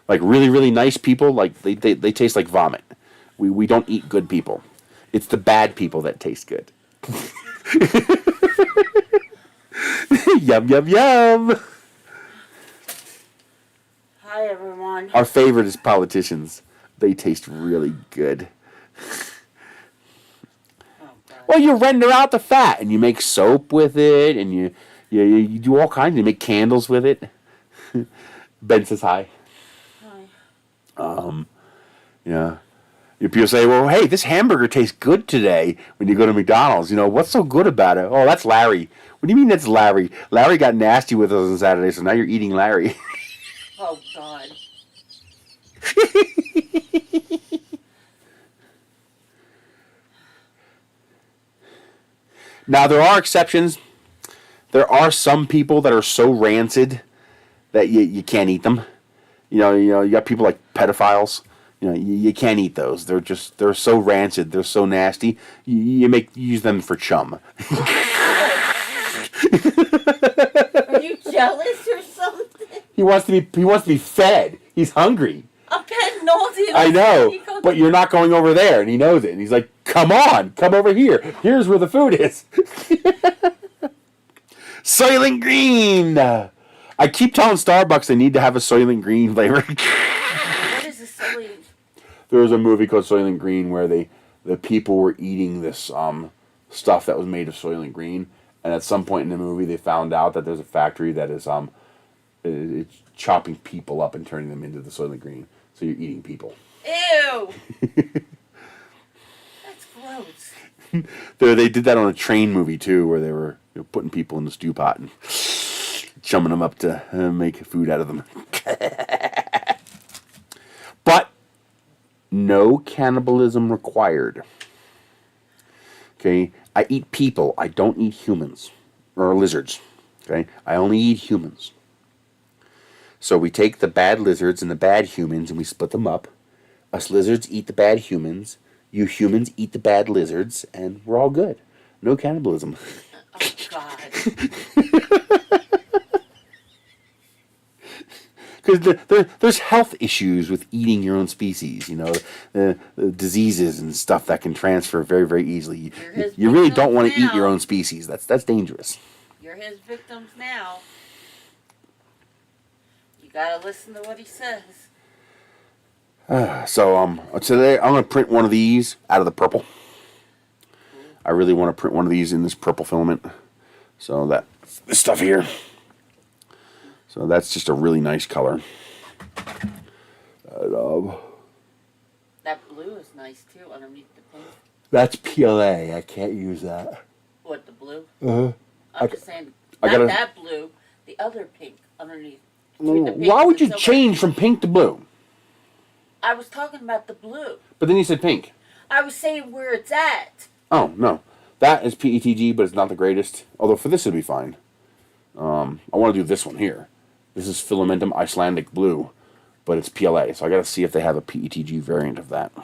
Like really, really nice people, like they taste like vomit. We don't eat good people. It's the bad people that taste good. Yum, yum, yum. Hi, everyone. Our favorite is politicians. They taste really good. Well, you render out the fat, and you make soap with it, and you do all kinds. You make candles with it. Ben says hi. Hi. Yeah. People say, well, hey, this hamburger tastes good today when you go to McDonald's. You know, what's so good about it? Oh, that's Larry. What do you mean that's Larry? Larry got nasty with us on Saturday, so now you're eating Larry. Oh, God. Now, there are exceptions. There are some people that are so rancid that you can't eat them. You know, you got people like pedophiles. You know, you can't eat those. They're so rancid. They're so nasty. You use them for chum. Are you jealous or something? He wants to be fed. He's hungry. A pet naughty. I know, but you're not going over there, and he knows it. And he's like, come on, come over here. Here's where the food is. Soylent Green. I keep telling Starbucks they need to have a Soylent Green flavor. What is a Soylent? There was a movie called Soylent Green where the people were eating this stuff that was made of Soylent Green, and at some point in the movie they found out that there's a factory that is it's chopping people up and turning them into the Soylent Green. So you're eating people. Ew. That's gross. They did that on a train movie too, where they were putting people in the stew pot and chumming them up to make food out of them. But no cannibalism required. Okay, I eat people. I don't eat humans or lizards. Okay, I only eat humans. So we take the bad lizards and the bad humans and we split them up. Us lizards eat the bad humans. You humans eat the bad lizards, and we're all good. No cannibalism. Oh, God. Because there's health issues with eating your own species, the diseases and stuff that can transfer very, very easily. You really don't want to eat your own species. That's dangerous. You're his victims now. You gotta listen to what he says. So today I'm going to print one of these out of the purple. I really want to print one of these in this purple filament. So this stuff here. So that's just a really nice color. That blue is nice too underneath the pink. That's PLA. I can't use that. What, the blue? Uh-huh. I'm just saying, not that blue, the other pink underneath. Why would you change from pink to blue? I was talking about the blue. But then you said pink. I was saying where it's at. Oh, no. That is PETG, but it's not the greatest. Although for this it'd be fine. I want to do this one here. This is Filamentum Icelandic Blue, but it's PLA, so I got to see if they have a PETG variant of that. I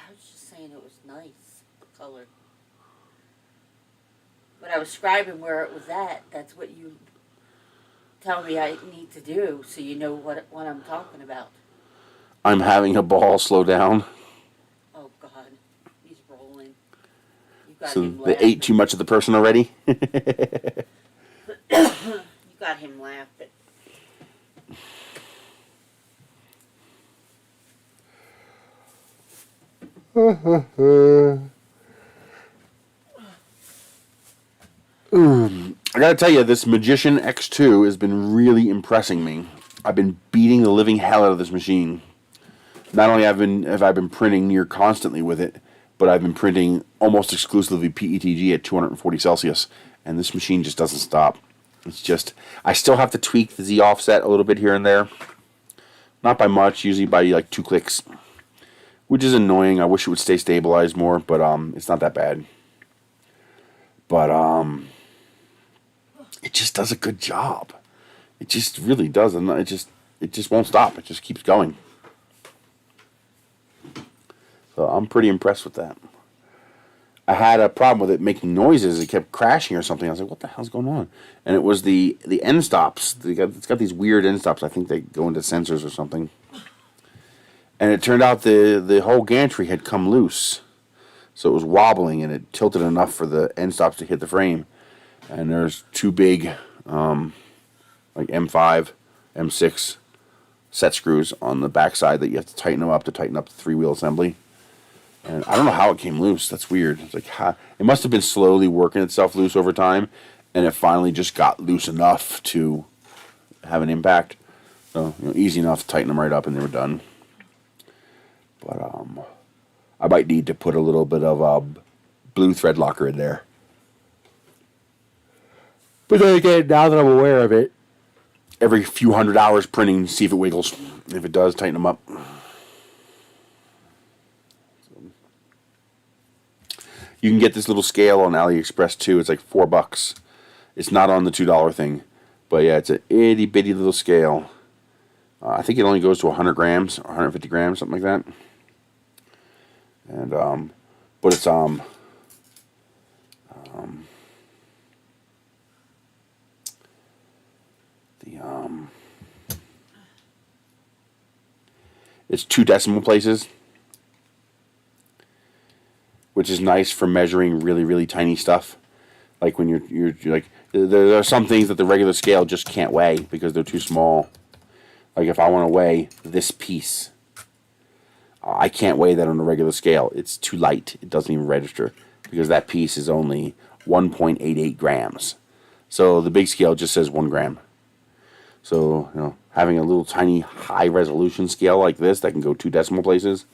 was just saying it was nice, the color. But I was describing where it was at. That's what you tell me I need to do, so you know what I'm talking about. I'm having a ball. Slow down. Oh, God. He's rolling. You got So him they laughing. ate too much of the person already? You got him laughing. I gotta tell you, this Magician X2 has been really impressing me. I've been beating the living hell out of this machine. Not only have I been printing near constantly with it, but I've been printing almost exclusively PETG at 240 Celsius, and this machine just doesn't stop. It's just, I still have to tweak the Z offset a little bit here and there. Not by much, usually by like 2 clicks. which is annoying. I wish it would stay stabilized more, but it's not that bad. But it just does a good job. It just really does, and it just won't stop. It just keeps going. So I'm pretty impressed with that. I had a problem with it making noises. It kept crashing or something. I was like, what the hell's going on? And it was the end stops. It's got these weird end stops. I think they go into sensors or something. And it turned out the whole gantry had come loose. So it was wobbling, and it tilted enough for the end stops to hit the frame. And there's two big, like M5, M6 set screws on the backside that you have to tighten them up to tighten up the three-wheel assembly. And I don't know how it came loose. That's weird. It's like it must have been slowly working itself loose over time, and it finally just got loose enough to have an impact. So easy enough to tighten them right up, and they were done. But I might need to put a little bit of blue thread locker in there. But then again, now that I'm aware of it, every few hundred hours printing, see if it wiggles. If it does, tighten them up. You can get this little scale on Aliexpress too. It's like $4. It's not on the $2 thing, but yeah, it's an itty bitty little scale. I think it only goes to 100 grams, 150 grams, something like that. And but it's it's 2 decimal places, which is nice for measuring really, really tiny stuff. Like when you're like, there are some things that the regular scale just can't weigh because they're too small. Like if I want to weigh this piece, I can't weigh that on a regular scale. It's too light. It doesn't even register because that piece is only 1.88 grams. So the big scale just says 1 gram. So, having a little tiny high resolution scale like this that can go 2 decimal places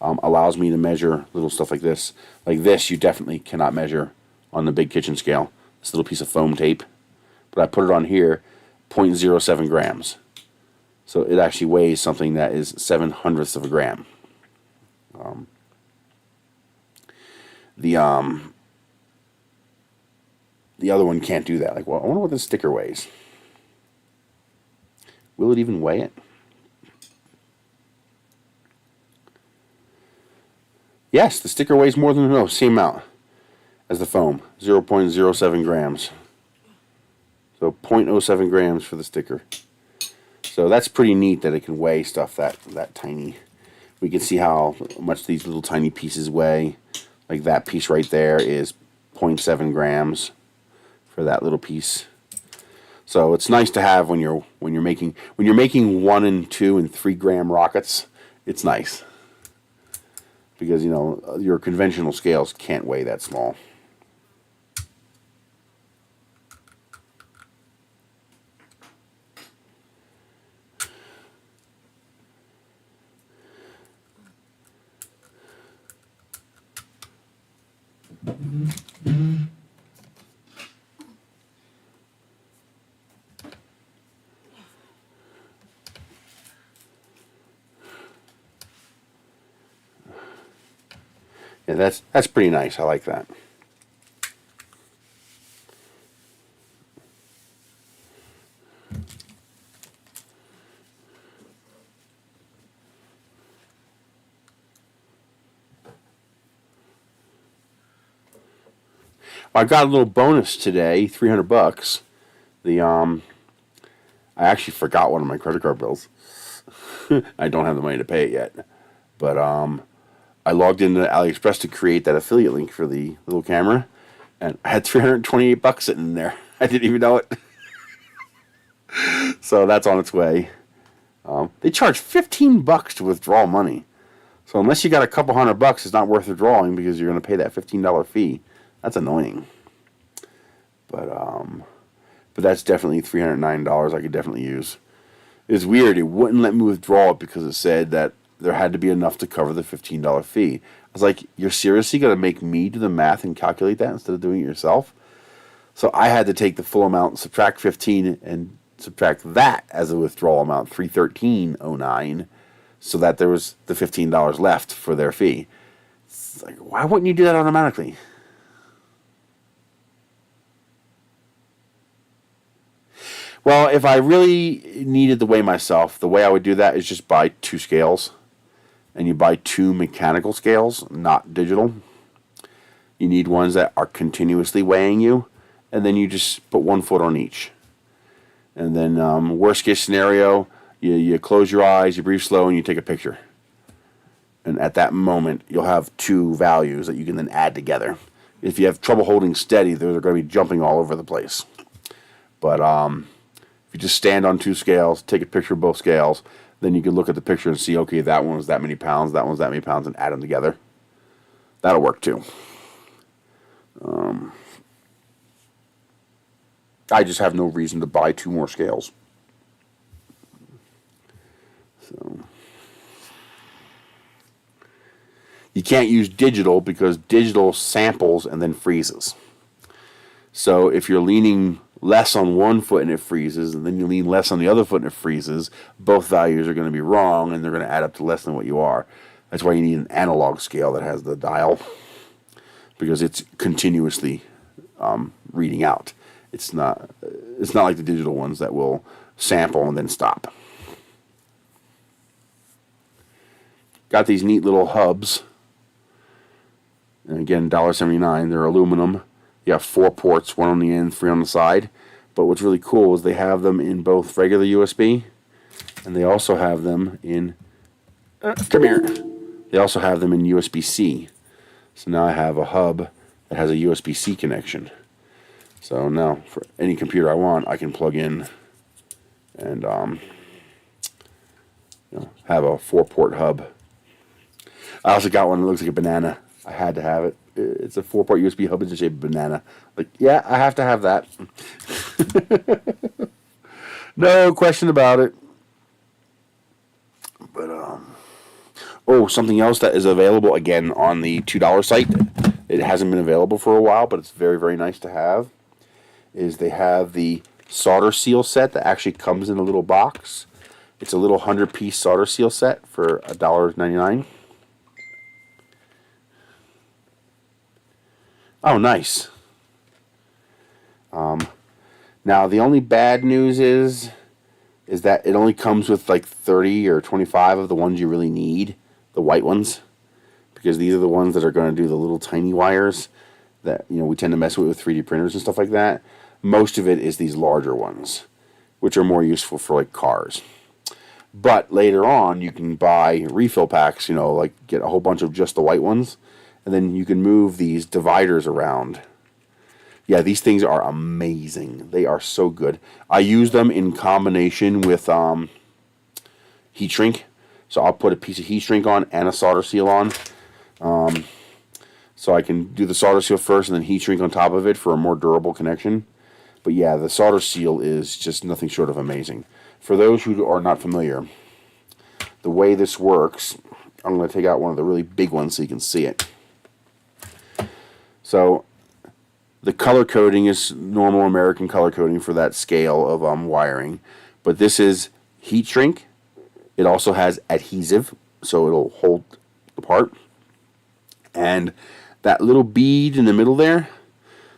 allows me to measure little stuff like this. Like this, you definitely cannot measure on the big kitchen scale. This little piece of foam tape. But I put it on here, 0.07 grams. So it actually weighs something that is 7/100ths of a gram. The other one can't do that. Like, well, I wonder what this sticker weighs. Will it even weigh it? Yes, the sticker weighs more than same amount as the foam, 0.07 grams. So 0.07 grams for the sticker. So that's pretty neat that it can weigh stuff that tiny. We can see how much these little tiny pieces weigh. Like that piece right there is 0.7 grams for that little piece. So it's nice to have when you're making 1 and 2 and 3 gram rockets. It's nice because your conventional scales can't weigh that small. Yeah, that's pretty nice. I like that. I got a little bonus today, $300. I actually forgot one of my credit card bills. I don't have the money to pay it yet, but I logged into Aliexpress to create that affiliate link for the little camera, and I had $328 sitting in there. I didn't even know it. So that's on its way. They charge $15 to withdraw money. So unless you got a couple $100, it's not worth withdrawing because you're going to pay that $15 fee. That's annoying. But that's definitely $309 I could definitely use. It's weird. It wouldn't let me withdraw it because it said that there had to be enough to cover the $15 fee. I was like, you're seriously going to make me do the math and calculate that instead of doing it yourself? So I had to take the full amount, subtract 15, and subtract that as a withdrawal amount, $313.09. so that there was the $15 left for their fee. It's like, why wouldn't you do that automatically? Well, if I really needed to weigh myself, the way I would do that is just buy 2 scales. And you buy 2 mechanical scales, not digital. You need ones that are continuously weighing you. And then you just put 1 foot on each. And then worst case scenario, you close your eyes, you breathe slow, and you take a picture. And at that moment, you'll have 2 values that you can then add together. If you have trouble holding steady, they're going to be jumping all over the place. But if you just stand on 2 scales, take a picture of both scales, then you can look at the picture and see, okay, that one was that many pounds, that one's that many pounds, and add them together. That'll work too. I just have no reason to buy 2 more scales. So you can't use digital because digital samples and then freezes. So if you're leaning less on one foot and it freezes, and then you lean less on the other foot and it freezes, both values are going to be wrong, and they're going to add up to less than what you are. That's why you need an analog scale that has the dial, because it's continuously reading out. It's not like the digital ones that will sample and then stop. Got these neat little hubs. And again, $1.79. They're aluminum. You have 4 ports, 1 on the end, 3 on the side. But what's really cool is they have them in both regular USB, and they also have them in, come here. They also have them in USB-C. So now I have a hub that has a USB-C connection. So now for any computer I want, I can plug in and have a 4-port hub. I also got one that looks like a banana. I had to have it. It's a 4-port USB hub in the shape of a banana. Like, yeah, I have to have that. No question about it. But oh, something else that is available again on the $2 site. It hasn't been available for a while, but it's very, very nice to have. Is they have the solder seal set that actually comes in a little box. It's a little 100-piece solder seal set for $1.99. Oh, nice. Now, the only bad news is that it only comes with like 30 or 25 of the ones you really need, the white ones, because these are the ones that are going to do the little tiny wires that we tend to mess with 3D printers and stuff like that. Most of it is these larger ones, which are more useful for like cars. But later on, you can buy refill packs, like get a whole bunch of just the white ones, and then you can move these dividers around. Yeah, these things are amazing. They are so good. I use them in combination with heat shrink. So I'll put a piece of heat shrink on and a solder seal on. So I can do the solder seal first and then heat shrink on top of it for a more durable connection. But yeah, the solder seal is just nothing short of amazing. For those who are not familiar, the way this works, I'm going to take out one of the really big ones so you can see it. So the color coding is normal American color coding for that scale of wiring. But this is heat shrink. It also has adhesive, so it'll hold the part. And that little bead in the middle there,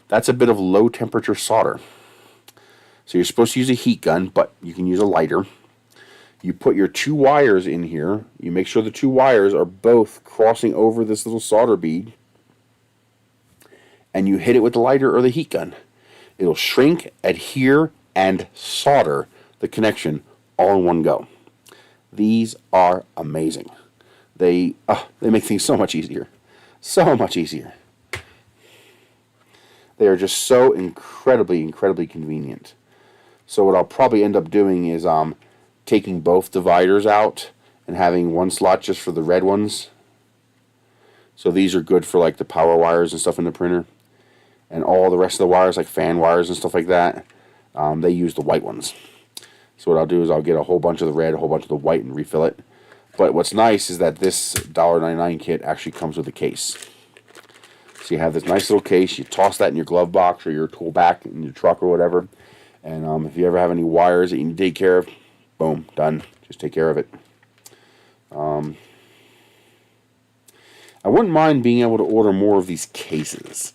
that's a bit of low temperature solder. So you're supposed to use a heat gun, but you can use a lighter. You put your 2 wires in here. You make sure the 2 wires are both crossing over this little solder bead. And you hit it with the lighter or the heat gun. It'll shrink, adhere, and solder the connection all in one go. These are amazing. They make things so much easier. So much easier. They are just so incredibly, incredibly convenient. So what I'll probably end up doing is taking both dividers out and having one slot just for the red ones. So these are good for like the power wires and stuff in the printer. And all the rest of the wires, like fan wires and stuff like that, they use the white ones. So what I'll do is I'll get a whole bunch of the red, a whole bunch of the white, and refill it. But what's nice is that this $1.99 kit actually comes with a case. So you have this nice little case. You toss that in your glove box or your tool back in your truck or whatever. And if you ever have any wires that you need to take care of, boom, done. Just take care of it. I wouldn't mind being able to order more of these cases.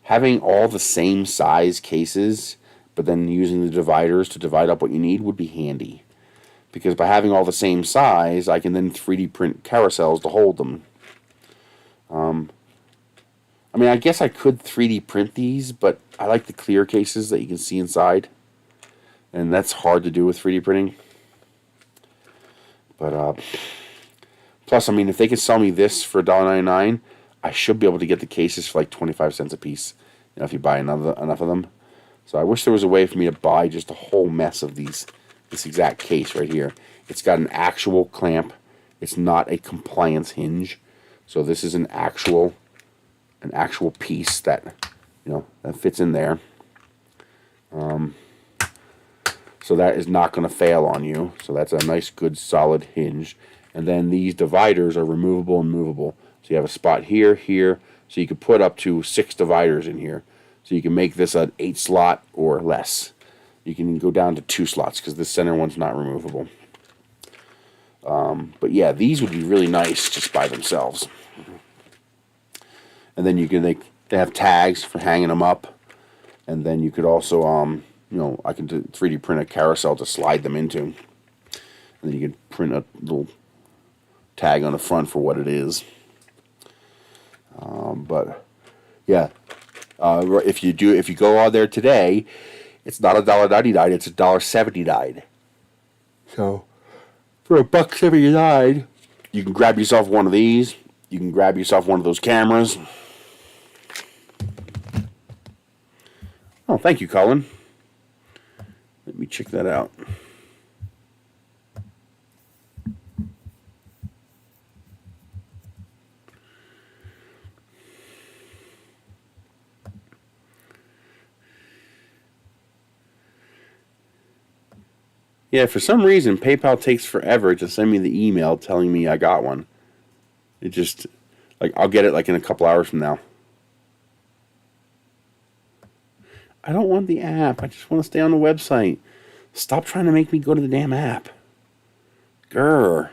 Having all the same size cases, but then using the dividers to divide up what you need would be handy. Because by having all the same size, I can then 3D print carousels to hold them. I mean, I guess I could 3D print these, but I like the clear cases that you can see inside. And that's hard to do with 3D printing. But, plus, I mean, if they can sell me this for $1.99, I should be able to get the cases for like 25 cents a piece, you know, if you buy enough of them. So I wish there was a way for me to buy just a whole mess of this exact case right here. It's got an actual clamp. It's not a compliance hinge. So this is an actual piece that, you know, that fits in there. So that is not going to fail on you. So that's a nice, good, solid hinge. And then these dividers are removable and movable. So you have a spot here, here. So you could put up to 6 dividers in here. So you can make this an 8 slot or less. You can go down to 2 slots because this center one's not removable. But yeah, these would be really nice just by themselves. And then you can they have tags for hanging them up. And then you could also you know, I can 3D print a carousel to slide them into. And then you can print a little tag on the front for what it is. But yeah, if you go out there today, it's not $1.90 dyed, it's $1.70 dyed. So for $1.79, you can grab yourself one of these. You can grab yourself one of those cameras. Oh, thank you, Colin. Let me check that out. Yeah, for some reason, PayPal takes forever to send me the email telling me I got one. It just, like, I'll get it like in a couple hours from now. I don't want the app. I just want to stay on the website. Stop trying to make me go to the damn app. Grr.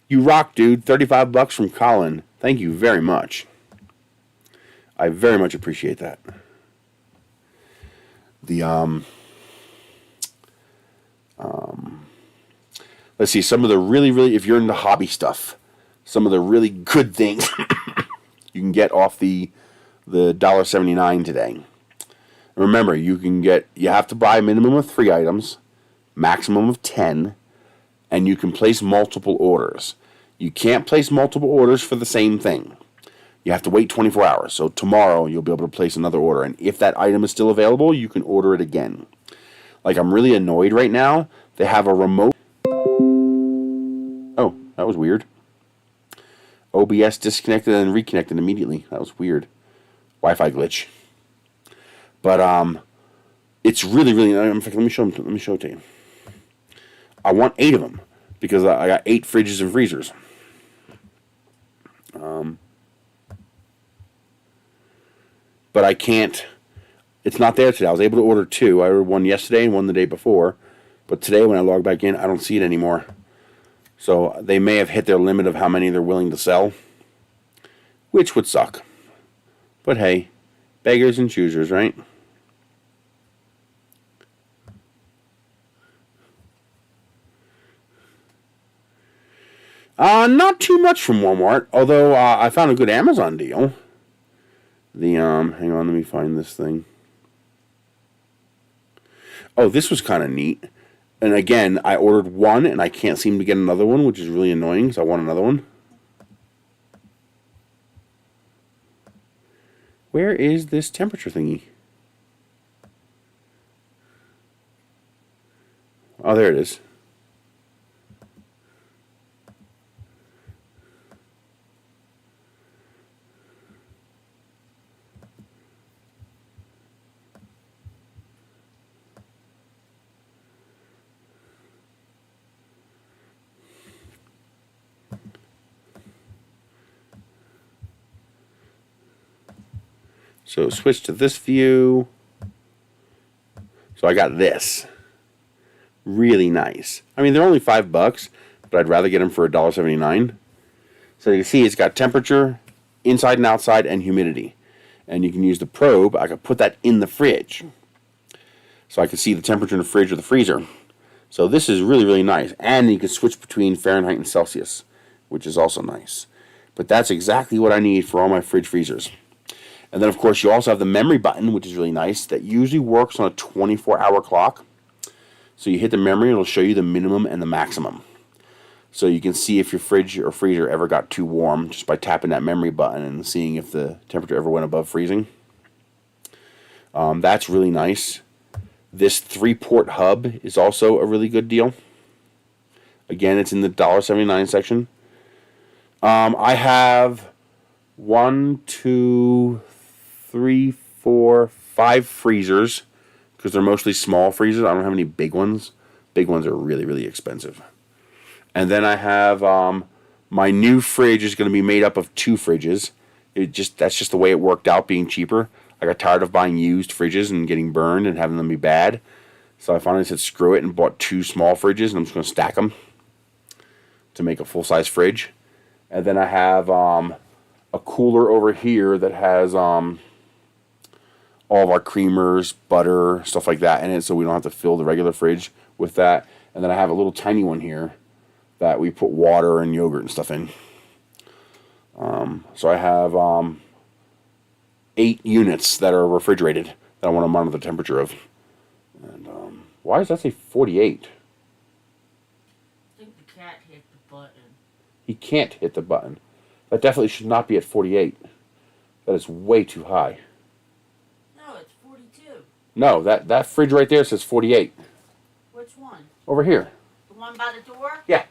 You rock, dude. $35 from Colin. Thank you very much. I very much appreciate that. Let's see, some of the really, if you're into hobby stuff, some of the really good things you can get off the $1.79 today. Remember, you have to buy a minimum of 3 items, maximum of 10, and you can place multiple orders. You can't place multiple orders for the same thing. You have to wait 24 hours. So tomorrow you'll be able to place another order. And if that item is still available, you can order it again. Like, I'm really annoyed right now. They have a remote. Oh, that was weird. OBS disconnected and reconnected immediately. That was weird. Wi-Fi glitch. But it's really. In fact, let me show it to you. I want 8 of them because I got 8 fridges and freezers. But I can't. It's not there today. I was able to order 2. I ordered one yesterday and one the day before. But today, when I log back in, I don't see it anymore. So they may have hit their limit of how many they're willing to sell, which would suck. But hey, beggars and choosers, right? Not too much from Walmart, although I found a good Amazon deal. Hang on, let me find this thing. Oh, this was kind of neat. And again, I ordered one, and I can't seem to get another one, which is really annoying, because I want another one. Where is this temperature thingy? Oh, there it is. So switch to this view. So I got this. Really nice. I mean, they're only $5, but I'd rather get them for $1.79. So you can see it's got temperature, inside and outside, and humidity. And you can use the probe. I could put that in the fridge. So I can see the temperature in the fridge or the freezer. So this is really, really nice. And you can switch between Fahrenheit and Celsius, which is also nice. But that's exactly what I need for all my fridge freezers. And then, of course, you also have the memory button, which is really nice. That usually works on a 24-hour clock. So you hit the memory, it'll show you the minimum and the maximum. So you can see if your fridge or freezer ever got too warm just by tapping that memory button and seeing if the temperature ever went above freezing. That's really nice. This 3-port hub is also a really good deal. Again, it's in the $1.79 section. I have 1, 2, 3, 4, 5 freezers because they're mostly small freezers. I don't have any big ones. Big ones are really, really expensive. And then I have my new fridge is going to be made up of 2 fridges. That's just the way it worked out, being cheaper. I got tired of buying used fridges and getting burned and having them be bad. So I finally said screw it and bought 2 small fridges, and I'm just going to stack them to make a full-size fridge. And then I have a cooler over here that has all of our creamers, butter, stuff like that in it, so we don't have to fill the regular fridge with that. And then I have a little tiny one here that we put water and yogurt and stuff in. So I have 8 units that are refrigerated that I want to monitor the temperature of. And why does that say 48? I think the cat hit the button. He can't hit the button. That definitely should not be at 48. That is way too high. No, it's 42. No, that fridge right there says 48. Which one? Over here. The one by the door? Yeah.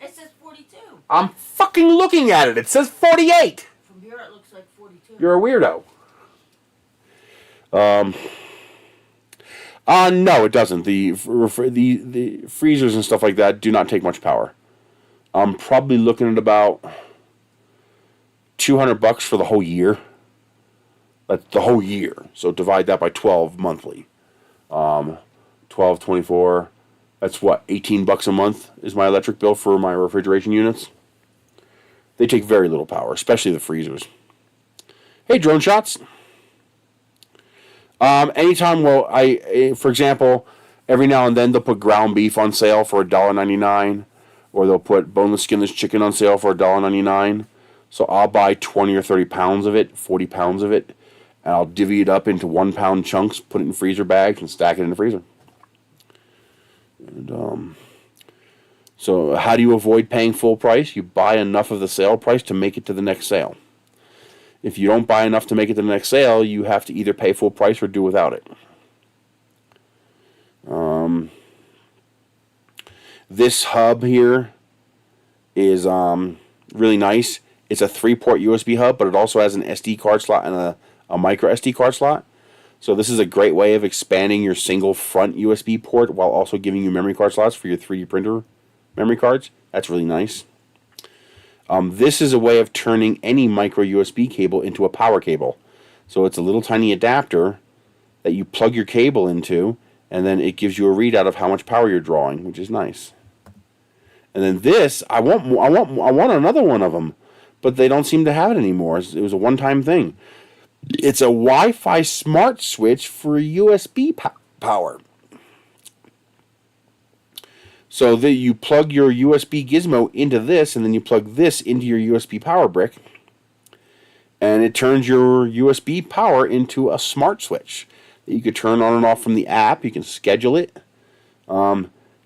It says 42. I'm fucking looking at it. It says 48. From here it looks like 42. You're a weirdo. No, it doesn't. The freezers and stuff like that do not take much power. I'm probably looking at about $200 for the whole year. That's the whole year. So divide that by 12 monthly. 12, 24. That's what, $18 a month is my electric bill for my refrigeration units. They take very little power, especially the freezers. Hey, drone shots. Anytime, for example, every now and then they'll put ground beef on sale for $1.99, or they'll put boneless, skinless chicken on sale for $1.99. So I'll buy 20 or 30 pounds of it, 40 pounds of it, and I'll divvy it up into 1-pound chunks, put it in freezer bags, and stack it in the freezer. And so how do you avoid paying full price? You buy enough of the sale price to make it to the next sale. If you don't buy enough to make it to the next sale, you have to either pay full price or do without it. This hub here is really nice. It's a 3-port USB hub, but it also has an SD card slot and a micro SD card slot. So this is a great way of expanding your single front USB port while also giving you memory card slots for your 3D printer memory cards. That's really nice. This is a way of turning any micro USB cable into a power cable. So it's a little tiny adapter that you plug your cable into, and then it gives you a readout of how much power you're drawing, which is nice. And then this, I want another one of them, but they don't seem to have it anymore. It was a one-time thing. It's a Wi-Fi smart switch for USB power. So that you plug your USB gizmo into this, and then you plug this into your USB power brick, and it turns your USB power into a smart switch that you could turn on and off from the app. You can schedule it.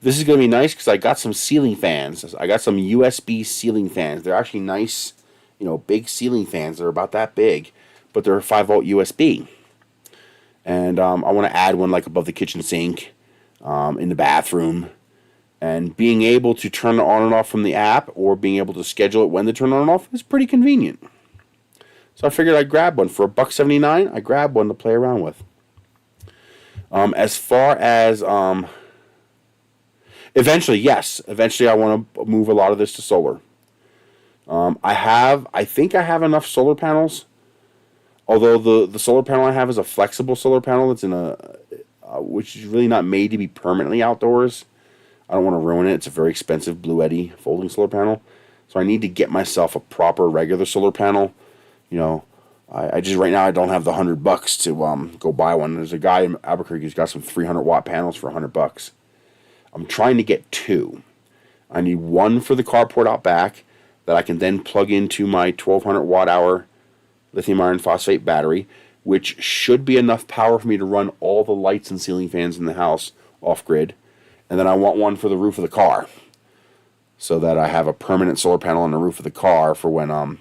This is going to be nice because I got some ceiling fans. I got some USB ceiling fans. They're actually nice, big ceiling fans. They're about that big, but they're 5-volt USB. And I want to add one like above the kitchen sink, in the bathroom. And being able to turn it on and off from the app, or being able to schedule it when to turn it on and off, is pretty convenient. So I figured I'd grab one. For $1.79, I grabbed one to play around with. As far as eventually I want to move a lot of this to solar. I think I have enough solar panels. Although the solar panel I have is a flexible solar panel. It's in a which is really not made to be permanently outdoors. I don't want to ruin it. It's a very expensive Bluetti folding solar panel. So I need to get myself a proper regular solar panel. You know, I just right now I don't have the $100 to go buy one. There's a guy in Albuquerque who's got some 300-watt panels for $100. I'm trying to get two. I need one for the carport out back that I can then plug into my 1200 watt-hour lithium iron phosphate battery, which should be enough power for me to run all the lights and ceiling fans in the house off-grid. And then I want one for the roof of the car, so that I have a permanent solar panel on the roof of the car for when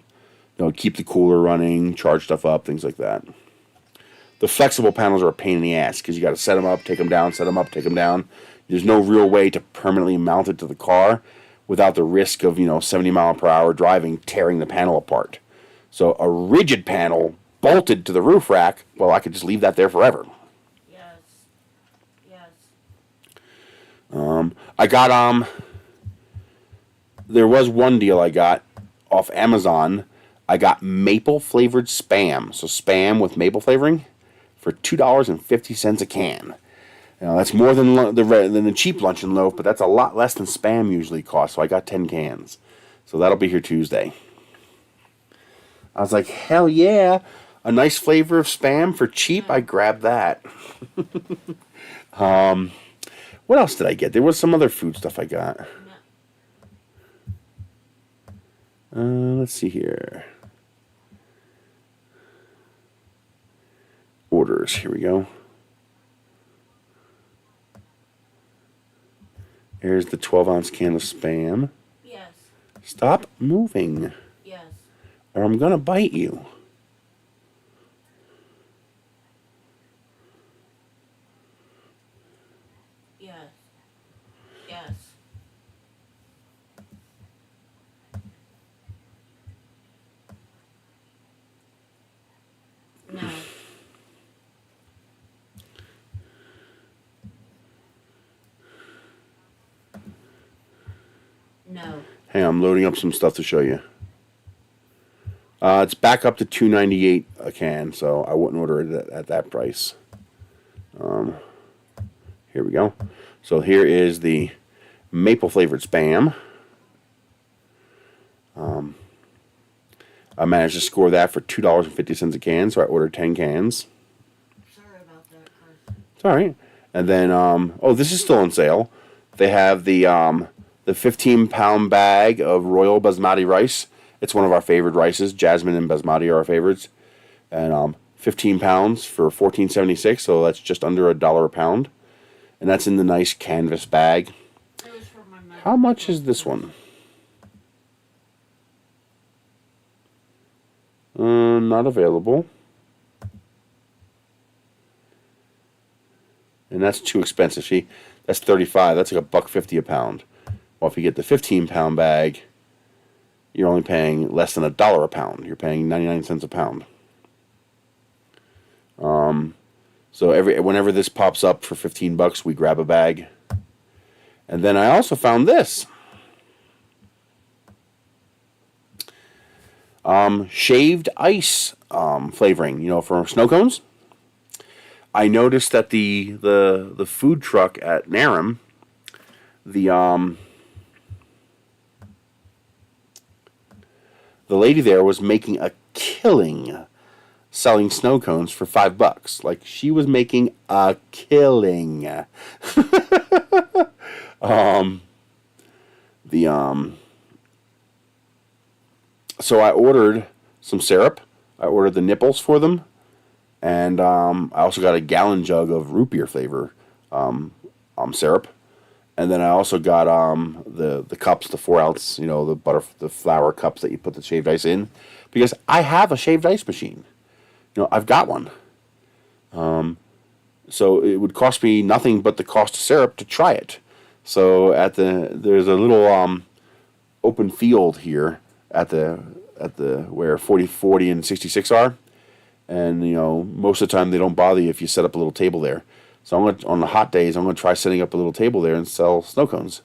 keep the cooler running, charge stuff up, things like that. The flexible panels are a pain in the ass because you got to set them up, take them down, set them up, take them down. There's no real way to permanently mount it to the car without the risk of 70-mile-per-hour driving tearing the panel apart. So a rigid panel bolted to the roof rack, well, I could just leave that there forever. I got there was one deal I got off Amazon. I got maple flavored Spam. So Spam with maple flavoring for $2.50 a can. That's more than the cheap luncheon loaf, but that's a lot less than Spam usually costs. So I got 10 cans. So that'll be here Tuesday. I was like, hell yeah. A nice flavor of Spam for cheap. I grabbed that. What else did I get? There was some other food stuff I got. Let's see here. Orders. Here we go. Here's the 12-ounce can of Spam. Yes. Stop moving. Yes. Or I'm going to bite you. Yes. Yes. No. No. Hey, I'm loading up some stuff to show you. It's back up to $2.98 a can, so I wouldn't order it at that price. Here we go. So here is the maple flavored Spam. I managed to score that for $2.50 a can, so I ordered 10 cans. Sorry about that, Chris. It's all right. And then, this is still on sale. They have the 15-pound bag of Royal Basmati rice. It's one of our favorite rices. Jasmine and Basmati are our favorites. And 15 pounds for $14.76, so that's just under $1 a pound. And that's in the nice canvas bag. It was for my mother. How much is this one? Not available. And that's too expensive. See, that's $35. That's like $1.50 a pound. Well, if you get the 15-pound bag, you're only paying less than $1 a pound. You're paying 99 cents a pound. So whenever this pops up for $15, we grab a bag. And then I also found this. Shaved ice flavoring, for snow cones. I noticed that the food truck at Narum, the lady there was making a killing selling snow cones for $5. Like, she was making a killing. So I ordered some syrup. I ordered the nipples for them. And I also got a gallon jug of root beer flavor syrup. And then I also got the cups, the 4-ounce, the flour cups that you put the shaved ice in. Because I have a shaved ice machine. I've got one. So it would cost me nothing but the cost of syrup to try it. So there's a little open field here at the where 40, 40, and 66 are. And, most of the time they don't bother you if you set up a little table there. So on the hot days, I'm going to try setting up a little table there and sell snow cones.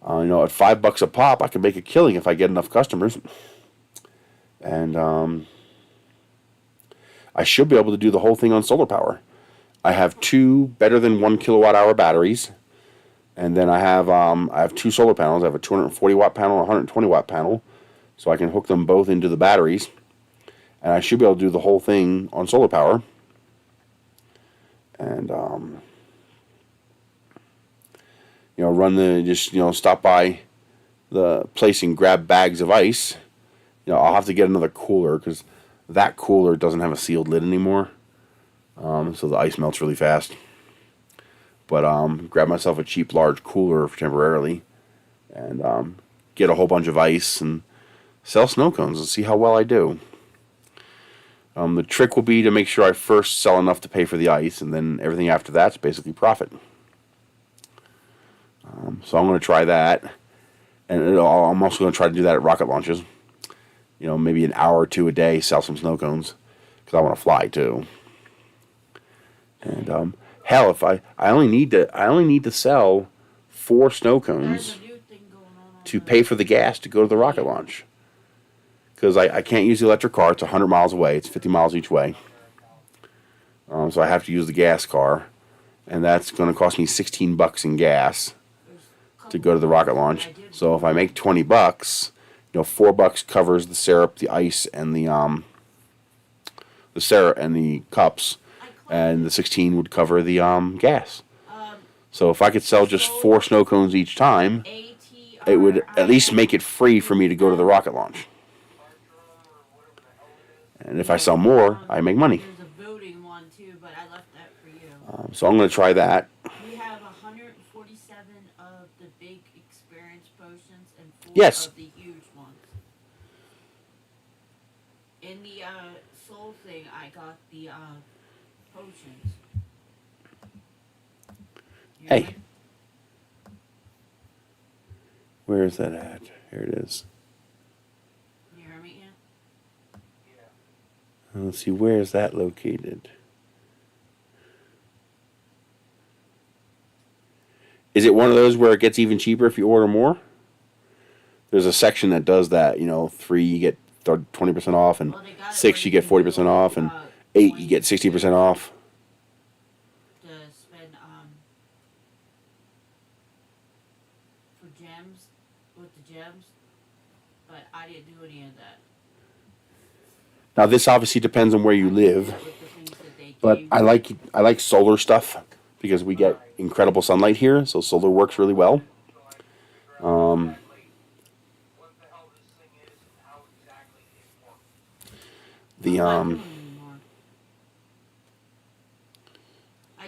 At $5 a pop, I can make a killing if I get enough customers. And I should be able to do the whole thing on solar power. I have 2 better than 1 kilowatt hour batteries, and then I have 2 solar panels. I have a 240 watt panel and a 120 watt panel, so I can hook them both into the batteries, and I should be able to do the whole thing on solar power. And stop by the place and grab bags of ice. I'll have to get another cooler because that cooler doesn't have a sealed lid anymore, so the ice melts really fast. But grab myself a cheap large cooler temporarily, and get a whole bunch of ice and sell snow cones and see how well I do. The trick will be to make sure I first sell enough to pay for the ice, and then everything after that's basically profit. So I'm going to try that, and I'm also going to try to do that at rocket launches. Maybe an hour or 2 a day, sell some snow cones, because I want to fly too. And hell, if I only need to sell 4 snow cones to pay for the gas to go to the rocket launch. Because I can't use the electric car. It's 100 miles away. It's 50 miles each way. So I have to use the gas car, and that's going to cost me $16 in gas to go to the rocket launch. So if I make $20, $4 covers the syrup, the ice, and the syrup and the cups, and the 16 would cover the gas. So if I could sell just 4 snow cones each time, it would at least make it free for me to go to the rocket launch. And if I sell more, I make money. There's a voting one too, but I left that for you. So I'm going to try that. We have 147 of the big experience potions and 4 Yes. of the huge ones. In the soul thing, I got the potions. Hey. Right? Where is that at? Here it is. You hear me, Ian? Let's see, where is that located? Is it one of those where it gets even cheaper if you order more? There's a section that does that. 3 you get 20% off, and 6 you get 40% off, and 8 you get 60% off. To spend for gems with the gems, but I didn't do any of that. Now this obviously depends on where you live, but I like solar stuff because we get incredible sunlight here, so solar works really well. I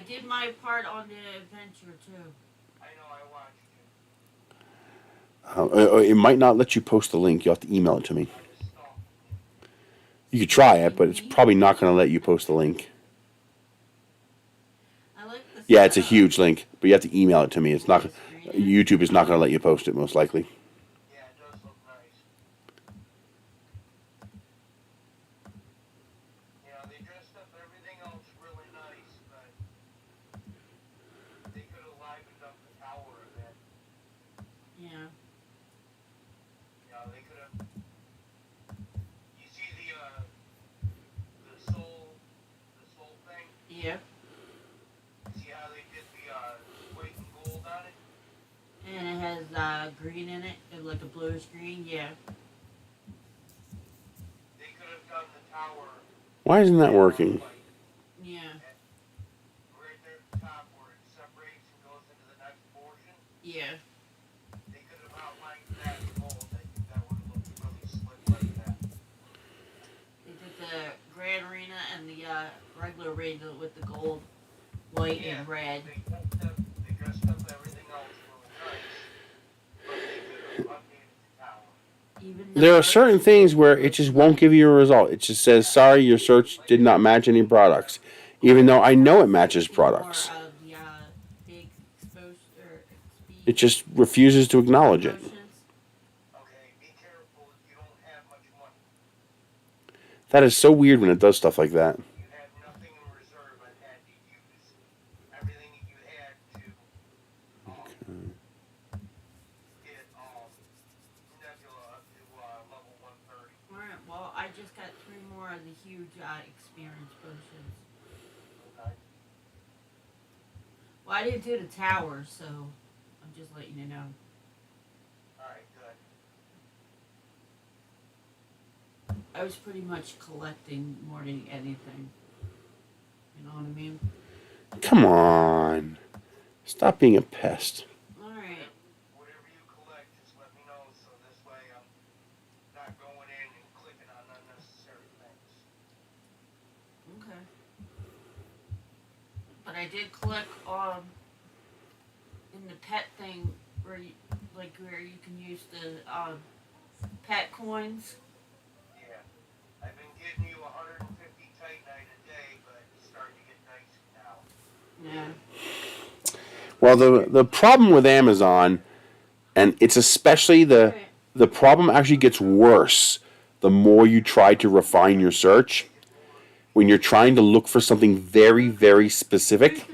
did my part on the adventure too. It might not let you post the link. You'll have to email it to me. You could try it, but it's probably not going to let you post the link. Yeah, it's a huge link, but you have to email it to me. It's not. YouTube is not going to let you post it, most likely. Yeah, it does look nice. They dressed up everything else really nice, but they could have livened up the tower a bit. Yeah. They could have. You see the soul thing? Yeah. See how they did the white and gold on it? And it has green in it, like a bluish green. Yeah. They could have done the tower. Why isn't that working? Yeah. Right there at the top where it separates and goes into the next portion. Yeah. They could have outlined that in gold. I think that would have looked really slick like that. They did the Grand Arena and the regular arena with the gold, white, and red. They dressed up everything else really nice, but they could have updated the tower. There are certain things where it just won't give you a result. It just says, sorry, your search did not match any products. Even though I know it matches products. It just refuses to acknowledge it. Okay, be careful if you don't have much money. That is so weird when it does stuff like that. You had nothing in reserve and had to use everything that you had to get Nebula up to level 130. Alright, well, I just got 3 more of the huge experience potions. Okay. Well, I didn't do the tower, so I'm just letting you know. Alright, good. I was pretty much collecting more than anything. You know what I mean? Come on. Stop being a pest. Alright. Whatever you collect, just let me know so this way I'm not going in and clicking on unnecessary things. Okay. But I did click in the pet thing where you can use the pet coins. Yeah. I've been getting you 150 titanite a day, but it's starting to get dicey now. Yeah. Well, the problem with Amazon, and it's especially the problem actually gets worse the more you try to refine your search. When you're trying to look for something very, very specific,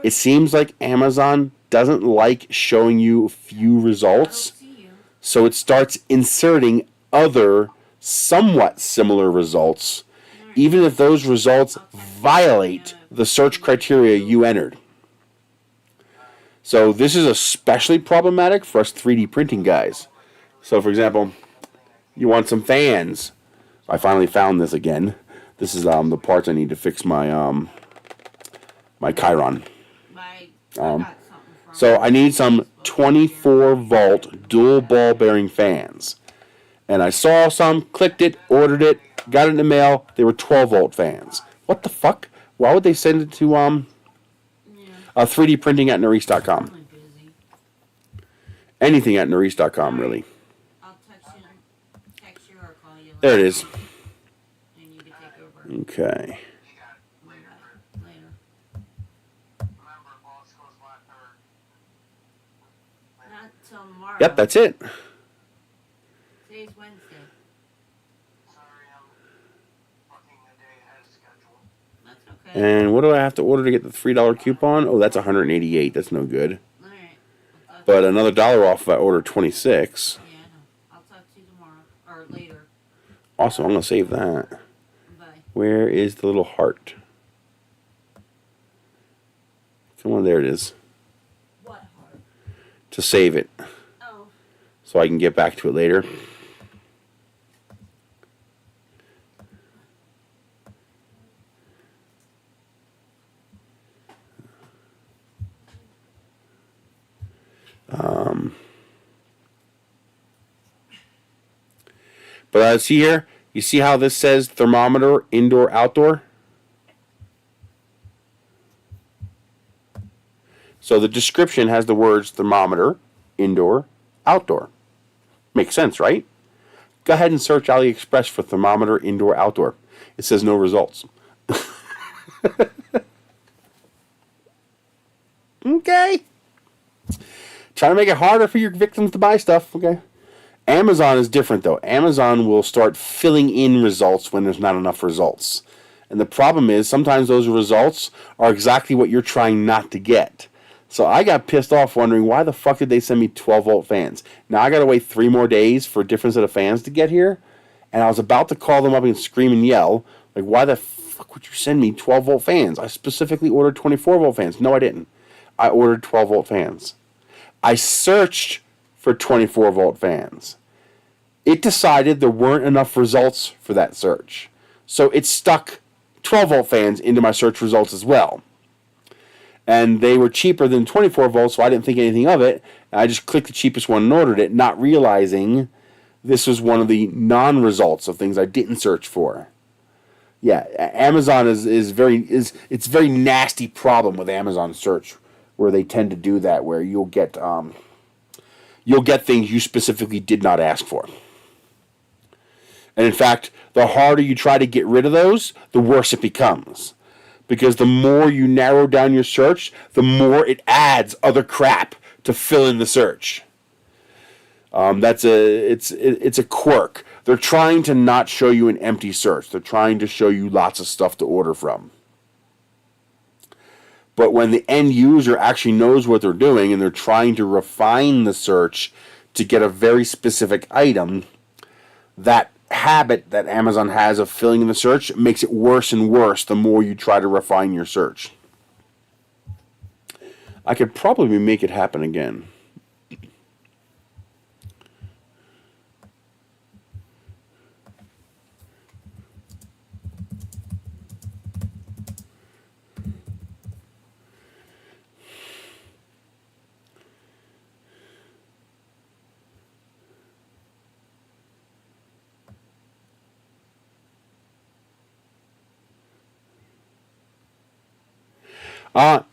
it seems like Amazon doesn't like showing you few results, so it starts inserting other somewhat similar results, even if those results violate the search criteria you entered. So this is especially problematic for us 3D printing guys. So for example, you want some fans. I finally found this again. This is the parts I need to fix my my Chiron. So I need some 24 volt dual ball bearing fans. And I saw some, clicked it, ordered it, got it in the mail. They were 12 volt fans. What the fuck? Why would they send it to 3D printing at Nerisse.com? Anything at Nerisse.com, really. I'll text you or call you. There it is. And you can take over. Okay. You got it. Later, Kurt. Later. Remember, boss goes last third. Not till tomorrow. Yep, that's it. Today's Wednesday. Sorry, I'm fucking a day ahead of schedule. That's okay. And what do I have to order to get the $3 coupon? Oh, that's $188. That's no good. Alright. But another $1 off if I order 26. Yeah, I know. I'll talk to you tomorrow. Or later. Awesome, I'm going to save that. Bye. Where is the little heart? Come on, there it is. What heart? To save it. Oh. So I can get back to it later. But see here, you see how this says thermometer, indoor, outdoor? So the description has the words thermometer, indoor, outdoor. Makes sense, right? Go ahead and search Aliexpress for thermometer, indoor, outdoor. It says no results. Okay. Trying to make it harder for your victims to buy stuff, okay? Amazon is different, though. Amazon will start filling in results when there's not enough results. And the problem is sometimes those results are exactly what you're trying not to get. So I got pissed off wondering why the fuck did they send me 12 volt fans? Now I got to wait 3 more days for a different set of fans to get here. And I was about to call them up and scream and yell. Like, why the fuck would you send me 12 volt fans? I specifically ordered 24 volt fans. No, I didn't. I ordered 12 volt fans. I searched for 24 volt fans. It decided there weren't enough results for that search. So it stuck 12 volt fans into my search results as well. And they were cheaper than 24 volts, so I didn't think anything of it. I just clicked the cheapest one and ordered it, not realizing this was one of the non-results of things I didn't search for. Yeah, Amazon is very nasty problem with Amazon search, where they tend to do that, where you'll get things you specifically did not ask for. And in fact, the harder you try to get rid of those, the worse it becomes. Because the more you narrow down your search, the more it adds other crap to fill in the search. It's a quirk. They're trying to not show you an empty search. They're trying to show you lots of stuff to order from. But when the end user actually knows what they're doing and they're trying to refine the search to get a very specific item, that habit that Amazon has of filling in the search makes it worse and worse the more you try to refine your search. I could probably make it happen again.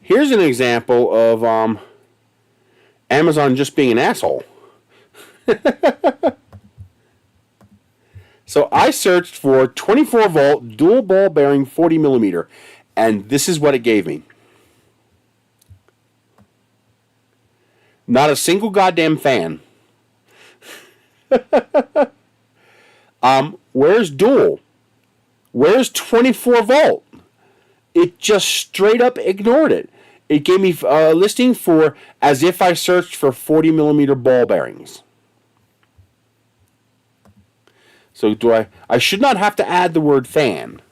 Here's an example of Amazon just being an asshole. So I searched for 24 volt dual ball bearing 40 millimeter, and this is what it gave me. Not a single goddamn fan. Where's dual? Where's 24 volt? It just straight up ignored it. It gave me a listing for as if I searched for 40 millimeter ball bearings. So I should not have to add the word fan.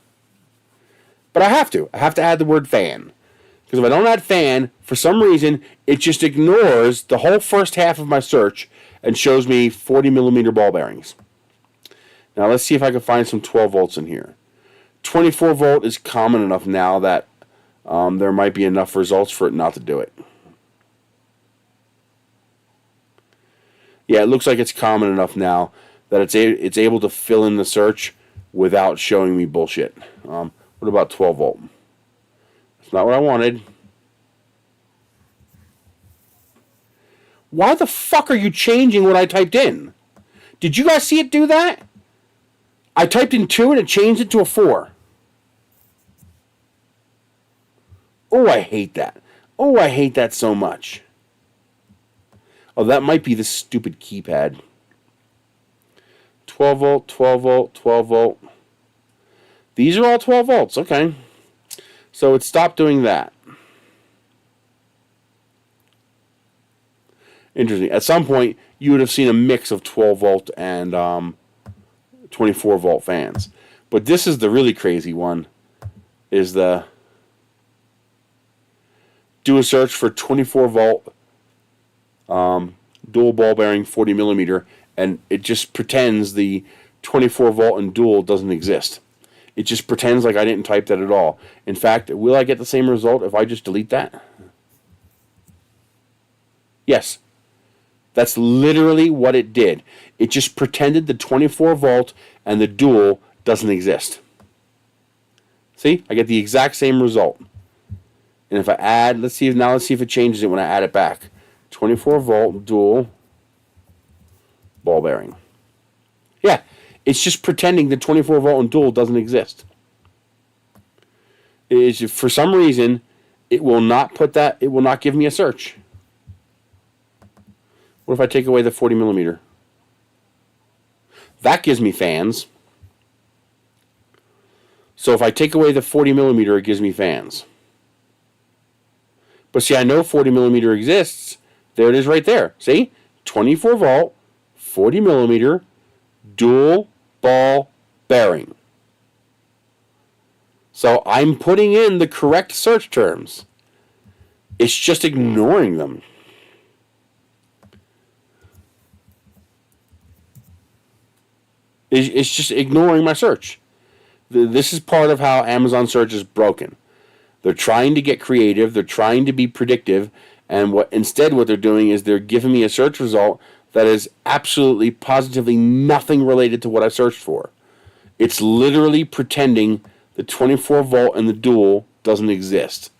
But I have to. I have to add the word fan. Because if I don't add fan, for some reason, it just ignores the whole first half of my search and shows me 40 millimeter ball bearings. Now let's see if I can find some 12 volts in here. 24 volt is common enough now that there might be enough results for it not to do it. Yeah, it looks like it's common enough now that it's able to fill in the search without showing me bullshit. What about 12 volt? That's not what I wanted. Why the fuck are you changing what I typed in? Did you guys see it do that? I typed in 2 and it changed it to a 4. Oh, I hate that. Oh, I hate that so much. Oh, that might be the stupid keypad. 12 volt, 12 volt, 12 volt. These are all 12 volts. Okay. So it stopped doing that. Interesting. At some point, you would have seen a mix of 12 volt and 24 volt fans. But this is the really crazy one. Is the do a search for 24 volt dual ball bearing 40 millimeter, and it just pretends the 24 volt and dual doesn't exist. It just pretends like I didn't type that at all. In fact, will I get the same result if I just delete that? Yes. That's literally what it did. It just pretended the 24 volt and the dual doesn't exist. See? I get the exact same result. And if I add, let's see if it changes it when I add it back. 24 volt dual ball bearing. Yeah, it's just pretending the 24 volt and dual doesn't exist. For some reason, it will not put that. It will not give me a search. What if I take away the 40 millimeter? That gives me fans. So if I take away the 40 millimeter, it gives me fans. But see, I know 40 millimeter exists. There it is right there. See? 24 volt, 40 millimeter, dual ball bearing. So I'm putting in the correct search terms. It's just ignoring them. It's just ignoring my search. This is part of how Amazon search is broken. They're trying to get creative. They're trying to be predictive. And what they're doing is they're giving me a search result that is absolutely, positively nothing related to what I searched for. It's literally pretending the 24 volt and the dual doesn't exist.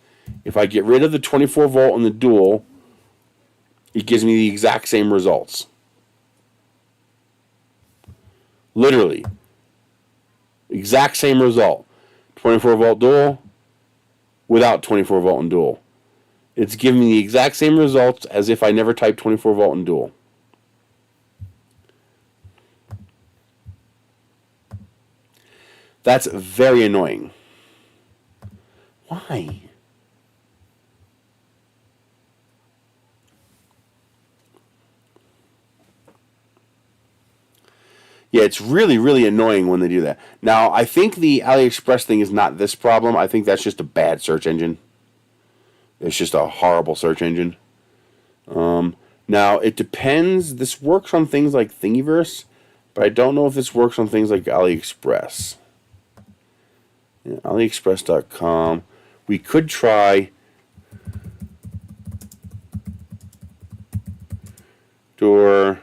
If I get rid of the 24 volt and the dual, it gives me the exact same results. Literally. Exact same result. 24 volt dual without 24 volt and dual. It's giving me the exact same results as if I never typed 24 volt and dual. That's very annoying. Why? Yeah, it's really, really annoying when they do that. Now, I think the AliExpress thing is not this problem. I think that's just a bad search engine. It's just a horrible search engine. Now, it depends. This works on things like Thingiverse, but I don't know if this works on things like Aliexpress. Yeah, Aliexpress.com. We could try door.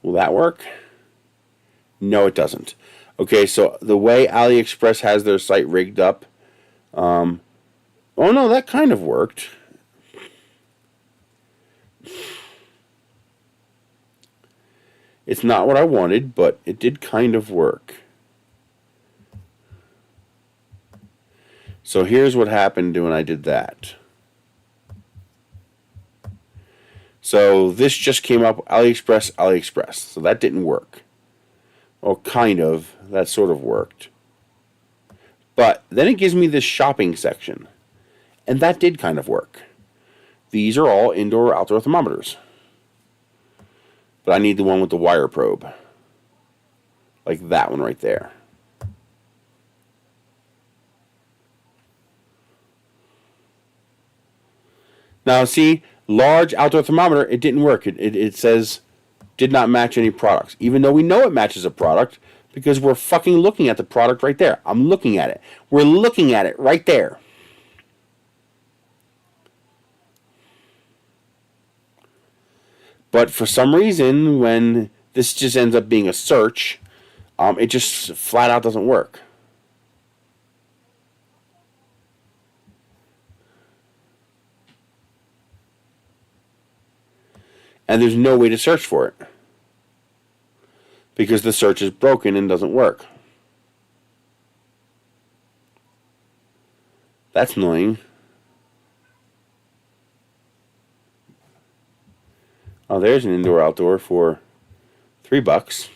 Will that work? No, it doesn't. Okay, so the way Aliexpress has their site rigged up, oh no, that kind of worked. It's not what I wanted, but it did kind of work. So here's what happened when I did that. So this just came up, Aliexpress, Aliexpress. So that didn't work. Well, kind of. That sort of worked. But then it gives me this shopping section. And that did kind of work. These are all indoor outdoor thermometers. But I need the one with the wire probe. Like that one right there. Now see, large outdoor thermometer, it didn't work. It says did not match any products. Even though we know it matches a product because we're fucking looking at the product right there. I'm looking at it. We're looking at it right there. But for some reason, when this just ends up being a search, it just flat out doesn't work. And there's no way to search for it. Because the search is broken and doesn't work. That's annoying. Oh, there's an indoor outdoor for $3.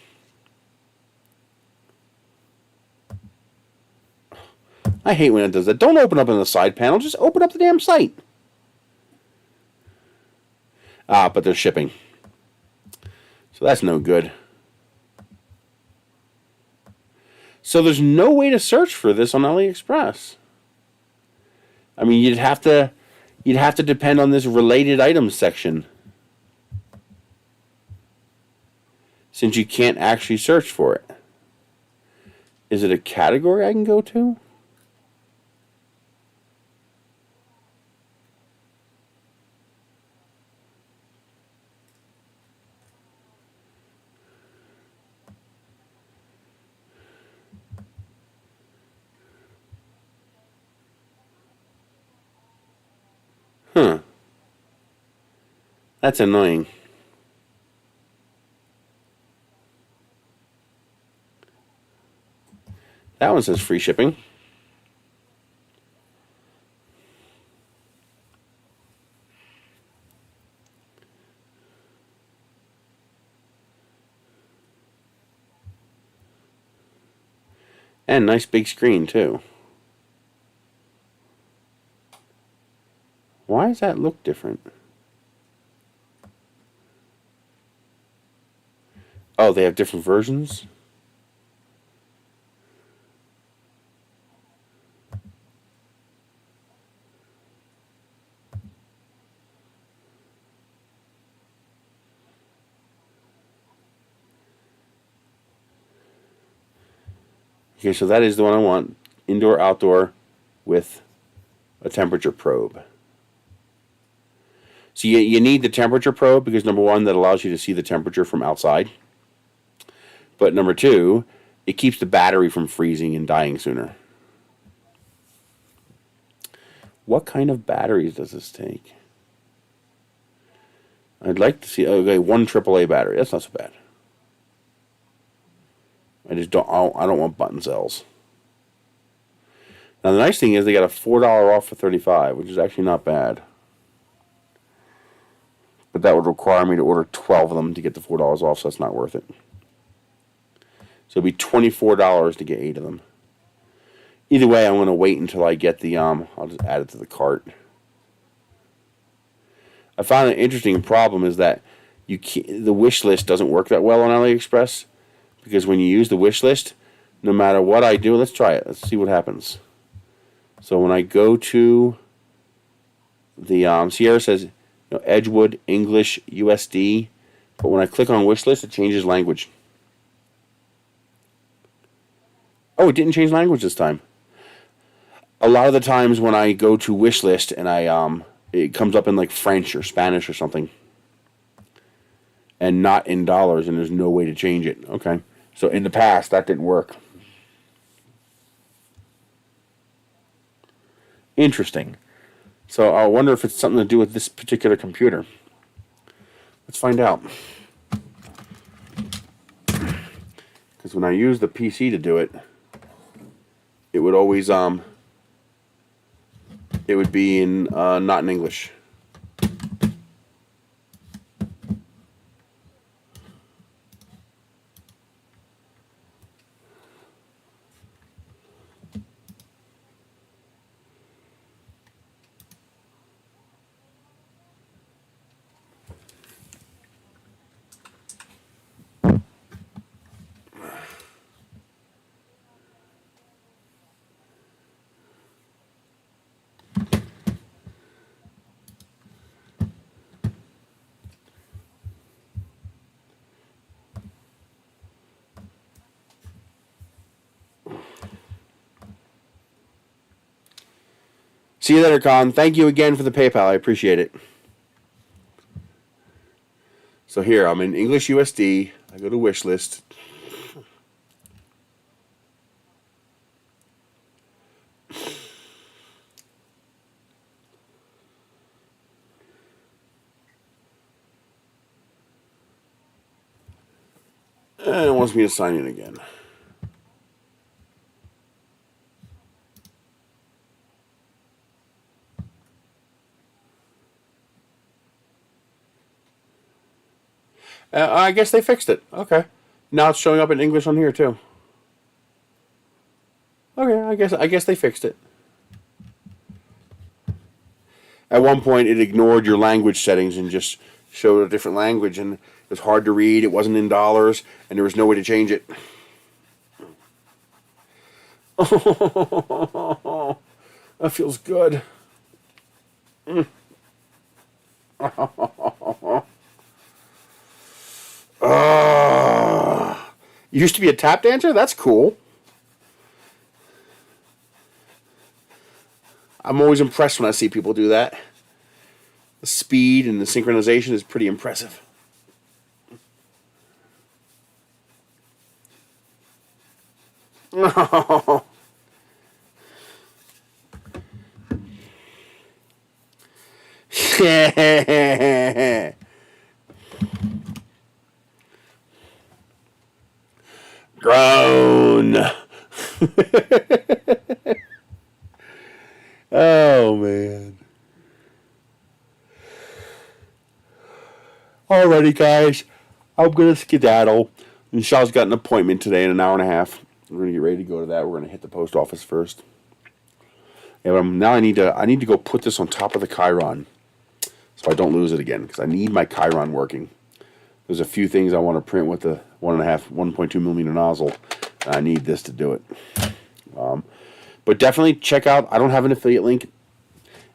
I hate when it does that. Don't open up in the side panel. Just open up the damn site. Ah, but they're shipping. So that's no good. So there's no way to search for this on AliExpress. I mean, you'd have to depend on this related items section. Since you can't actually search for it. Is it a category I can go to? Huh. That's annoying. That one says free shipping. And nice big screen too. Why does that look different? Oh, they have different versions? Okay, so that is the one I want. Indoor, outdoor with a temperature probe. So you need the temperature probe because number one, that allows you to see the temperature from outside. But number two, it keeps the battery from freezing and dying sooner. What kind of batteries does this take? I'd like to see, okay, one AAA battery. That's not so bad. I don't want button cells. Now the nice thing is they got a $4 off for $35, which is actually not bad. But that would require me to order 12 of them to get the $4 off, so that's not worth it. So it'd be $24 to get 8 of them. Either way, I'm going to wait until I get the, I'll just add it to the cart. I found an interesting problem is that the wish list doesn't work that well on AliExpress. Because when you use the wish list, no matter what I do, let's try it. Let's see what happens. So when I go to the Sierra says, you know, Edgewood, English, USD, but when I click on wish list, it changes language. Oh, it didn't change language this time. A lot of the times when I go to wish list and it comes up in like French or Spanish or something, and not in dollars, and there's no way to change it. Okay, so in the past that didn't work. Interesting. So I wonder if it's something to do with this particular computer. Let's find out. Because when I use the PC to do it, it would always it would be in not in English. See you later, Con. Thank you again for the PayPal. I appreciate it. So here, I'm in English USD. I go to wish list. And it wants me to sign in again. I guess they fixed it. Okay. Now it's showing up in English on here too. Okay, I guess they fixed it. At one point it ignored your language settings and just showed a different language, and it was hard to read, it wasn't in dollars, and there was no way to change it. Oh, that feels good. You used to be a tap dancer? That's cool. I'm always impressed when I see people do that. The speed and the synchronization is pretty impressive. Oh. Grown. Oh, man. Alrighty, guys. I'm going to skedaddle. Michelle's got an appointment today in an hour and a half. We're going to get ready to go to that. We're going to hit the post office first. Yeah, but now I need to go put this on top of the Chiron so I don't lose it again, because I need my Chiron working. There's a few things I want to print with the 1.2 millimeter nozzle. I need this to do it. But definitely check out, I don't have an affiliate link.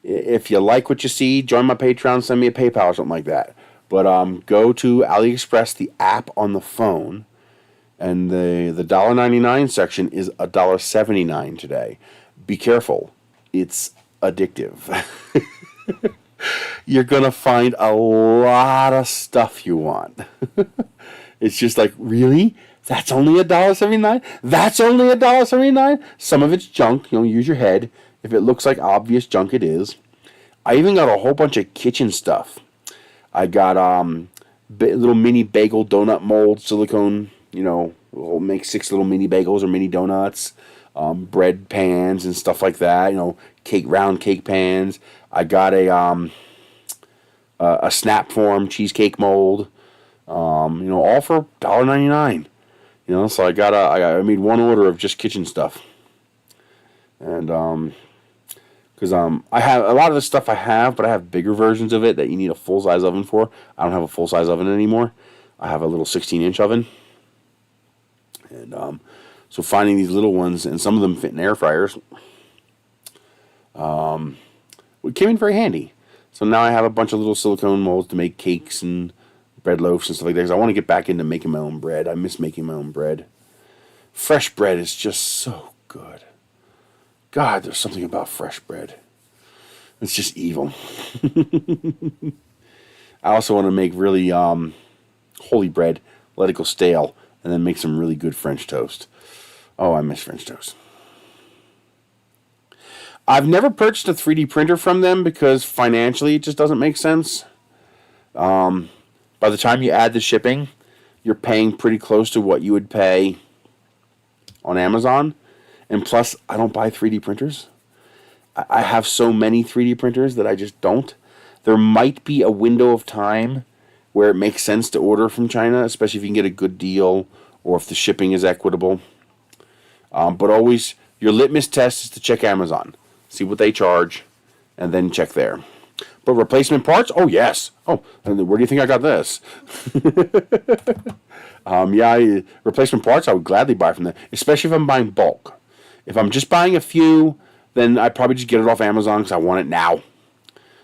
If you like what you see, join my Patreon, send me a PayPal or something like that. But go to Aliexpress, the app on the phone, and the $1.99 section is $1.79 today. Be careful. It's addictive. You're going to find a lot of stuff you want. It's just like, really? That's only $1.79? That's only $1.79? Some of it's junk. Use your head. If it looks like obvious junk, it is. I even got a whole bunch of kitchen stuff. I got little mini bagel donut mold, silicone, we'll make 6 little mini bagels or mini donuts, bread pans and stuff like that, round cake pans. I got a snap form cheesecake mold, all for $1.99. So I made one order of just kitchen stuff. And because I have a lot of the stuff I have, but I have bigger versions of it that you need a full-size oven for. I don't have a full-size oven anymore. I have a little 16-inch oven. And so finding these little ones, and some of them fit in air fryers. It came in very handy. So now I have a bunch of little silicone molds to make cakes and bread loaves and stuff like that. Because I want to get back into making my own bread. I miss making my own bread. Fresh bread is just so good. God, there's something about fresh bread. It's just evil. I also want to make really holy bread, let it go stale, and then make some really good French toast. Oh, I miss French toast. I've never purchased a 3D printer from them because financially it just doesn't make sense. By the time you add the shipping, you're paying pretty close to what you would pay on Amazon. And plus, I don't buy 3D printers. I have so many 3D printers that I just don't. There might be a window of time where it makes sense to order from China, especially if you can get a good deal or if the shipping is equitable. But always, your litmus test is to check Amazon. See what they charge, and then check there. But replacement parts? Oh, yes. Oh, and where do you think I got this? Replacement parts I would gladly buy from them, especially if I'm buying bulk. If I'm just buying a few, then I probably just get it off Amazon because I want it now.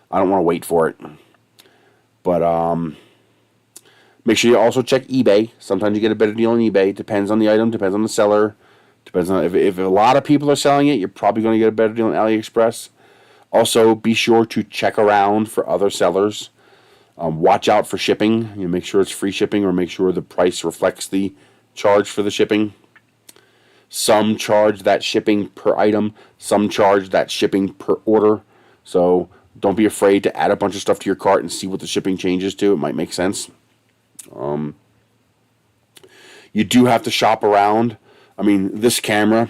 I don't want to wait for it. But make sure you also check eBay. Sometimes you get a better deal on eBay. Depends on the item, depends on the seller. Depends on if a lot of people are selling it, you're probably going to get a better deal on Aliexpress. Also, be sure to check around for other sellers. Watch out for shipping. Make sure it's free shipping or make sure the price reflects the charge for the shipping. Some charge that shipping per item. Some charge that shipping per order. So don't be afraid to add a bunch of stuff to your cart and see what the shipping changes to. It might make sense. You do have to shop around. I mean, this camera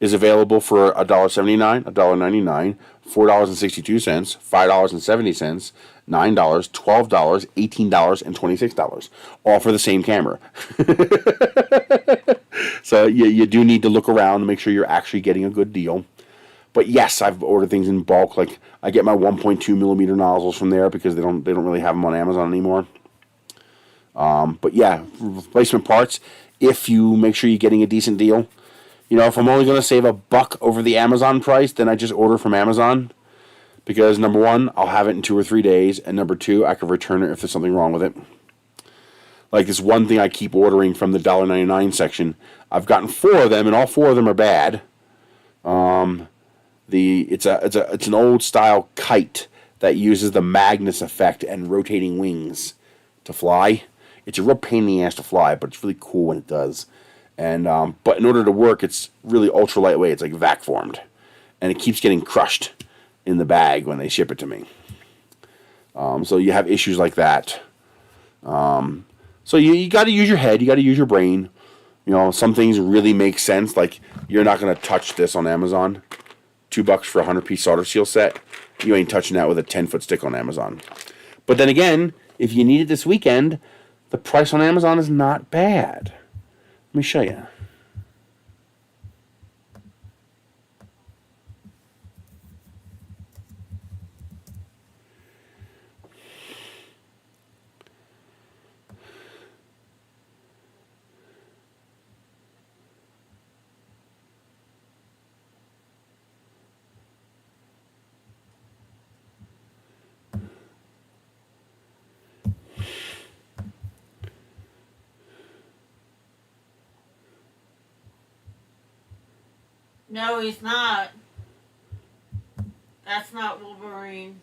is available for $1.79, $1.99, $4.62, $5.70, $9, $12, $18, and $26, all for the same camera. So you do need to look around to make sure you're actually getting a good deal. But yes, I've ordered things in bulk. Like I get my 1.2 millimeter nozzles from there because they don't really have them on Amazon anymore. But yeah, replacement parts. If you make sure you're getting a decent deal. If I'm only going to save $1 over the Amazon price, then I just order from Amazon. Because number one, I'll have it in 2 or 3 days. And number two, I can return it if there's something wrong with it. Like this one thing I keep ordering from the $1.99 section. I've gotten 4 of them, and all 4 of them are bad. It's an old style kite that uses the Magnus effect and rotating wings to fly. It's a real pain in the ass to fly, but it's really cool when it does. And but in order to work, it's really ultra lightweight. It's like vac formed, and it keeps getting crushed in the bag when they ship it to me. So you have issues like that. So you got to use your head. You got to use your brain. Some things really make sense. Like you're not going to touch this on Amazon. $2 for a 100-piece solder seal set. You ain't touching that with a 10-foot stick on Amazon. But then again, if you need it this weekend, the price on Amazon is not bad. Let me show you. No, he's not. That's not Wolverine.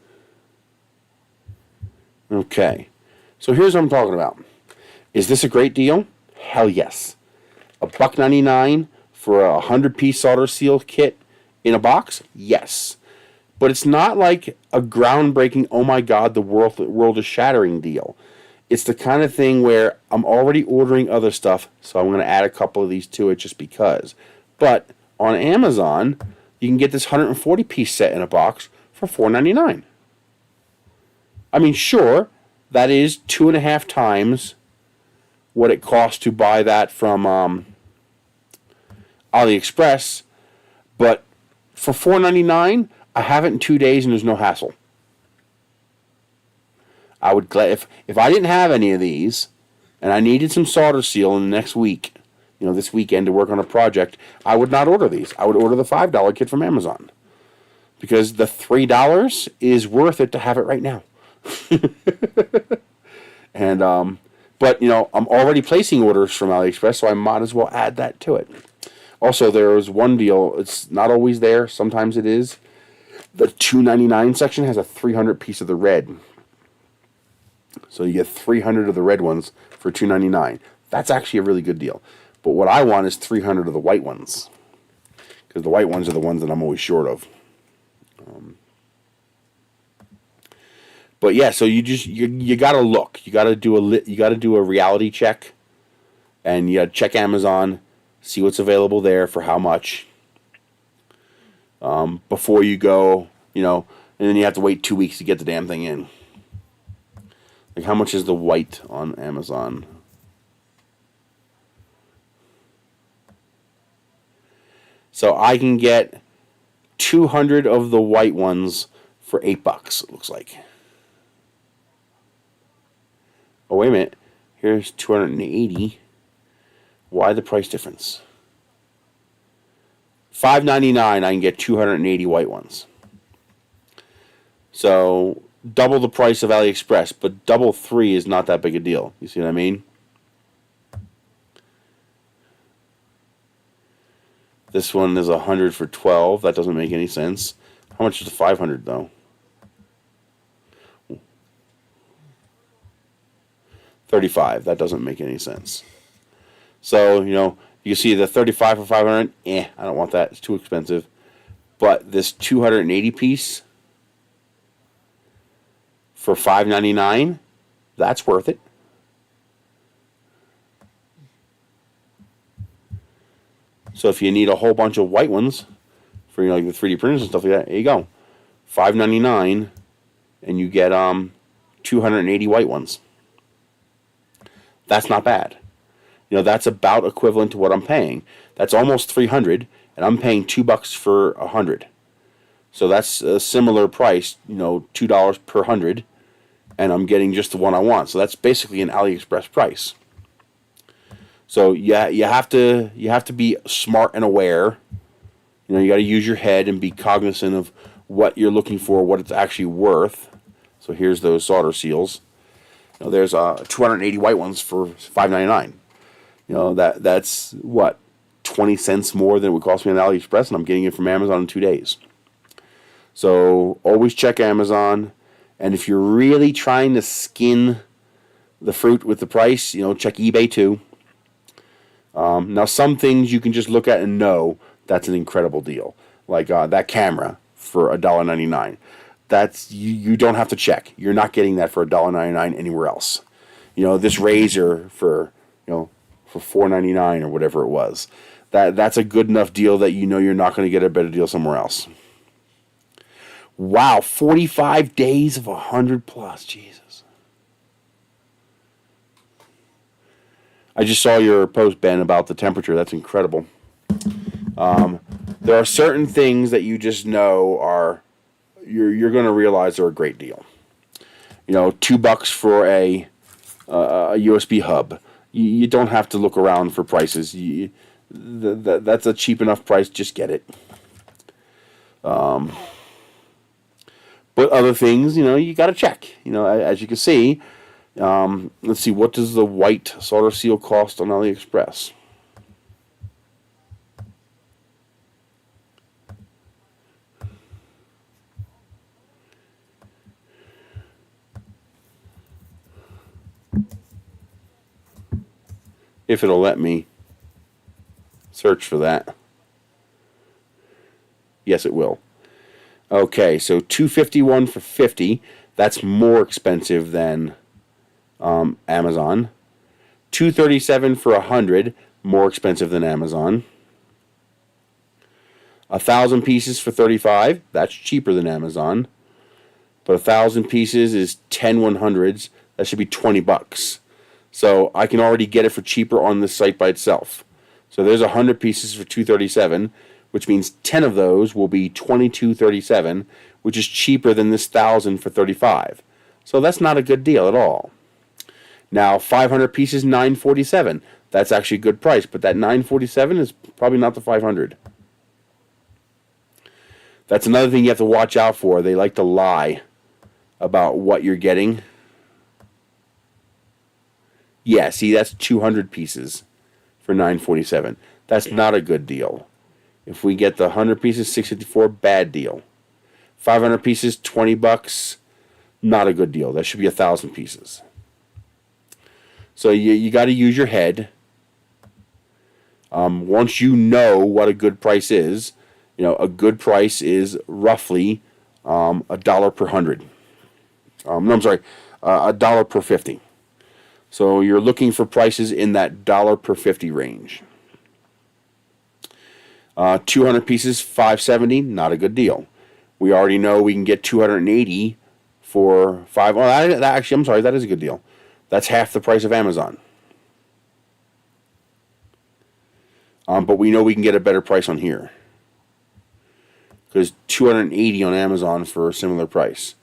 Okay. So here's what I'm talking about. Is this a great deal? Hell yes. $1.99 for a 100-piece solder seal kit in a box? Yes. But it's not like a groundbreaking, oh my god, the world is shattering deal. It's the kind of thing where I'm already ordering other stuff, so I'm going to add a couple of these to it just because. But on Amazon, you can get this 140-piece set in a box for $4.99. I mean, sure, that is 2.5 times what it costs to buy that from AliExpress, but for $4.99, I have it in 2 days and there's no hassle. I would if I didn't have any of these and I needed some solder seal in the next week, this weekend to work on a project, I would not order these. I would order the $5 kit from Amazon. because the $3 is worth it to have it right now. And but you know, I'm already placing orders from Aliexpress, so I might as well add that to it. Also, there was one deal. It's not always there. Sometimes it is. The $2.99 section has a 300 piece of the red. So you get 300 of the red ones for $2.99. That's actually a really good deal. But what I want is 300 of the white ones, because the white ones are the ones that I'm always short of. But yeah, so you gotta look. You gotta do a reality check, and you gotta check Amazon, see what's available there for how much. Before you go, you know, and then you have to wait 2 weeks to get the damn thing in. Like, how much is the white on Amazon? So I can get 200 of the white ones for $8, it looks like. Oh, wait a minute. Here's 280. Why the price difference? $5.99, I can get 280 white ones. So double the price of Aliexpress, but double 3 is not that big a deal. You see what I mean? This one is 100 for 12. That doesn't make any sense. How much is the 500 though? 35. That doesn't make any sense. So, you know, you see the 35 for 500. I don't want that. It's too expensive. But this 280 piece for $5.99, that's worth it. So if you need a whole bunch of white ones for, you know, like the 3D printers and stuff like that, there you go. $5.99, and you get 280 white ones. That's not bad. You know, that's about equivalent to what I'm paying. That's almost 300, and I'm paying $2 for 100. So that's a similar price, you know, $2 per 100, and I'm getting just the one I want. So that's basically an AliExpress price. So yeah, you have to be smart and aware. You know, you got to use your head and be cognizant of what you're looking for, what it's actually worth. So here's those solder seals. You know, there's 280 white ones for $5.99. You know, that's what, 20 cents more than it would cost me on AliExpress, and I'm getting it from Amazon in 2 days. So always check Amazon, and if you're really trying to skin the fruit with the price, you know, check eBay too. Now some things you can just look at and know that's an incredible deal, like that camera for $1.99. That's you don't have to check. You're not getting that for $1.99 anywhere else. You know, this razor for, you know, for $4.99 or whatever it was. That's a good enough deal that you know you're not going to get a better deal somewhere else. Wow, 45 days of 100 plus, Jesus. I just saw your post, Ben, about the temperature. That's incredible. There are certain things that you just know are you're going to realize are a great deal. You know, $2 for a USB hub. You don't have to look around for prices. That's a cheap enough price. Just get it. But other things, you know, you got to check. You know, as you can see, let's see, what does the white solder seal cost on AliExpress? If it'll let me search for that. Yes, it will. Okay, so $251 for 50. That's more expensive than Amazon. $237 for 100. More expensive than Amazon. 1,000 pieces for 35. That's cheaper than Amazon. But 1,000 pieces is 10 100s. That should be $20. So I can already get it for cheaper on this site by itself. So there's 100 pieces for $237, which means 10 of those will be $22.37, which is cheaper than this 1,000 for $35. So that's not a good deal at all. Now 500 pieces, $9.47. That's actually a good price, but that $9.47 is probably not the 500. That's another thing you have to watch out for. They like to lie about what you're getting. Yeah, see, that's 200 pieces for $9.47. That's not a good deal. If we get the 100 pieces, $6.54, bad deal. 500 pieces, $20, not a good deal. That should be 1,000 pieces. So you got to use your head. Once you know what a good price is, a good price is roughly $1 per 100. No, I'm sorry, $1 per 50. So you're looking for prices in that $1 per 50 range. 200 pieces, $5.70, not a good deal. We already know we can get 280 for $5. Oh, actually, I'm sorry, that is a good deal. That's half the price of Amazon. But we know we can get a better price on here. Because 280 on Amazon for a similar price.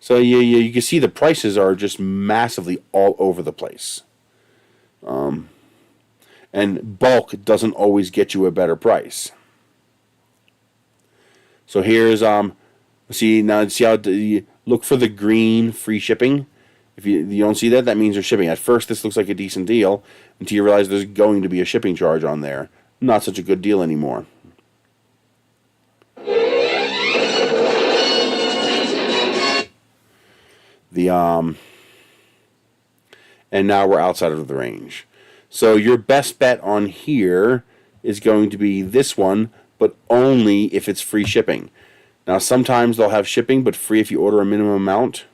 So you can see the prices are just massively all over the place. And bulk doesn't always get you a better price. So here's see how you look for the green free shipping. If you don't see that, that means they're shipping. At first, this looks like a decent deal until you realize there's going to be a shipping charge on there. Not such a good deal anymore. And now we're outside of the range. So your best bet on here is going to be this one, but only if it's free shipping. Now sometimes they'll have shipping, but free if you order a minimum amount.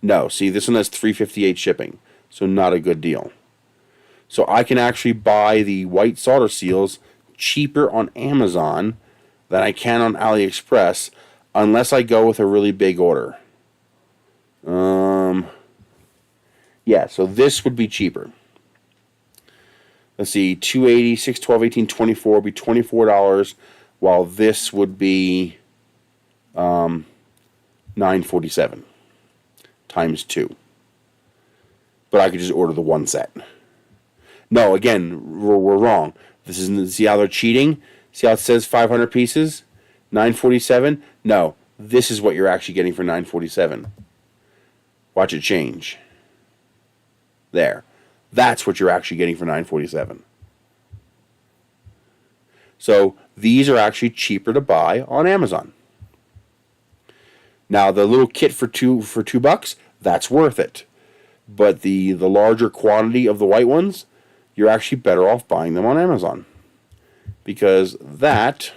No, see, this one has $3.58 shipping, so not a good deal. So I can actually buy the white solder seals cheaper on Amazon than I can on Aliexpress, unless I go with a really big order. Yeah, so this would be cheaper. Let's see, 280, 6, 12, 18, 24 would be $24, while this would be $9.47 times 2. But I could just order the one set. No, again, we're wrong. This isn't. See how they're cheating? See how it says 500 pieces? $9.47? No, this is what you're actually getting for $9.47. Watch it change. There. That's what you're actually getting for $9.47. So these are actually cheaper to buy on Amazon. Now the little kit for $2, that's worth it. But the larger quantity of the white ones, you're actually better off buying them on Amazon. Because that's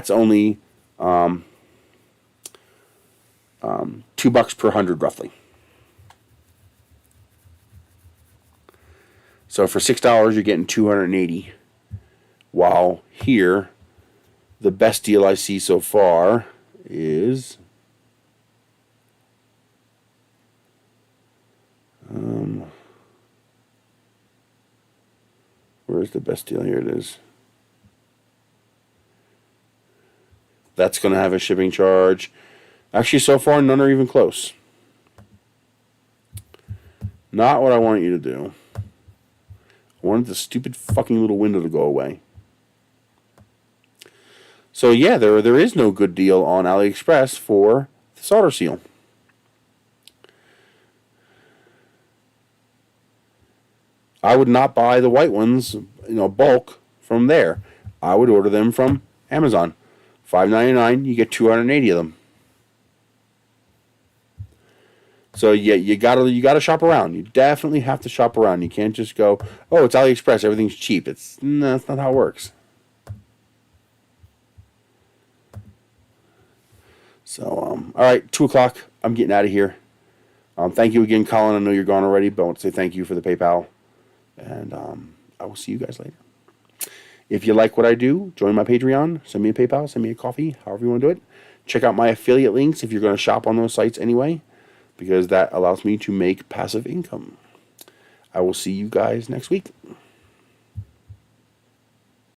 only $2 per 100 roughly. So for $6 you're getting 280. While here the best deal I see so far is where's the best deal? Here it is. That's going to have a shipping charge. Actually, so far, none are even close. Not what I want you to do. I wanted the stupid fucking little window to go away. So yeah, there is no good deal on AliExpress for the solder seal. I would not buy the white ones, bulk from there. I would order them from Amazon. $5.99, you get 280 of them. So yeah, you gotta shop around. You definitely have to shop around. You can't just go, oh, it's AliExpress, everything's cheap. That's not how it works. So all right, 2 o'clock. I'm getting out of here. Thank you again, Colin. I know you're gone already, but I want to say thank you for the PayPal, and I will see you guys later. If you like what I do, join my Patreon. Send me a PayPal. Send me a coffee. However you want to do it. Check out my affiliate links if you're going to shop on those sites anyway, because that allows me to make passive income. I will see you guys next week.